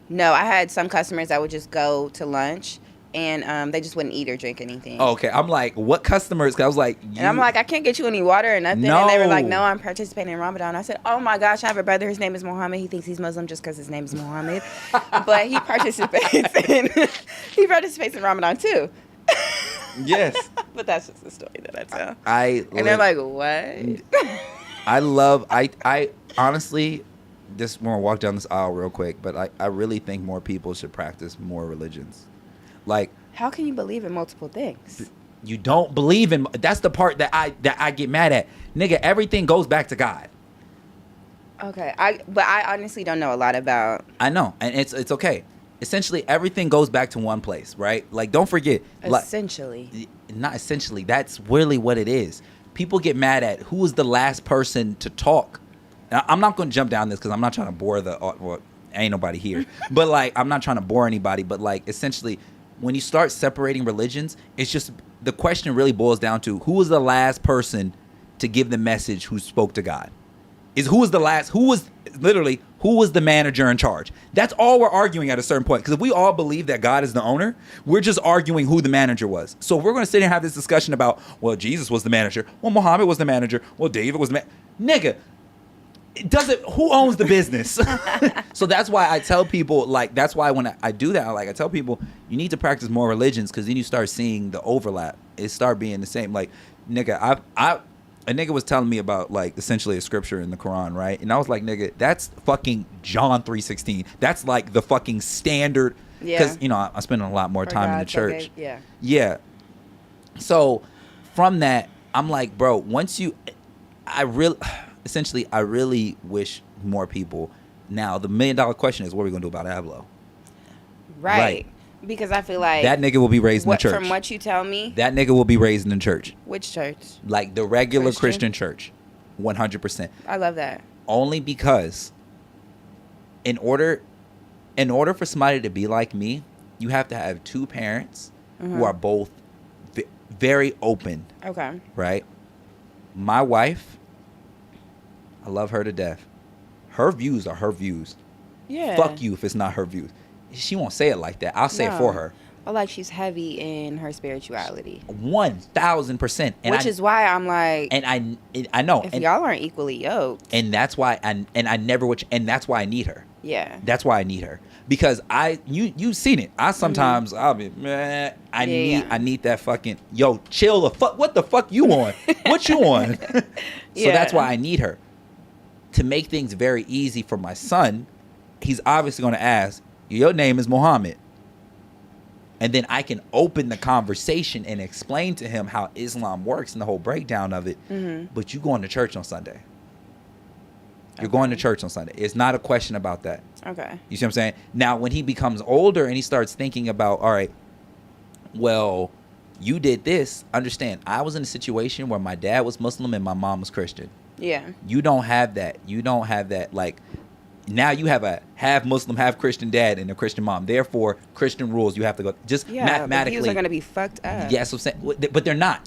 No, I had some customers that would just go to lunch and they just wouldn't eat or drink anything. Oh, okay. I'm like, what customers? 'Cause I was like, And I'm like, I can't get you any water or nothing. No. And they were like, no, I'm participating in Ramadan. I said, oh my gosh, I have a brother. His name is Mohammed. He thinks he's Muslim just because his name is Mohammed. But he participates in Ramadan too. yes. But that's just the story that I tell. And And they're like, what? I honestly, this, we're gonna walk down this aisle real quick, but I really think more people should practice more religions. Like, How can you believe in multiple things? you don't believe in, that's the part that I get mad at. Nigga, everything goes back to God. Okay, but I honestly don't know a lot about. I know, and it's okay. Essentially, everything goes back to one place, right? Like, don't forget. Essentially. Not essentially. That's really what it is. People get mad at who was the last person to talk. Now, I'm not going to jump down this because I'm not trying to bore well, ain't nobody here. But, like, I'm not trying to bore anybody. But, like, essentially, when you start separating religions, it's just, the question really boils down to who was the last person to give the message who spoke to God? Who was the manager in charge? That's all we're arguing at a certain point. Because if we all believe that God is the owner, we're just arguing who the manager was. So if we're going to sit here and have this discussion about, well, Jesus was the manager, well, Muhammad was the manager, well, David was the nigga, who owns the business? So that's why I tell people, like, that's why when I do that, I tell people, you need to practice more religions, because then you start seeing the overlap. It start being the same. Like, nigga, a nigga was telling me about, like, essentially a scripture in the Quran, right? And I was like, nigga, that's fucking John 3:16. That's like the fucking standard. Yeah. Because, you know, I spend a lot more time in the church. Okay. Yeah. Yeah. So from that, I'm like, bro, I really wish more people. Now, the $1 million question is, what are we going to do about Ablo? Right. Because I feel like that nigga will be raised in the church. From what you tell me. That nigga will be raised in the church. Which church? Like the regular Christian church. 100%. I love that. Only because in order for somebody to be like me, you have to have two parents who are both very open. Okay. Right? My wife, I love her to death. Her views are her views. Yeah. Fuck you if it's not her views. She won't say it like that. I'll say it for her. But like, she's heavy in her spirituality. 1,000%. Which is why I'm like, and I know. If y'all aren't equally yoked. And that's why I never would, and that's why I need her. Yeah. That's why I need her. Because you've seen it. I sometimes I'll be, man, I need that fucking, yo, chill the fuck. What the fuck you on? What you on? So that's why I need her. To make things very easy for my son, he's obviously going to ask, your name is Mohammed. And then I can open the conversation and explain to him how Islam works and the whole breakdown of it. Mm-hmm. But you going to church on Sunday. You're going to church on Sunday. It's not a question about that. Okay. You see what I'm saying? Now, when he becomes older and he starts thinking about, all right, well, you did this. Understand, I was in a situation where my dad was Muslim and my mom was Christian. Yeah. You don't have that. You don't have that, like, now you have a half Muslim, half Christian dad and a Christian mom. Therefore, Christian rules, you have to go. Just mathematically. The views are going to be fucked up. Yes, I'm saying, but they're not.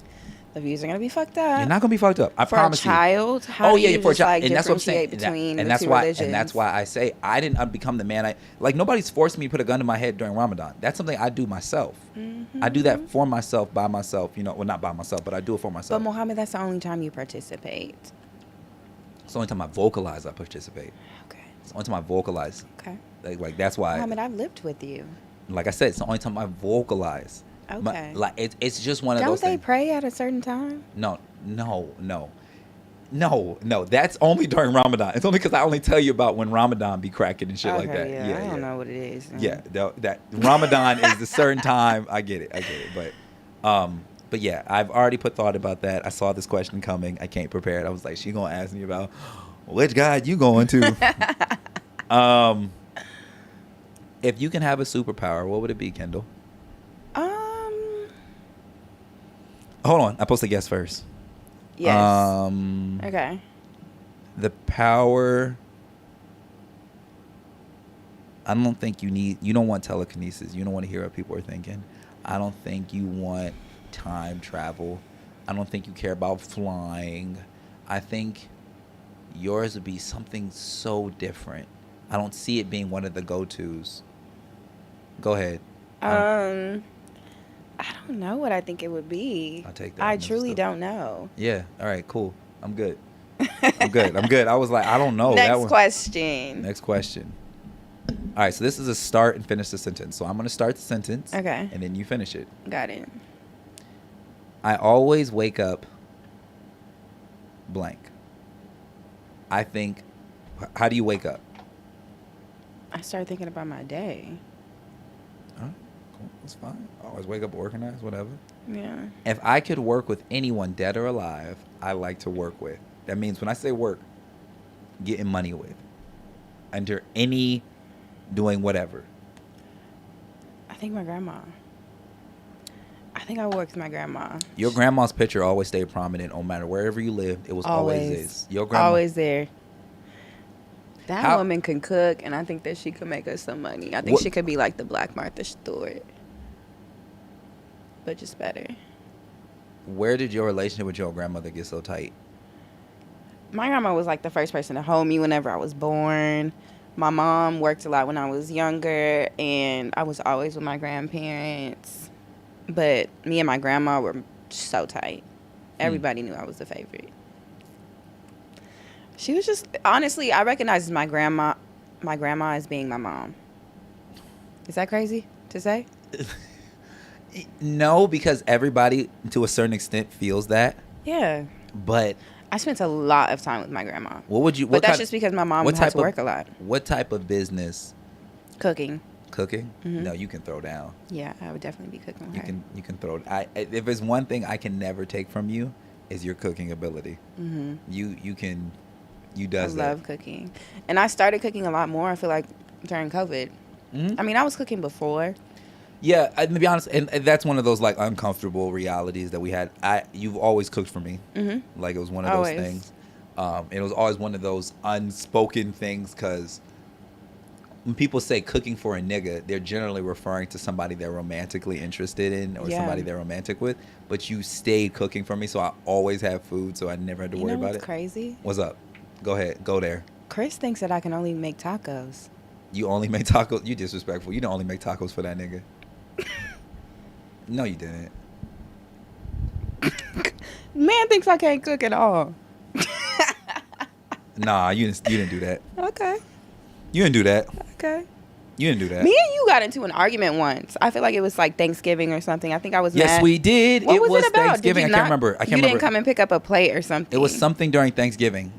The views are going to be fucked up. You're not going to be fucked up. I promise you. For a child? How do you for a child. Like, and that's what I'm saying. Between and the that's two why. religions? And that's why I say I didn't become the man. Nobody's forced me to put a gun to my head during Ramadan. That's something I do myself. Mm-hmm. I do that for myself, by myself. You know, well, not by myself, but I do it for myself. But Mohammed, that's the only time you participate. It's the only time I vocalize. I participate. Okay. It's the only time I vocalize. Okay. Like that's why. Mohammed, I've lived with you. Like I said, it's the only time I vocalize. Okay. It's just one of Don't those things. they pray at a certain time? No. That's only during Ramadan. It's only because I only tell you about when Ramadan be cracking and shit like that. Yeah, I don't know what it is. Yeah, that Ramadan is a certain time. I get it. But yeah, I've already put thought about that. I saw this question coming. I can't prepare it. I was like, she gonna ask me about which God you going to? If you can have a superpower, what would it be, Kendall? Hold on. I'm supposed to guess first. Yes. Okay. The power. I don't think you don't want telekinesis. You don't want to hear what people are thinking. I don't think you want time travel. I don't think you care about flying. I think yours would be something so different. I don't see it being one of the go-tos. Go ahead. I don't know what I think it would be. I'll take that. I truly don't know. Yeah. All right, cool. I'm good. I'm good. I was like, I don't know. Next question. Next question. All right, so this is a start and finish the sentence. So I'm going to start the sentence. Okay. And then you finish it. Got it. I always wake up blank. I think, how do you wake up? I start thinking about my day. All right, cool. That's fine. I always wake up organized, whatever. Yeah. If I could work with anyone, dead or alive, I like to work with. That means when I say work, getting money with. Under any, doing whatever. I think my grandma. I think I worked with my grandma. Your grandma's picture always stayed prominent no matter wherever you lived. It was always is. Your grandma. Always there. That woman can cook, and I think that she could make us some money. I think she could be like the Black Martha Stewart. But just better. Where did your relationship with your grandmother get so tight? My grandma was like the first person to hold me whenever I was born. My mom worked a lot when I was younger, and I was always with my grandparents. But me and my grandma were so tight. Everybody knew I was the favorite. She was just, honestly, I recognize my grandma as being my mom. Is that crazy to say? No, because everybody, to a certain extent, feels that. Yeah. But I spent a lot of time with my grandma. what would you? But that's just because my mom had to work a lot. What type of business? Cooking. Cooking? Mm-hmm. No, you can throw down. Yeah, I would definitely be cooking with her. You can throw. If there's one thing I can never take from you, is your cooking ability. Mm-hmm. You does that. I love cooking, and I started cooking a lot more. I feel like during COVID. Mm-hmm. I mean, I was cooking before. Yeah, to be honest, and that's one of those like uncomfortable realities that we had. You've always cooked for me. Mm-hmm. Like it was one of those things. It was always one of those unspoken things because when people say cooking for a nigga, they're generally referring to somebody they're romantically interested in or somebody they're romantic with. But you stayed cooking for me, so I always have food, so I never had to worry about it. What's crazy? What's up? Go ahead. Go there. Chris thinks that I can only make tacos. You only make tacos? You disrespectful. You don't only make tacos for that nigga. No, you didn't. Man thinks I can't cook at all. Nah, you didn't do that. Okay. You didn't do that. Okay. You didn't do that. Me and you got into an argument once. I feel like it was like Thanksgiving or something. I think I was mad. Yes, we did. What was was it about? Thanksgiving. I can't remember. You didn't come and pick up a plate or something. It was something during Thanksgiving.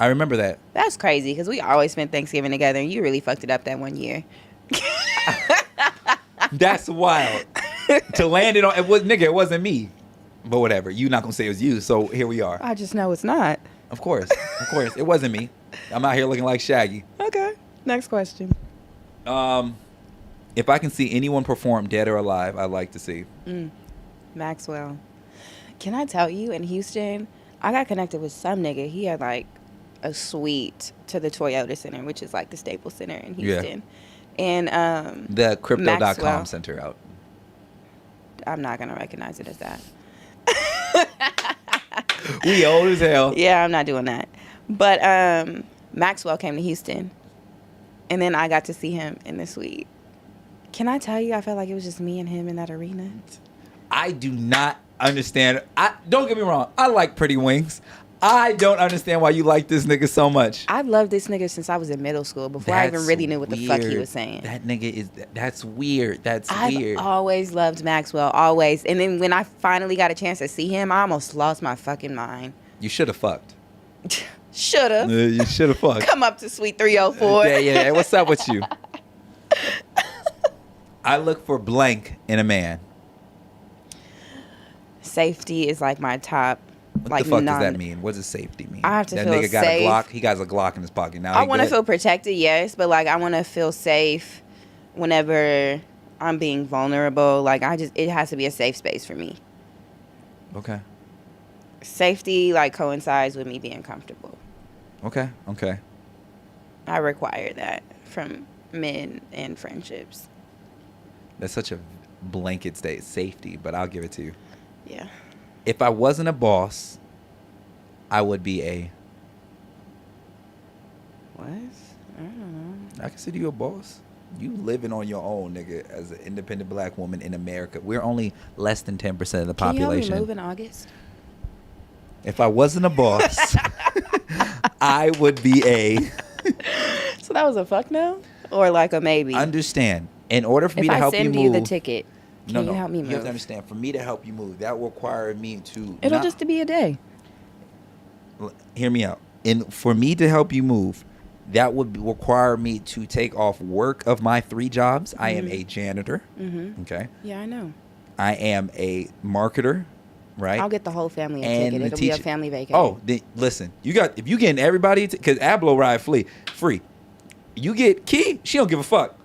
I remember that. That's crazy because we always spent Thanksgiving together, and you really fucked it up that one year. That's wild. To land it on, it wasn't me. But whatever. You're not going to say it was you, so here we are. I just know it's not. Of course. It wasn't me. I'm out here looking like Shaggy. Okay. Next question. If I can see anyone perform dead or alive, I'd like to see. Maxwell. Can I tell you, in Houston, I got connected with some nigga. He had like a suite to the Toyota Center, which is like the Staples Center in Houston. Yeah. And the Crypto.com Maxwell, Center out. I'm not going to recognize it as that. We old as hell. Yeah, I'm not doing that. But Maxwell came to Houston, and then I got to see him in the suite. Can I tell you, I felt like it was just me and him in that arena. I do not understand. Don't get me wrong. I like Pretty Wings. I don't understand why you like this nigga so much. I've loved this nigga since I was in middle school, before I even really knew what the fuck he was saying. That nigga that's weird. I've always loved Maxwell, always. And then when I finally got a chance to see him, I almost lost my fucking mind. You should have fucked. Shoulda. You should have fucked. Come up to Suite 304. Yeah. What's up with you? I look for blank in a man. Safety is like my top. What the fuck does that mean? What does safety mean? I have to feel safe. That nigga got a Glock. He got a Glock in his pocket. Now I want to feel protected, yes, but like I want to feel safe whenever I'm being vulnerable, like it has to be a safe space for me. Okay. Safety like coincides with me being comfortable. Okay. I require that from men and friendships. That's such a blanket state, safety, but I'll give it to you. Yeah. If I wasn't a boss, I would be a... What? I don't know. I consider you a boss. You living on your own, nigga, as an independent black woman in America. We're only less than 10% of the population. Can you help me move in August? If I wasn't a boss, I would be a... So that was a fuck no? Or like a maybe? Understand. In order for me to help you move... If I send you the ticket, can you help me move? You have to understand. For me to help you move, that will require me to... It'll just be a day. Hear me out. And for me to help you move, that would require me to take off work of my 3 jobs. I am a janitor. Mm-hmm. Okay. Yeah, I know. I am a marketer. Right. I'll get the whole family a and ticket. It'll be a family vacation. Oh, listen. If you getting everybody, because Ablo ride free. You get Key. She don't give a fuck.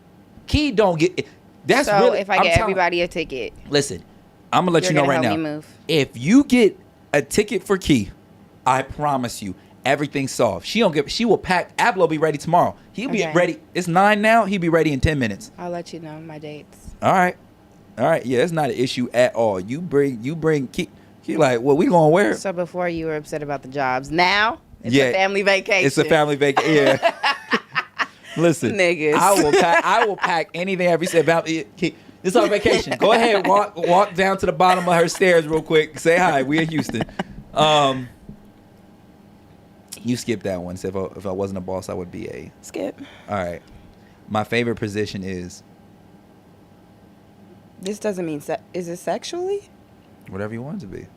Key don't get. That's so really. If I get everybody a ticket, listen, I'm gonna let you know right now. Move. If you get a ticket for Key, I promise you, everything's solved. She don't give. She will pack. Ablo be ready tomorrow. He'll be ready. It's 9 now. He'll be ready in 10 minutes. I'll let you know my dates. All right. Yeah, it's not an issue at all. You bring Key. He like, well, we gonna wear. So before you were upset about the jobs, now it's a family vacation. It's a family vacation. Yeah. Listen, niggas. I will pack anything every step. It's our vacation. Go ahead, walk down to the bottom of her stairs real quick. Say hi. We in Houston. You skipped that one. So if I wasn't a boss, I would be a skip. All right. My favorite position is. This doesn't mean is it sexually? Whatever you want it to be.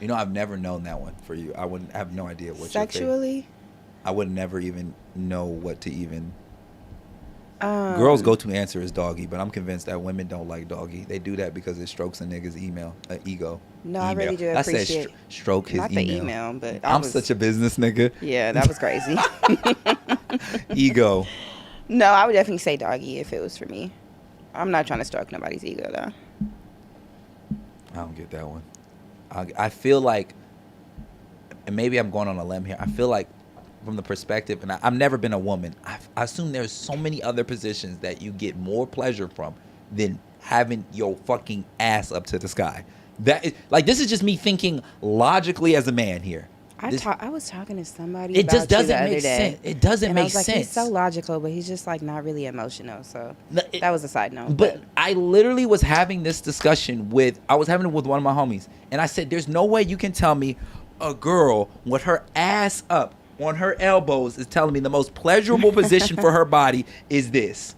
You know, I've never known that one for you. I wouldn't have no idea what sexually. I would never even know what to even. Girls' go-to answer is doggy, but I'm convinced that women don't like doggy. They do that because it strokes a nigga's ego. No, I really do appreciate. I said stroke his not email. The email, but I'm such a business nigga. Yeah, that was crazy. Ego. No, I would definitely say doggy if it was for me. I'm not trying to stroke nobody's ego, though. I don't get that one. I feel like, and maybe I'm going on a limb here, I feel like from the perspective, and I've never been a woman, I assume there's so many other positions that you get more pleasure from than having your fucking ass up to the sky. That is, like, this is just me thinking logically as a man here. I was talking to somebody. It just doesn't make sense. It doesn't make sense. He's so logical, but he's just like not really emotional. So that was a side note. But I literally was having this discussion with one of my homies, and I said, "There's no way you can tell me a girl with her ass up on her elbows is telling me the most pleasurable position for her body is this."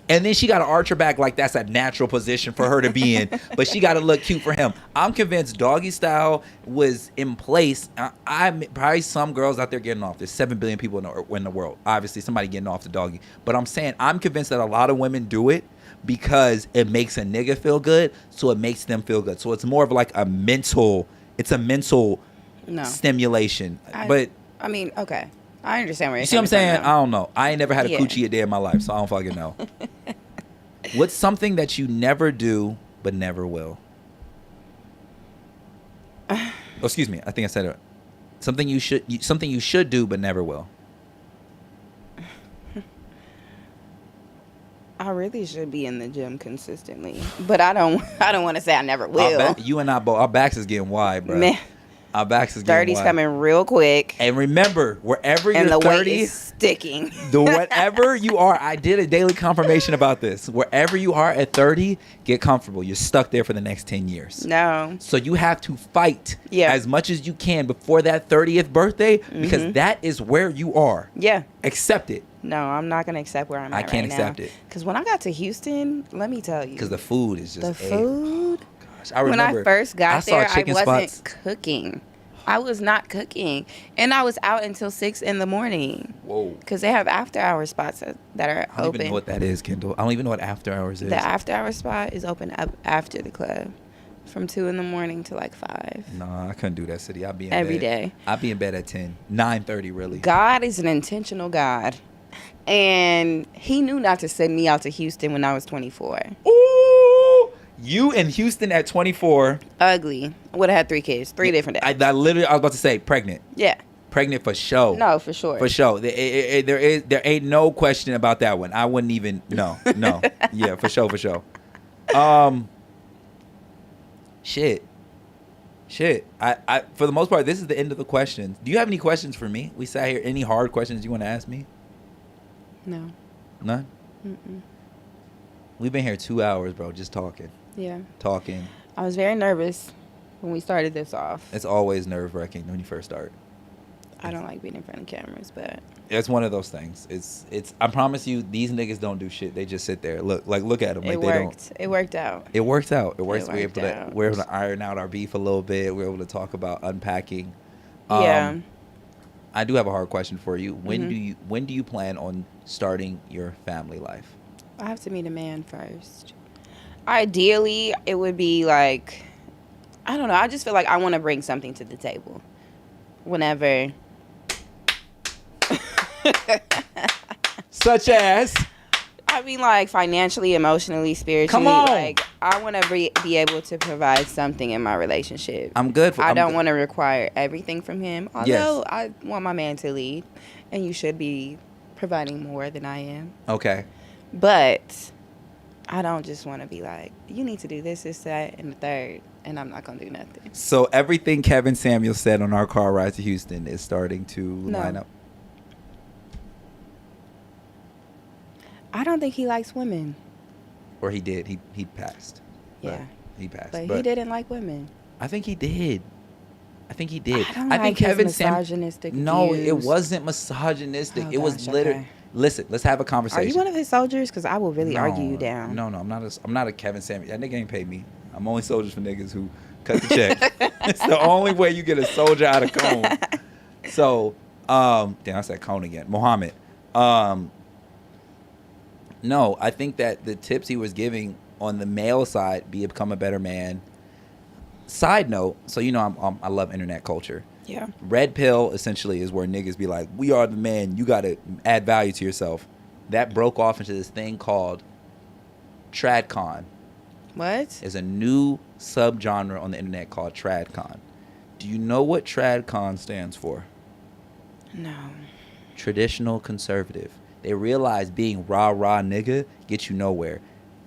And then she got to arch her back like that's a natural position for her to be in, but she got to look cute for him. I'm convinced doggy style was in place. I'm probably some girls out there getting off. There's 7 billion people in the world. Obviously, somebody getting off the doggy. But I'm saying I'm convinced that a lot of women do it because it makes a nigga feel good, so it makes them feel good. So it's more of like a mental stimulation. I mean, okay. I understand where you're You see what I'm saying? Now. I don't know. I ain't never had a coochie a day in my life, so I don't fucking know. What's something that you never do but never will? Excuse me. I think I said it. Something you should do but never will. I really should be in the gym consistently, but I don't want to say I never will. You and I both. Our backs is getting wide, bro. Man. Our backs is getting 30's coming real quick. And remember, wherever you're 30, and the weight is sticking. Whatever you are, I did a daily confirmation about this. Wherever you are at 30, get comfortable. You're stuck there for the next 10 years. No. So you have to fight as much as you can before that 30th birthday because that is where you are. Yeah. Accept it. No, I'm not going to accept where I'm at right now. I can't accept it. Because when I got to Houston, let me tell you. Because the food is just... food... I remember when I first got there, I wasn't cooking. I was not cooking. And I was out until 6 in the morning. Whoa. Because they have after-hour spots that are open. I don't even know what that is, Kendall. I don't even know what after hours is. The after-hour spot is open up after the club. From 2 in the morning to like 5. Nah, I couldn't do that, City. I'd be in Every bed. day. I'd be in bed at 10. 9:30, really. God is an intentional God. And he knew not to send me out to Houston when I was 24. Ooh! You in Houston at 24. Ugly. I would have had 3 kids. 3 different days. I literally, I was about to say, pregnant. Yeah. Pregnant for sure. No, for sure. For sure. There ain't no question about that one. I wouldn't even, no. Yeah, for sure. Shit. I for the most part, this is the end of the questions. Do you have any questions for me? We sat here. Any hard questions you want to ask me? No. None? Mm-mm. We've been here 2 hours, bro, just talking. Yeah. Talking. I was very nervous when we started this off. It's always nerve-wracking when you first start. I don't like being in front of cameras, but It's one of those things. It's. I promise you, these niggas don't do shit. They just sit there. Look at them. Like it they worked. don't. It worked out. It worked out. It works. It We're worked able to out. we're able to iron out our beef a little bit. We're able to talk about unpacking. Yeah. I do have a hard question for you. Mm-hmm. When do you plan on starting your family life? I have to meet a man first. Ideally, it would be like, I don't know. I just feel like I want to bring something to the table. Whenever. Such as. I mean, like, financially, emotionally, spiritually. Come on. Like, I want to be able to provide something in my relationship. I'm good for. I don't want to require everything from him. Although, Yes. I want my man to lead. And you should be providing more than I am. Okay. But I don't just want to be like, you need to do this, that, and the third. And I'm not going to do nothing. So everything Kevin Samuel said on our car ride to Houston is starting to line up. I don't think he likes women. Or he did. He passed. Yeah. He passed. But he didn't like women. I think he did. I think I think like Kevin his Samuel. misogynistic No, views. it wasn't misogynistic. Oh, It was gosh, literally. okay. Listen, let's have a Are conversation. you one of his soldiers? Because I will really argue you down. No, I'm not a Kevin Samuel. That nigga ain't paid me. I'm only soldiers for niggas who cut the check. It's the only way you get a soldier out of cone. So, damn, I said cone again. Mohammed. No, I think that the tips he was giving on the male side, become a better man. Side note, so you know I love internet culture. Yeah. Red pill essentially is where niggas be like, we are the man, you got to add value to yourself. That broke off into this thing called tradcon. What? There's a new subgenre on the internet called tradcon. Do you know what tradcon stands for? No. Traditional conservative. They realize being rah-rah nigga gets you nowhere.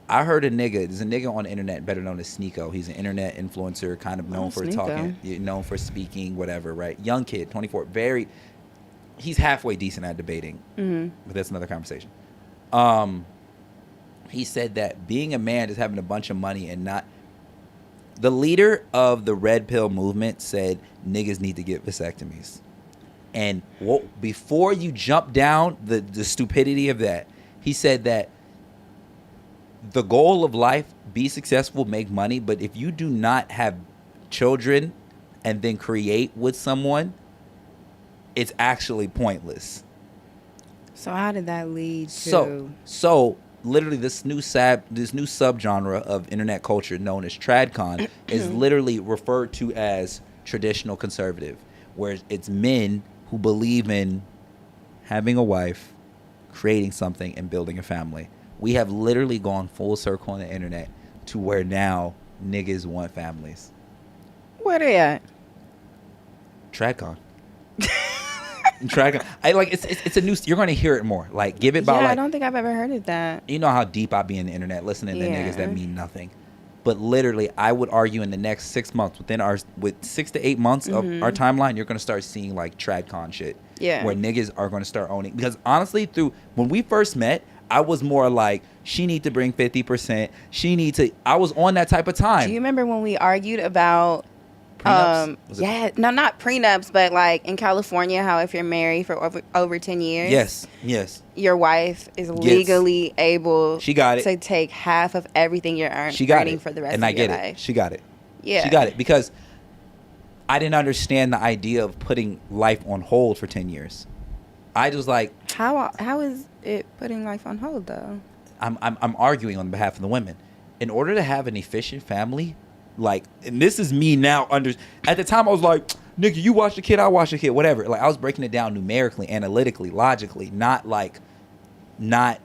I heard there's a nigga on the internet better known as Sneeko. He's an internet influencer, kind of known for Sneeko. talking, known for speaking, whatever, right? Young kid, 24, he's halfway decent at debating, but that's another conversation. He said that being a man is having a bunch of money and not. The leader of the red pill movement said niggas need to get vasectomies. And before you jump down the stupidity of that, he said that the goal of life, be successful, make money, but if you do not have children and then create with someone, it's actually pointless. So how did that lead to? So literally this new subgenre of internet culture known as tradcon is literally referred to as traditional conservative, where it's men who believe in having a wife, creating something, and building a family. We have literally gone full circle on the internet to where now niggas want families. Where they at? Tradcon. Tradcon. It's a new. You're going to hear it more. Like give it about I don't think I've ever heard of that. You know how deep I be in the internet listening to Yeah. niggas that mean nothing. But literally, I would argue in the next 6 months, with 6 to 8 months of our timeline, you're going to start seeing like tradcon shit. Yeah. Where niggas are going to start owning. Because honestly, when we first met, I was more like, she need to bring 50%. I was on that type of time. Do you remember when we argued about Prenups? not prenups, but like in California, how if you're married for over 10 years, Yes. your wife is legally able She got it. to take half of everything you're She got earning it. for the rest and of I your get life. it. She got it. Yeah. She got it because I didn't understand the idea of putting life on hold for 10 years. I just like, How is it putting life on hold though? I'm arguing on behalf of the women. In order to have an efficient family, Like, and this is me now at the time I was like, nigga, you watch the kid, I watch the kid, whatever. Like, I was breaking it down numerically, analytically, logically, not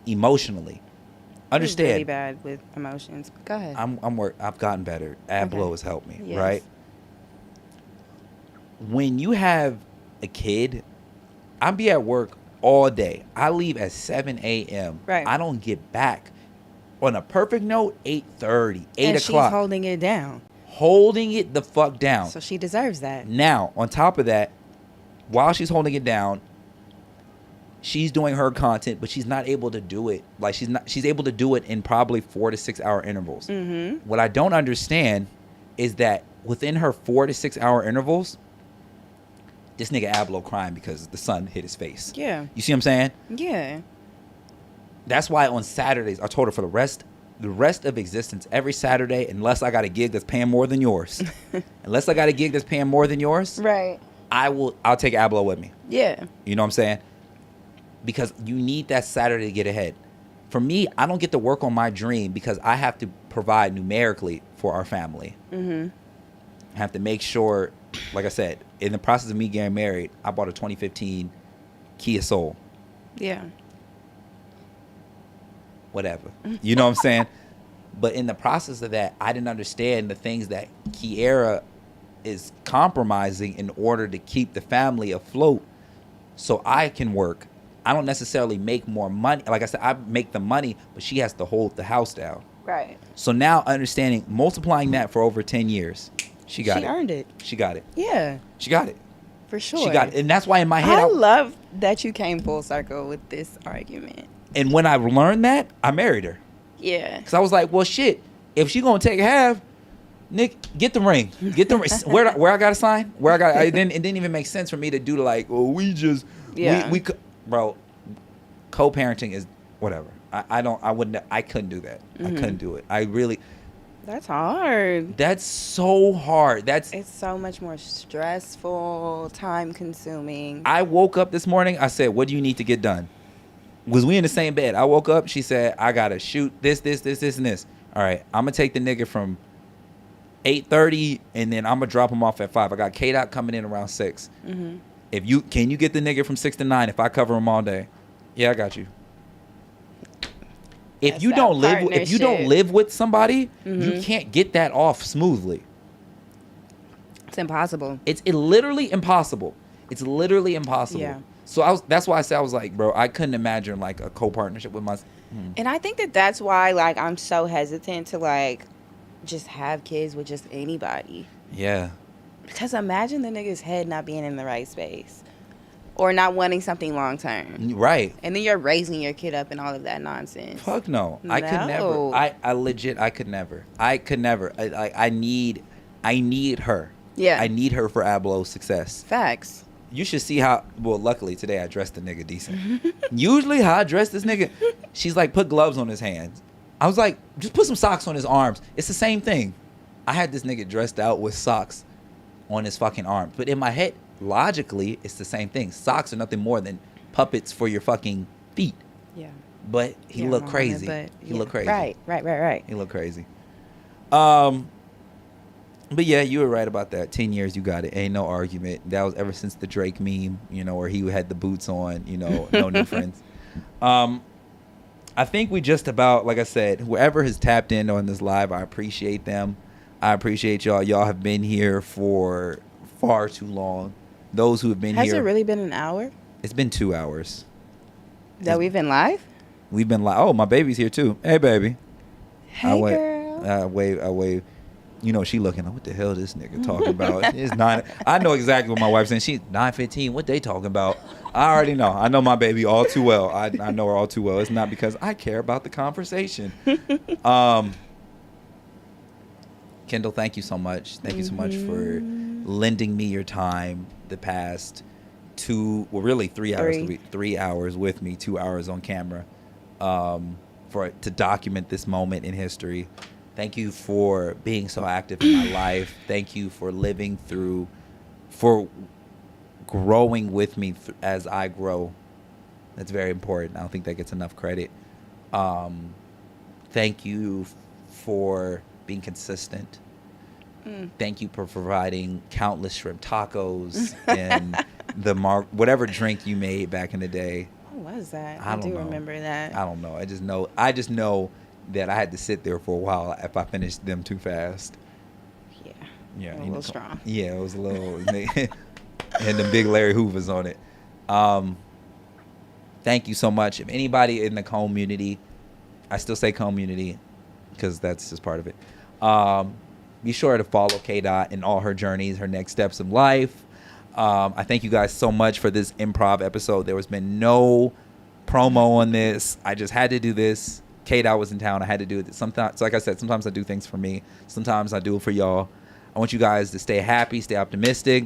emotionally. Understand. I'm really bad with emotions. Go ahead. I've gotten better. Ablo Okay. has helped me, Yes. right? When you have a kid, I'll be at work all day. I leave at 7 a.m. Right. I don't get back. On a perfect note, 8:30, 8 and o'clock. she's holding it down. Holding it the fuck down. So she deserves that. Now, on top of that, while she's holding it down, she's doing her content, but she's not able to do it. Like, she's able to do it in probably 4 to 6 hour intervals. Mm-hmm. What I don't understand is that within her 4 to 6 hour intervals, this nigga Ablo crying because the sun hit his face. Yeah. You see what I'm saying? Yeah. That's why on Saturdays, I told her for the rest of existence, every Saturday, unless I got a gig that's paying more than yours, Right. I'll take Ablo with me. Yeah. You know what I'm saying? Because you need that Saturday to get ahead. For me, I don't get to work on my dream because I have to provide numerically for our family. Mm-hmm. I have to make sure, like I said, in the process of me getting married, I bought a 2015 Kia Soul. Yeah. Whatever. You know what I'm saying? But in the process of that, I didn't understand the things that Kiera is compromising in order to keep the family afloat so I can work. I don't necessarily make more money. Like I said, I make the money, but she has to hold the house down. Right. So now understanding, multiplying that for over 10 years, she got it. She earned it. She got it. Yeah. She got it. For sure. She got it. And that's why in my head, I love that you came full circle with this argument. and when I learned that, I married her. Yeah. Because I was like, well, shit, if she going to take half, Nick, get the ring. Get the ring. Where I got to sign? It didn't even make sense for me to do Yeah. Bro, co-parenting is whatever. I couldn't do that. I couldn't do it. That's hard. That's so hard. It's so much more stressful, time consuming. I woke up this morning. I said, what do you need to get done? Was we in the same bed? I woke up. She said, I got to shoot this, and this. All right. I'm going to take the nigga from 8:30 and then I'm going to drop him off at 5. I got K-Dot coming in around 6. Mm-hmm. Can you get the nigga from 6 to 9 if I cover him all day? Yeah, I got you. If you don't live with somebody, you can't get that off smoothly. It's impossible. It's literally impossible. It's literally impossible. Yeah. So that's why I was like, bro, I couldn't imagine like a co-partnership with my. And I think that's why like I'm so hesitant to like just have kids with just anybody. Yeah. Because imagine the nigga's head not being in the right space. Or not wanting something long term. Right. And then you're raising your kid up and all of that nonsense. Fuck no. I could never. No. I legit, I could never. I need her. Yeah. I need her for Ablo's success. Facts. You should see how, well, luckily today I dressed the nigga decent. Usually how I dress this nigga, she's like, put gloves on his hands. I was like, just put some socks on his arms. It's the same thing. I had this nigga dressed out with socks on his fucking arms. But in my head, logically, it's the same thing. Socks are nothing more than puppets for your fucking feet. Yeah. But he looked crazy. He looked crazy. Right. He looked crazy. But yeah, you were right about that. 10 years, you got it. Ain't no argument. That was ever since the Drake meme, where he had the boots on, no new friends. I think we just about, like I said, whoever has tapped in on this live, I appreciate them. I appreciate y'all. Y'all have been here for far too long. Those who have been here. Has it really been an hour? It's been 2 hours. That we've been live? We've been live. Oh, my baby's here too. Hey, baby. Hey, girl. I wave. She looking like, what the hell this nigga talking about? It's 9. I know exactly what my wife's saying. She's 9:15. What they talking about? I already know. I know my baby all too well. I know her all too well. It's not because I care about the conversation. Kendall, thank you so much. Thank you so much for lending me your time the past 3 hours. 3 hours with me, 2 hours on camera, to document this moment in history. Thank you for being so active in my life. Thank you for for growing with me as I grow. That's very important. I don't think that gets enough credit. Thank you for being consistent. Thank you for providing countless shrimp tacos and whatever drink you made back in the day. What was that? I don't know. Remember that. I don't know. I just know that I had to sit there for a while if I finished them too fast. Yeah, a little strong. Yeah, it was a little. And the big Larry Hoovers on it. Thank you so much. If anybody in the community, I still say community because that's just part of it. Be sure to follow K-Dot in all her journeys, her next steps in life. I thank you guys so much for this improv episode. There has been no promo on this. I just had to do this. K-Dot was in town. I had to do it. Sometimes, like I said, sometimes I do things for me. Sometimes I do it for y'all. I want you guys to stay happy, stay optimistic.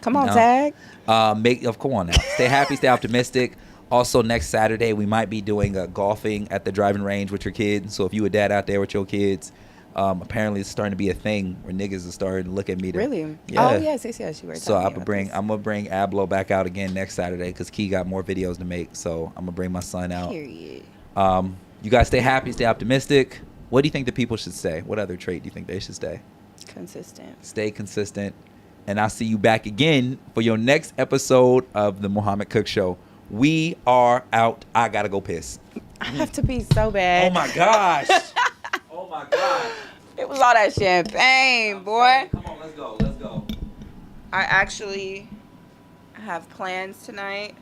Come on, Tag. Come on now. Stay happy, stay optimistic. Also, next Saturday, we might be doing golfing at the driving range with your kids. So if you a dad out there with your kids, apparently it's starting to be a thing where niggas are starting to look at me. Really? Yeah. Oh, yes. You were so I'm talking gonna bring Ablo back out again next Saturday because Key got more videos to make. So I'm gonna bring my son out. Period. You guys stay happy, stay optimistic. What do you think the people should stay? What other trait do you think they should stay? Consistent. Stay consistent. And I'll see you back again for your next episode of the Mohammed Cook Show. We are out. I gotta go piss. I have to pee so bad. Oh my gosh. Oh my gosh. It was all that champagne, boy. Come on, let's go. I actually have plans tonight.